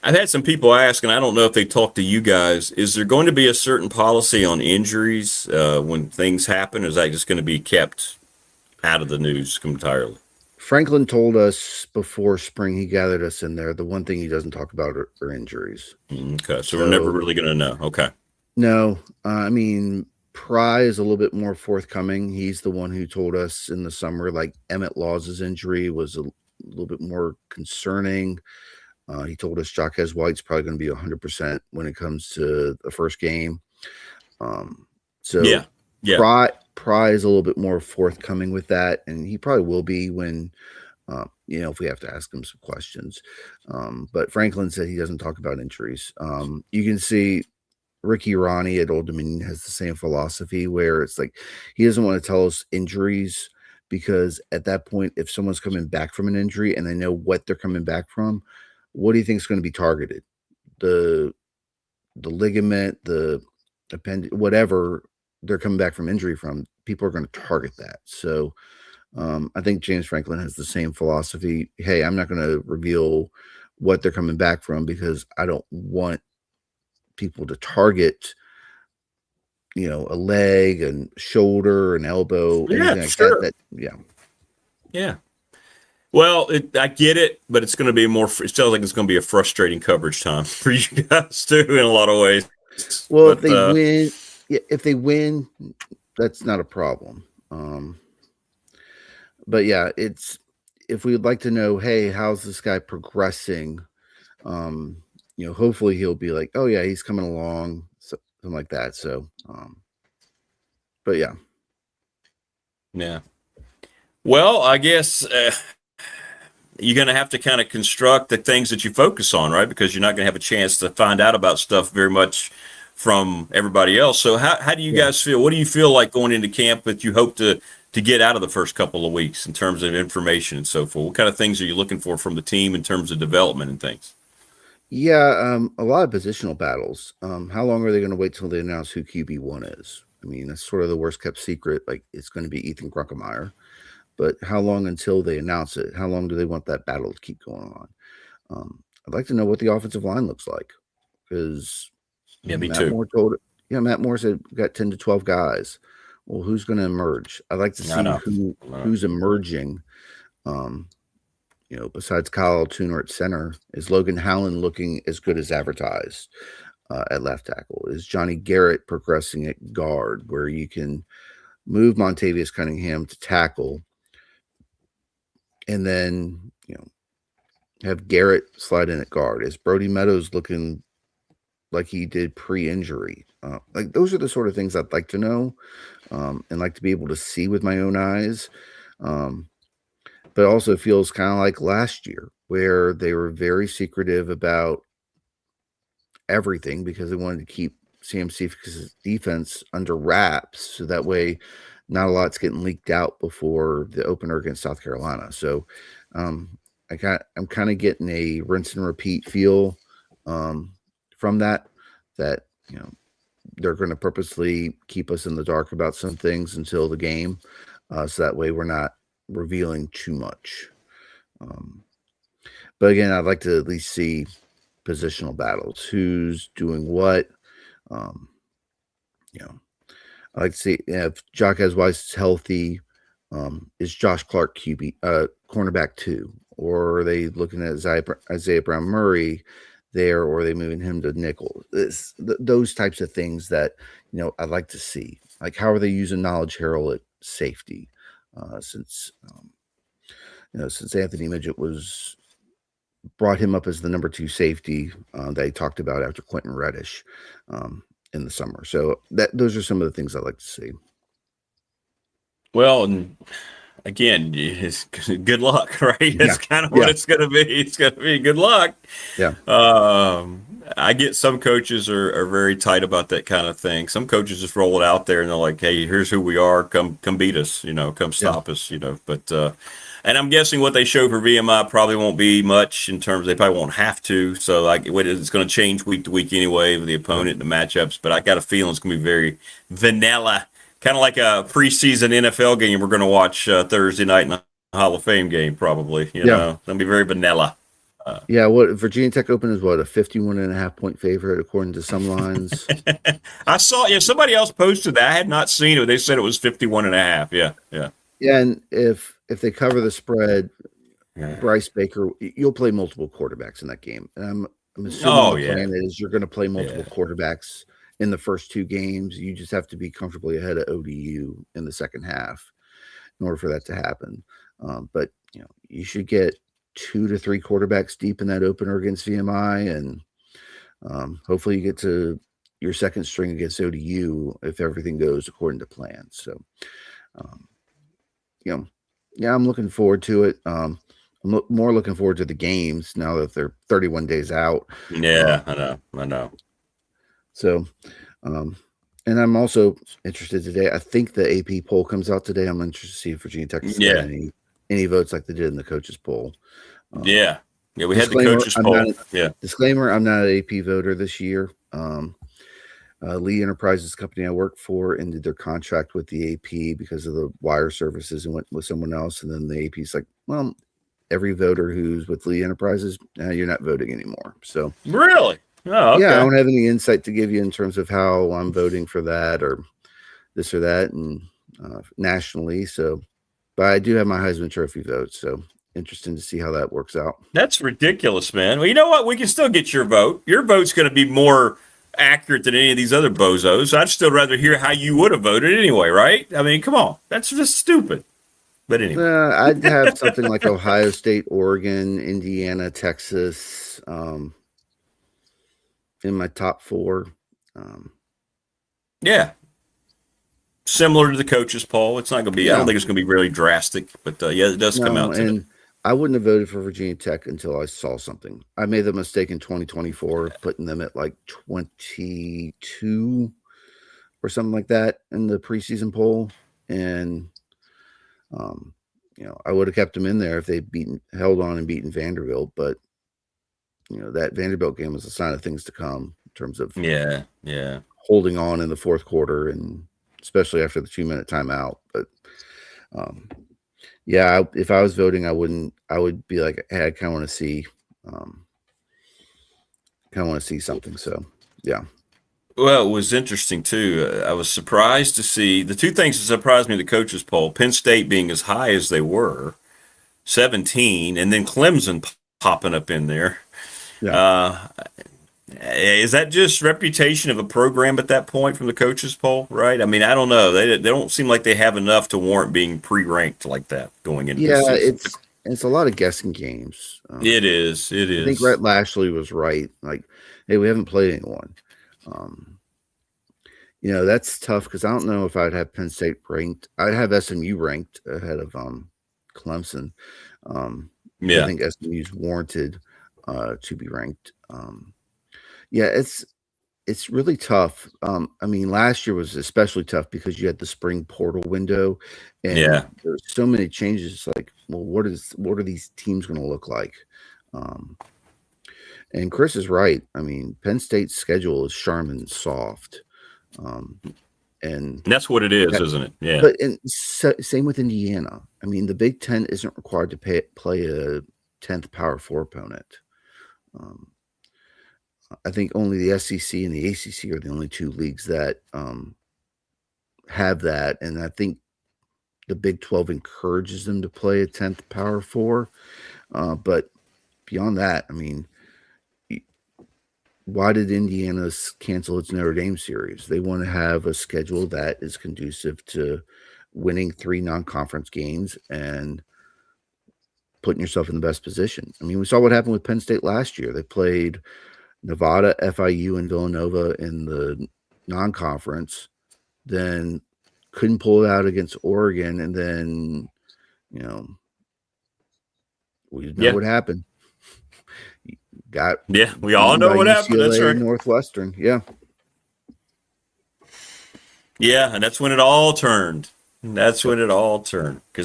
I've had some people ask, and I don't know if they talked to you guys, is there going to be a certain policy on injuries when things happen? Or is that just going to be kept out of the news entirely? Franklin told us before spring, he gathered us in there. The one thing he doesn't talk about are injuries. Okay, so we're never really going to know. Okay. No, I mean, Pry is a little bit more forthcoming. He's the one who told us in the summer, like Emmett Laws's injury was a little bit more concerning. He told us Jaquez White's probably going to be 100% when it comes to the first game. So yeah. Pry is a little bit more forthcoming with that, and he probably will be when, if we have to ask him some questions. But Franklin said he doesn't talk about injuries. You can see Ricky Ronnie at Old Dominion has the same philosophy where it's like he doesn't want to tell us injuries because at that point, if someone's coming back from an injury and they know what they're coming back from, what do you think is going to be targeted? The ligament, the appendage, whatever they're coming back from injury from, people are going to target that. So I think James Franklin has the same philosophy. Hey, I'm not going to reveal what they're coming back from because I don't want people to target, a leg and shoulder and elbow. Yeah, like sure. Yeah. Well, I get it, but it's going to be it sounds like it's going to be a frustrating coverage time for you guys too in a lot of ways. Well, if they win, that's not a problem. But yeah, if we'd like to know, hey, how's this guy progressing? Hopefully he'll be like, oh yeah, he's coming along, something like that. So, but yeah. Yeah. Well, I guess you're going to have to kind of construct the things that you focus on, right? Because you're not going to have a chance to find out about stuff very much from everybody else. So how do you guys feel? What do you feel like going into camp that you hope to get out of the first couple of weeks in terms of information and so forth? What kind of things are you looking for from the team in terms of development and things? Yeah, a lot of positional battles. How long are they going to wait till they announce who QB1 is? I mean, that's sort of the worst kept secret. Like, it's going to be Ethan Grunkemeyer. But how long until they announce it? How long do they want that battle to keep going on? I'd like to know what the offensive line looks like because Matt Moore said we've got 10 to 12 guys. Well, who's going to emerge? I'd like to see who's emerging. Besides Kyle Tuner at center, is Logan Hallen looking as good as advertised at left tackle? Is Johnny Garrett progressing at guard where you can move Montavious Cunningham to tackle and then, have Garrett slide in at guard? Is Brody Meadows looking like he did pre-injury? Like those are the sort of things I'd like to know and like to be able to see with my own eyes. But also feels kind of like last year where they were very secretive about everything because they wanted to keep CMC's defense under wraps. So that way not a lot's getting leaked out before the opener against South Carolina. So I'm kind of getting a rinse and repeat feel from that they're going to purposely keep us in the dark about some things until the game. So that way we're not revealing too much. But again, I'd like to at least see positional battles. Who's doing what? I'd like to see if Jaquez Weiss is healthy. Is Josh Clark cornerback 2? Or are they looking at Isaiah Brown Murray there, or are they moving him to nickel? Those types of things that, I'd like to see. Like, how are they using Knowledge Harrell at safety? Since Anthony Midget brought him up as the number 2 safety that he talked about after Quentin Reddish in the summer. So those are some of the things I'd like to see. Well, and again, it's good luck, right? That's kind of what it's going to be. It's going to be good luck. Yeah. I get some coaches are very tight about that kind of thing. Some coaches just roll it out there and they're like, hey, here's who we are. Come beat us, come stop us, But and I'm guessing what they show for VMI probably won't be much in terms they probably won't have to. So it's going to change week to week anyway with the opponent and the matchups. But I got a feeling it's going to be very vanilla. Kind of like a preseason NFL game we're going to watch Thursday night in the Hall of Fame game, probably. You know, it's going to be very vanilla. What Virginia Tech Open is, a 51.5 point favorite according to some lines. I saw, somebody else posted that. I had not seen it. They said it was 51.5. Yeah. Yeah, and if if they cover the spread, Yeah. Bryce Baker, you'll play multiple quarterbacks in that game. And I'm assuming the plan is you're going to play multiple quarterbacks in the first 2 games. You just have to be comfortably ahead of ODU in the second half in order for that to happen. But you should get 2 to 3 quarterbacks deep in that opener against VMI, and hopefully you get to your second string against ODU if everything goes according to plan. So, I'm looking forward to it. I'm more looking forward to the games now that they're 31 days out. Yeah, I know. So, and I'm also interested today. I think the AP poll comes out today. I'm interested to see if Virginia Tech has any votes like they did in the coaches poll. We had the coaches poll. Disclaimer: I'm not an AP voter this year. Lee Enterprises, company I work for, ended their contract with the AP because of the wire services and went with someone else. And then the AP's like, well, every voter who's with Lee Enterprises, you're not voting anymore. So really? Oh, okay. Yeah, I don't have any insight to give you in terms of how I'm voting for that or this or that and nationally. So, but I do have my Heisman Trophy vote. So interesting to see how that works out. That's ridiculous, man. Well, you know what? We can still get your vote. Your vote's going to be more accurate than any of these other bozos. I'd still rather hear how you would have voted anyway, right? I mean, come on. That's just stupid. But anyway. I'd have something like Ohio State, Oregon, Indiana, Texas in my top 4. Yeah. Similar to the coaches poll. It's not going to be, I don't think it's going to be really drastic, but it does come out today. And I wouldn't have voted for Virginia Tech until I saw something. I made the mistake in 2024 putting them at like 22 or something like that in the preseason poll. And, I would have kept them in there if they held on and beaten Vanderbilt. But, that Vanderbilt game was a sign of things to come in terms of holding on in the fourth quarter, and especially after the 2-minute timeout. But, if I was voting, I would be like, hey, I kind of want to see something. So, yeah. Well, it was interesting, too. I was surprised to see the 2 things that surprised me in the coaches poll, Penn State being as high as they were, 17, and then Clemson popping up in there. Yeah. Is that just reputation of a program at that point from the coaches poll, right? I mean, I don't know. They don't seem like they have enough to warrant being pre-ranked like that going into the season. It's a lot of guessing games. It is. I think Rhett Lashley was right. Like, hey, we haven't played anyone. That's tough because I don't know if I'd have Penn State ranked. I'd have SMU ranked ahead of Clemson. I think SMU's warranted to be ranked. It's really tough. I mean, last year was especially tough because you had the spring portal window, and there's so many changes. Like, well, what are these teams going to look like? And Chris is right. I mean, Penn State's schedule is Charmin soft, and that's what it is, isn't it? Yeah. But same with Indiana. I mean, the Big Ten isn't required to play a 10th Power 4 opponent. I think only the SEC and the ACC are the only 2 leagues that have that, and I think the Big 12 encourages them to play a 10th Power 4. But beyond that, I mean, why did Indiana cancel its Notre Dame series? They want to have a schedule that is conducive to winning 3 non-conference games and putting yourself in the best position. I mean, we saw what happened with Penn State last year. They played Nevada, FIU, and Villanova in the non-conference, then couldn't pull it out against Oregon, and then, we know what happened. We all know what happened. That's right. Northwestern, yeah, and that's when it all turned. Because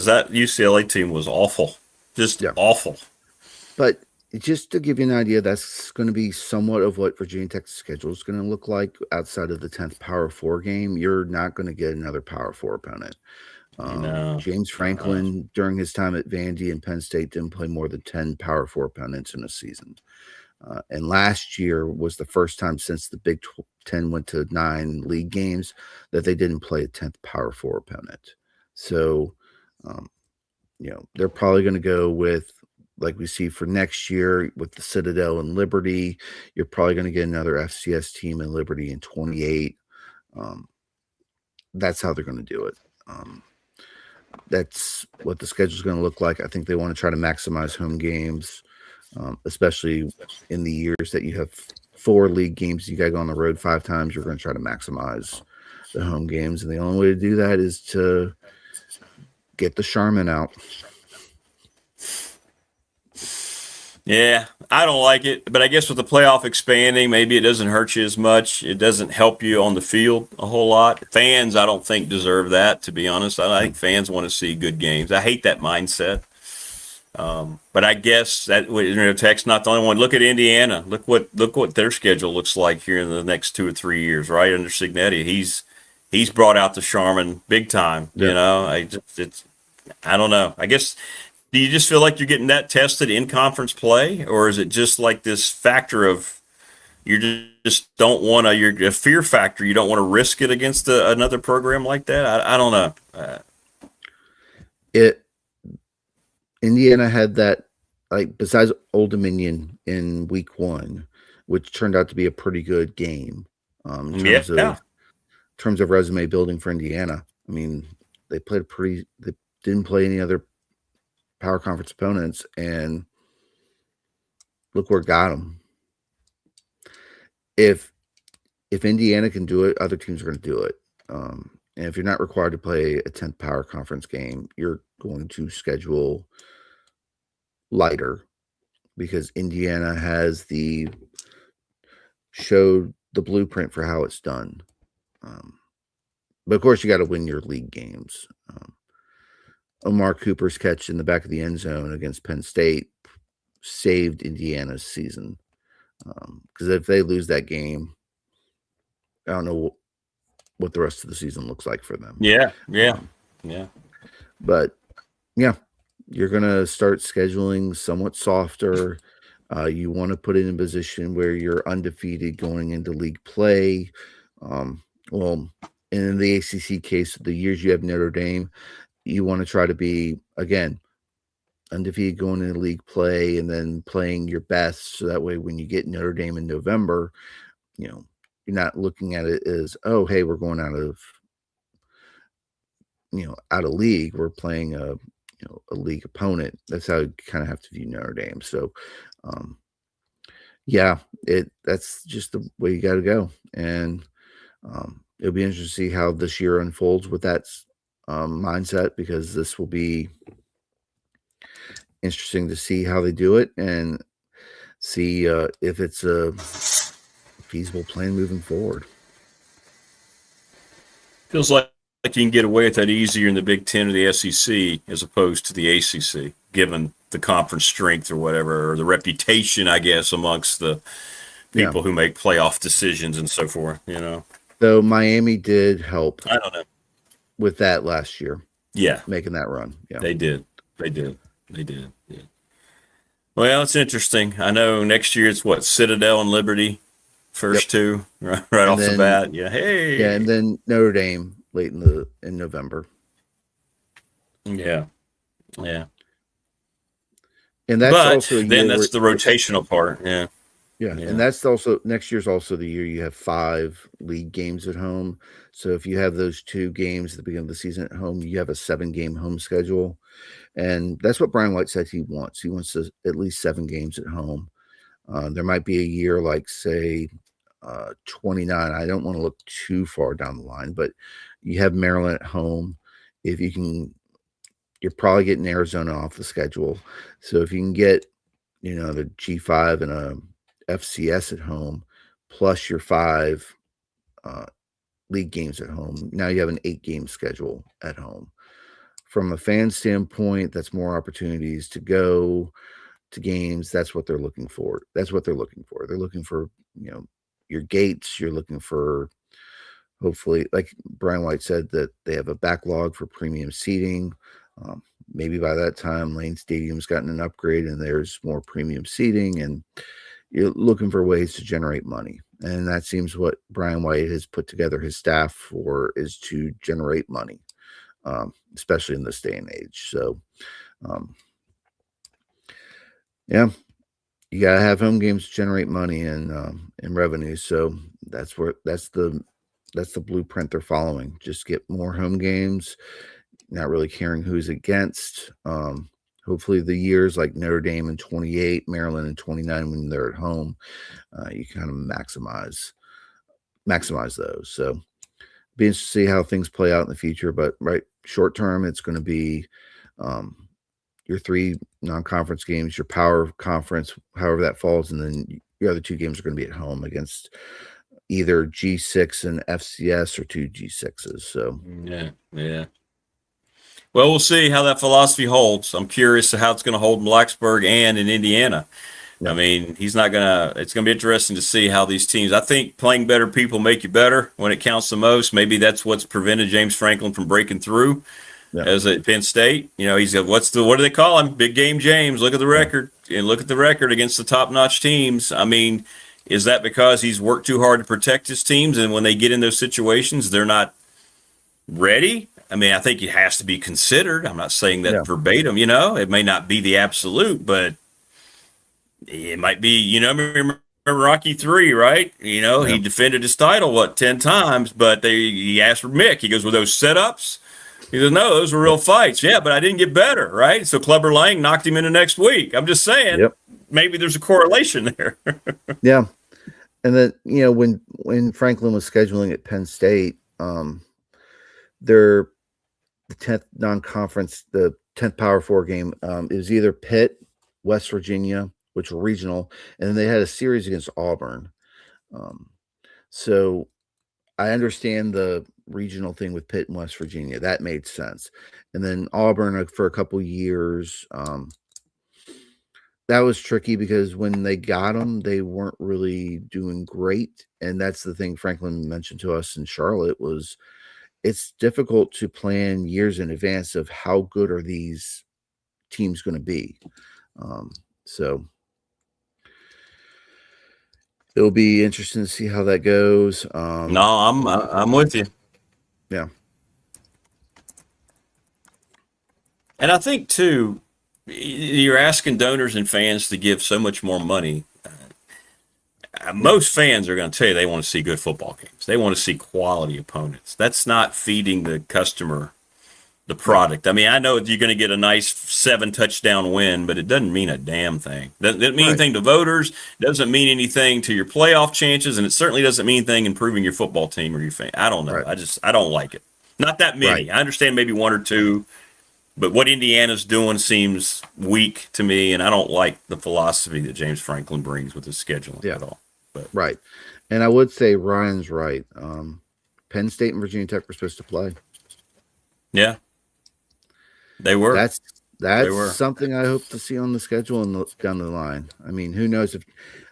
that UCLA team was awful, awful. But just to give you an idea, that's going to be somewhat of what Virginia Tech's schedule is going to look like outside of the 10th Power 4 game. You're not going to get another Power 4 opponent. James Franklin, during his time at Vandy and Penn State, didn't play more than 10 Power 4 opponents in a season. And last year was the first time since the Big 10 went to 9 league games that they didn't play a 10th Power 4 opponent. So they're probably going to go with, like we see for next year with the Citadel and Liberty. You're probably going to get another FCS team in Liberty in 28. That's how they're going to do it. That's what the schedule is going to look like. I think they want to try to maximize home games, especially in the years that you have 4 league games. You got to go on the road 5 times. You're going to try to maximize the home games. And the only way to do that is to get the Charmin out. Yeah, I don't like it, but I guess with the playoff expanding, maybe it doesn't hurt you as much. It doesn't help you on the field a whole lot. Fans, I don't think deserve that, to be honest. I think fans want to see good games. I hate that mindset. But I guess that Tech's not the only one. Look at Indiana. Look what their schedule looks like here in the next 2 or 3 years, right? Under Signetti, he's brought out the Charmin big time. Yeah. I don't know. I guess. Do you just feel like you're getting that tested in conference play, or is it just like this factor of you just don't want to? You're a fear factor. You don't want to risk it against another program like that. I don't know. Indiana had that, like, besides Old Dominion in week 1, which turned out to be a pretty good game in terms of resume building for Indiana. I mean, they didn't play any other power conference opponents, and look where it got them. If Indiana can do it, other teams are going to do it. And if you're not required to play a 10th power conference game, you're going to schedule lighter, because Indiana has showed the blueprint for how it's done. But of course, you got to win your league games. Omar Cooper's catch in the back of the end zone against Penn State saved Indiana's season. Because if they lose that game, I don't know what the rest of the season looks like for them. Yeah. But yeah, you're going to start scheduling somewhat softer. You want to put it in a position where you're undefeated going into league play. Well, in the ACC case, the years you have Notre Dame, you want to try to be, again, undefeated going into league play and then playing your best. So that way, when you get Notre Dame in November, you're not looking at it as, oh, hey, we're going out of league. We're playing a league opponent. That's how you kind of have to view Notre Dame. So, that's just the way you got to go. And it'll be interesting to see how this year unfolds with that mindset, because this will be interesting to see how they do it and see if it's a feasible plan moving forward. Feels like you can get away with that easier in the Big Ten or the SEC as opposed to the ACC, given the conference strength or whatever, or the reputation, I guess, amongst the people who make playoff decisions and so forth. So Miami did help. I don't know. With that last year. Yeah. Making that run. Yeah. They did. Yeah. Well, it's interesting. I know next year it's Citadel and Liberty first two, right off the bat. Yeah. Hey. Yeah, and then Notre Dame late in November. Yeah. And that's also that's the rotational part. Yeah. Yeah, and that's also next year's also the year you have 5 league games at home. So if you have those 2 games at the beginning of the season at home, you have a 7-game home schedule. And that's what Brian White said he wants. He wants at least 7 games at home. There might be a year like, say, 29. I don't want to look too far down the line, but you have Maryland at home. If you can, you're probably getting Arizona off the schedule. So if you can get, the G5 and a FCS at home, plus your 5 league games at home. Now you have an 8-game schedule at home. From a fan standpoint, that's more opportunities to go to games. That's what they're looking for. They're looking for, your gates. You're looking for, hopefully, like Brian White said, that they have a backlog for premium seating. Maybe by that time, Lane Stadium's gotten an upgrade and there's more premium seating, and you're looking for ways to generate money. And that seems what Brian White has put together his staff for, is to generate money. especially in this day and age. So, yeah, you got to have home games to generate money and revenue. So that's the blueprint they're following. Just get more home games, not really caring who's against. Hopefully the years like Notre Dame in 28, Maryland in 29, when they're at home, you kind of maximize those. So be interested to see how things play out in the future. But short term, it's going to be your 3 non-conference games, your power conference, however that falls, and then your other 2 games are going to be at home against either G6 and FCS or 2 G6s. So yeah. Well, we'll see how that philosophy holds. I'm curious to how it's going to hold in Blacksburg and in Indiana. I mean, it's going to be interesting to see how these teams, I think playing better people make you better when it counts the most. Maybe that's what's prevented James Franklin from breaking through as at Penn State. You know, he's what do they call him? Big game James. Look at the record and look at the record against the top-notch teams. I mean, is that because he's worked too hard to protect his teams, and when they get in those situations, they're not ready? I mean, I think it has to be considered. I'm not saying that verbatim, you know. It may not be the absolute, but it might be, you know, remember Rocky III, right? You know, he defended his title, 10 times, but he asked for Mick. He goes, were those setups? He goes, no, those were real fights. Yeah, but I didn't get better, right? So Clubber Lang knocked him in the next week. I'm just saying, maybe there's a correlation there. Yeah. And then, you know, when Franklin was scheduling at Penn State, the 10th non-conference, the 10th Power 4 game, it was either Pitt, West Virginia, which were regional, and then they had a series against Auburn. So I understand the regional thing with Pitt and West Virginia. That made sense. And then Auburn for a couple years, that was tricky because when they got them, they weren't really doing great. And that's the thing Franklin mentioned to us in Charlotte was it's difficult to plan years in advance of how good are these teams going to be. So it'll be interesting to see how that goes. No, I'm with you. Yeah. And I think, too, you're asking donors and fans to give so much more money. Most fans are going to tell you they want to see good football games. They want to see quality opponents. That's not feeding the customer the product. I mean, I know you're going to get a nice 7-touchdown win, but it doesn't mean a damn thing. Doesn't mean anything to voters. Doesn't mean anything to your playoff chances, and it certainly doesn't mean anything improving your football team or your fan. I don't know. I don't like it. Not that many. I understand maybe 1 or 2, but what Indiana's doing seems weak to me, and I don't like the philosophy that James Franklin brings with his scheduling at all. But. Right. And I would say Ryan's right. Penn State and Virginia Tech were supposed to play. Yeah. They were. That's something I hope to see on the schedule and down the line. I mean, who knows if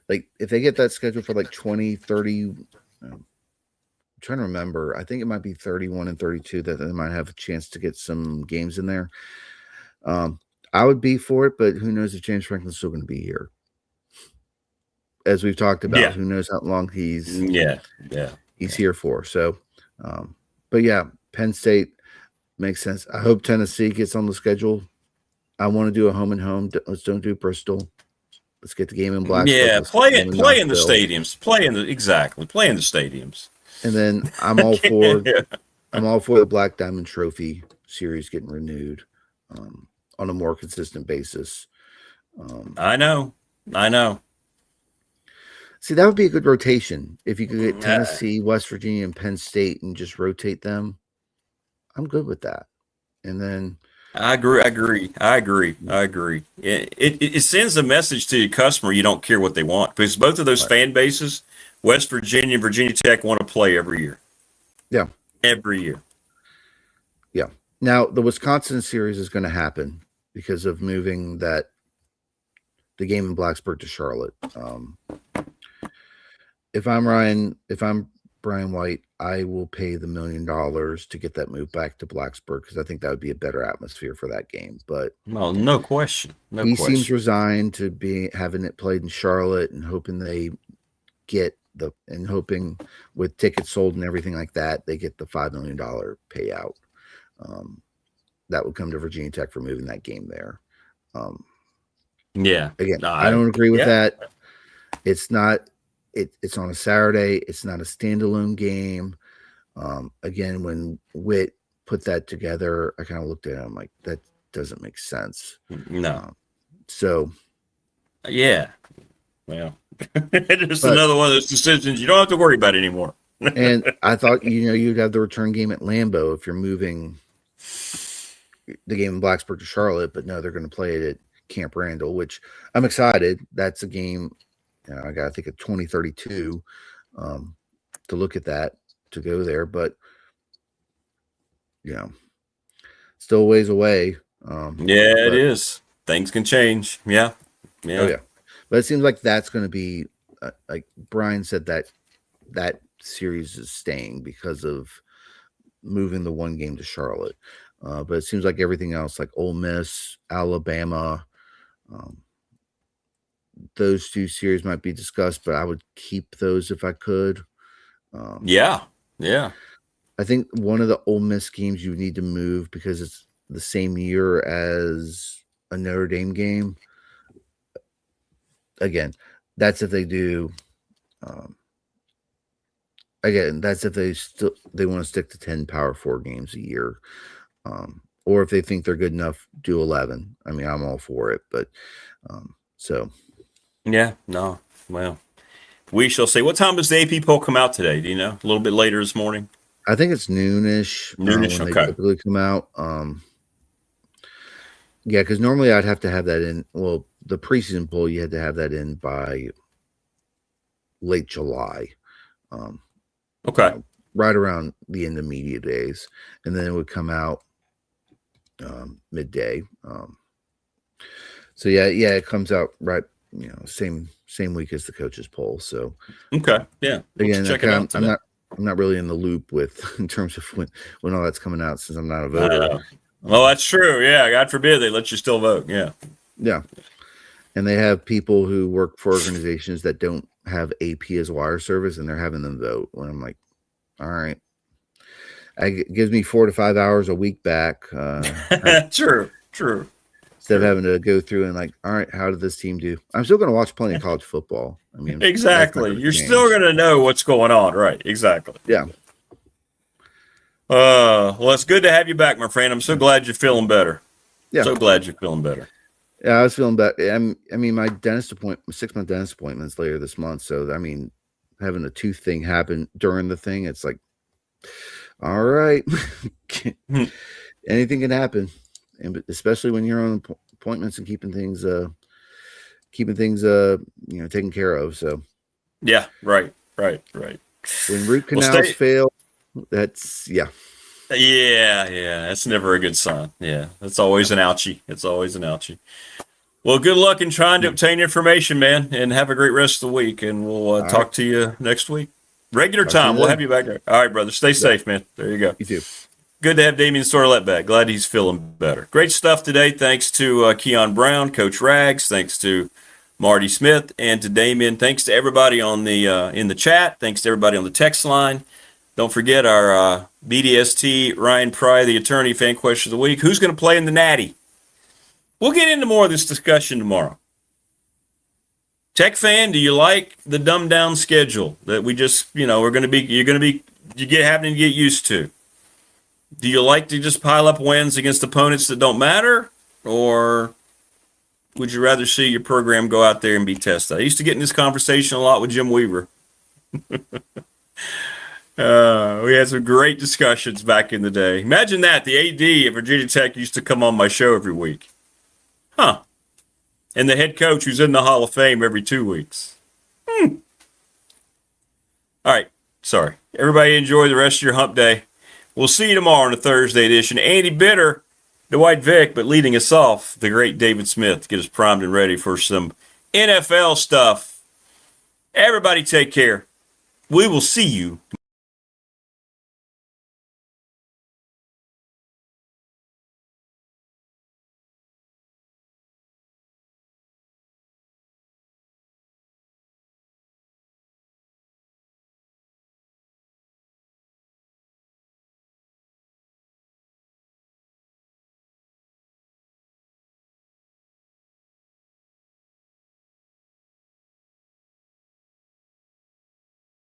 they get that schedule for 20, 30, I'm trying to remember. I think it might be 31 and 32 that they might have a chance to get some games in there. I would be for it, but who knows if James Franklin's still going to be here? As we've talked about, who knows how long he's here for. So, but yeah, Penn State makes sense. I hope Tennessee gets on the schedule. I want to do a home and home. Let's don't do Bristol. Let's get the game in Blacksburg. Yeah, play in the stadiums. Play in the stadiums. And then I'm all for I'm all for the Black Diamond Trophy series getting renewed on a more consistent basis. I know. See, that would be a good rotation if you could get Tennessee, West Virginia, and Penn State and just rotate them. I'm good with that. And then I agree. It sends a message to your customer you don't care what they want, because both of those fan bases, West Virginia and Virginia Tech, want to play every year. Yeah. Every year. Yeah. Now, the Wisconsin series is going to happen because of moving the game in Blacksburg to Charlotte. If I'm Brian White, I will pay the $1 million to get that move back to Blacksburg because I think that would be a better atmosphere for that game. But no question. He seems resigned to having it played in Charlotte and hoping they get with tickets sold and everything like that, they get the $5 million payout. that would come to Virginia Tech for moving that game there. Yeah. Again, I don't agree with that. It's not. It's on a Saturday. It's not a standalone game. Again, when Witt put that together, I kind of looked at it. I'm like, that doesn't make sense. No. So. Yeah. Well, it's another one of those decisions you don't have to worry about anymore. And I thought, you'd have the return game at Lambeau if you're moving the game in Blacksburg to Charlotte, but no, they're going to play it at Camp Randall, which I'm excited. That's a game, I got to think of 2032 to look at that, to go there, but still a ways away. It is. Things can change. Yeah. Oh, yeah. But it seems like that's going to be, like Brian said, that series is staying because of moving the one game to Charlotte. But it seems like everything else, like Ole Miss, Alabama, those two series might be discussed, but I would keep those if I could. Yeah. I think one of the Ole Miss games you need to move because it's the same year as a Notre Dame game. Again, that's if they do. Again, that's if they want to stick to 10 Power 4 games a year. Or if they think they're good enough, do 11. I mean, I'm all for it, but so. Yeah, no. Well, we shall see. What time does the AP poll come out today? Do you know? A little bit later this morning? I think it's noonish. Noonish, when okay. They typically come out. Yeah, because normally I'd have to have that in. Well, the preseason poll, you had to have that in by late July. Okay. Right around the end of media days. And then it would come out midday. So yeah, it comes out right, same week as the coaches poll. So okay, yeah. Again, I'm not really in the loop with in terms of when all that's coming out since I'm not a voter. Well, that's true. Yeah, God forbid they let you still vote. Yeah. And they have people who work for organizations that don't have AP as wire service, and they're having them vote. When I'm like, all right, it gives me 4 to 5 hours a week back. True. Instead of having to go through and like, all right, how did this team do? I'm still going to watch plenty of college football. I mean, exactly. You're still going to know what's going on, right? Exactly. Yeah. Well, it's good to have you back, my friend. I'm so glad you're feeling better. Yeah. So glad you're feeling better. Yeah, I was feeling better. I mean, my 6-month dentist appointment's later this month. So, I mean, having a tooth thing happen during the thing, it's like, all right, anything can happen. And especially when you're on appointments and keeping things taken care of. So, yeah, right. When root canals fail, that's Yeah, that's never a good sign. Yeah, that's always an ouchie. Well, good luck in trying to obtain information, man, and have a great rest of the week. And we'll talk to you next week. Regular time. We'll have you back there. All right, brother. Stay safe, man. There you go. You too. Good to have Damian Sorlett back. Glad he's feeling better. Great stuff today. Thanks to Keon Brown, Coach Rags. Thanks to Marty Smith and to Damian. Thanks to everybody on the in the chat. Thanks to everybody on the text line. Don't forget our BDST Ryan Pry, the attorney, fan question of the week. Who's going to play in the Natty? We'll get into more of this discussion tomorrow. Tech fan, do you like the dumbed down schedule that we just, you're having to get used to? Do you like to just pile up wins against opponents that don't matter? Or would you rather see your program go out there and be tested? I used to get in this conversation a lot with Jim Weaver. We had some great discussions back in the day. Imagine that. The AD at Virginia Tech used to come on my show every week. Huh. And the head coach who's in the Hall of Fame every 2 weeks. All right. Sorry. Everybody enjoy the rest of your hump day. We'll see you tomorrow on the Thursday edition. Andy Bitter, Dwight Vick, but leading us off, the great David Smith to get us primed and ready for some NFL stuff. Everybody take care. We will see you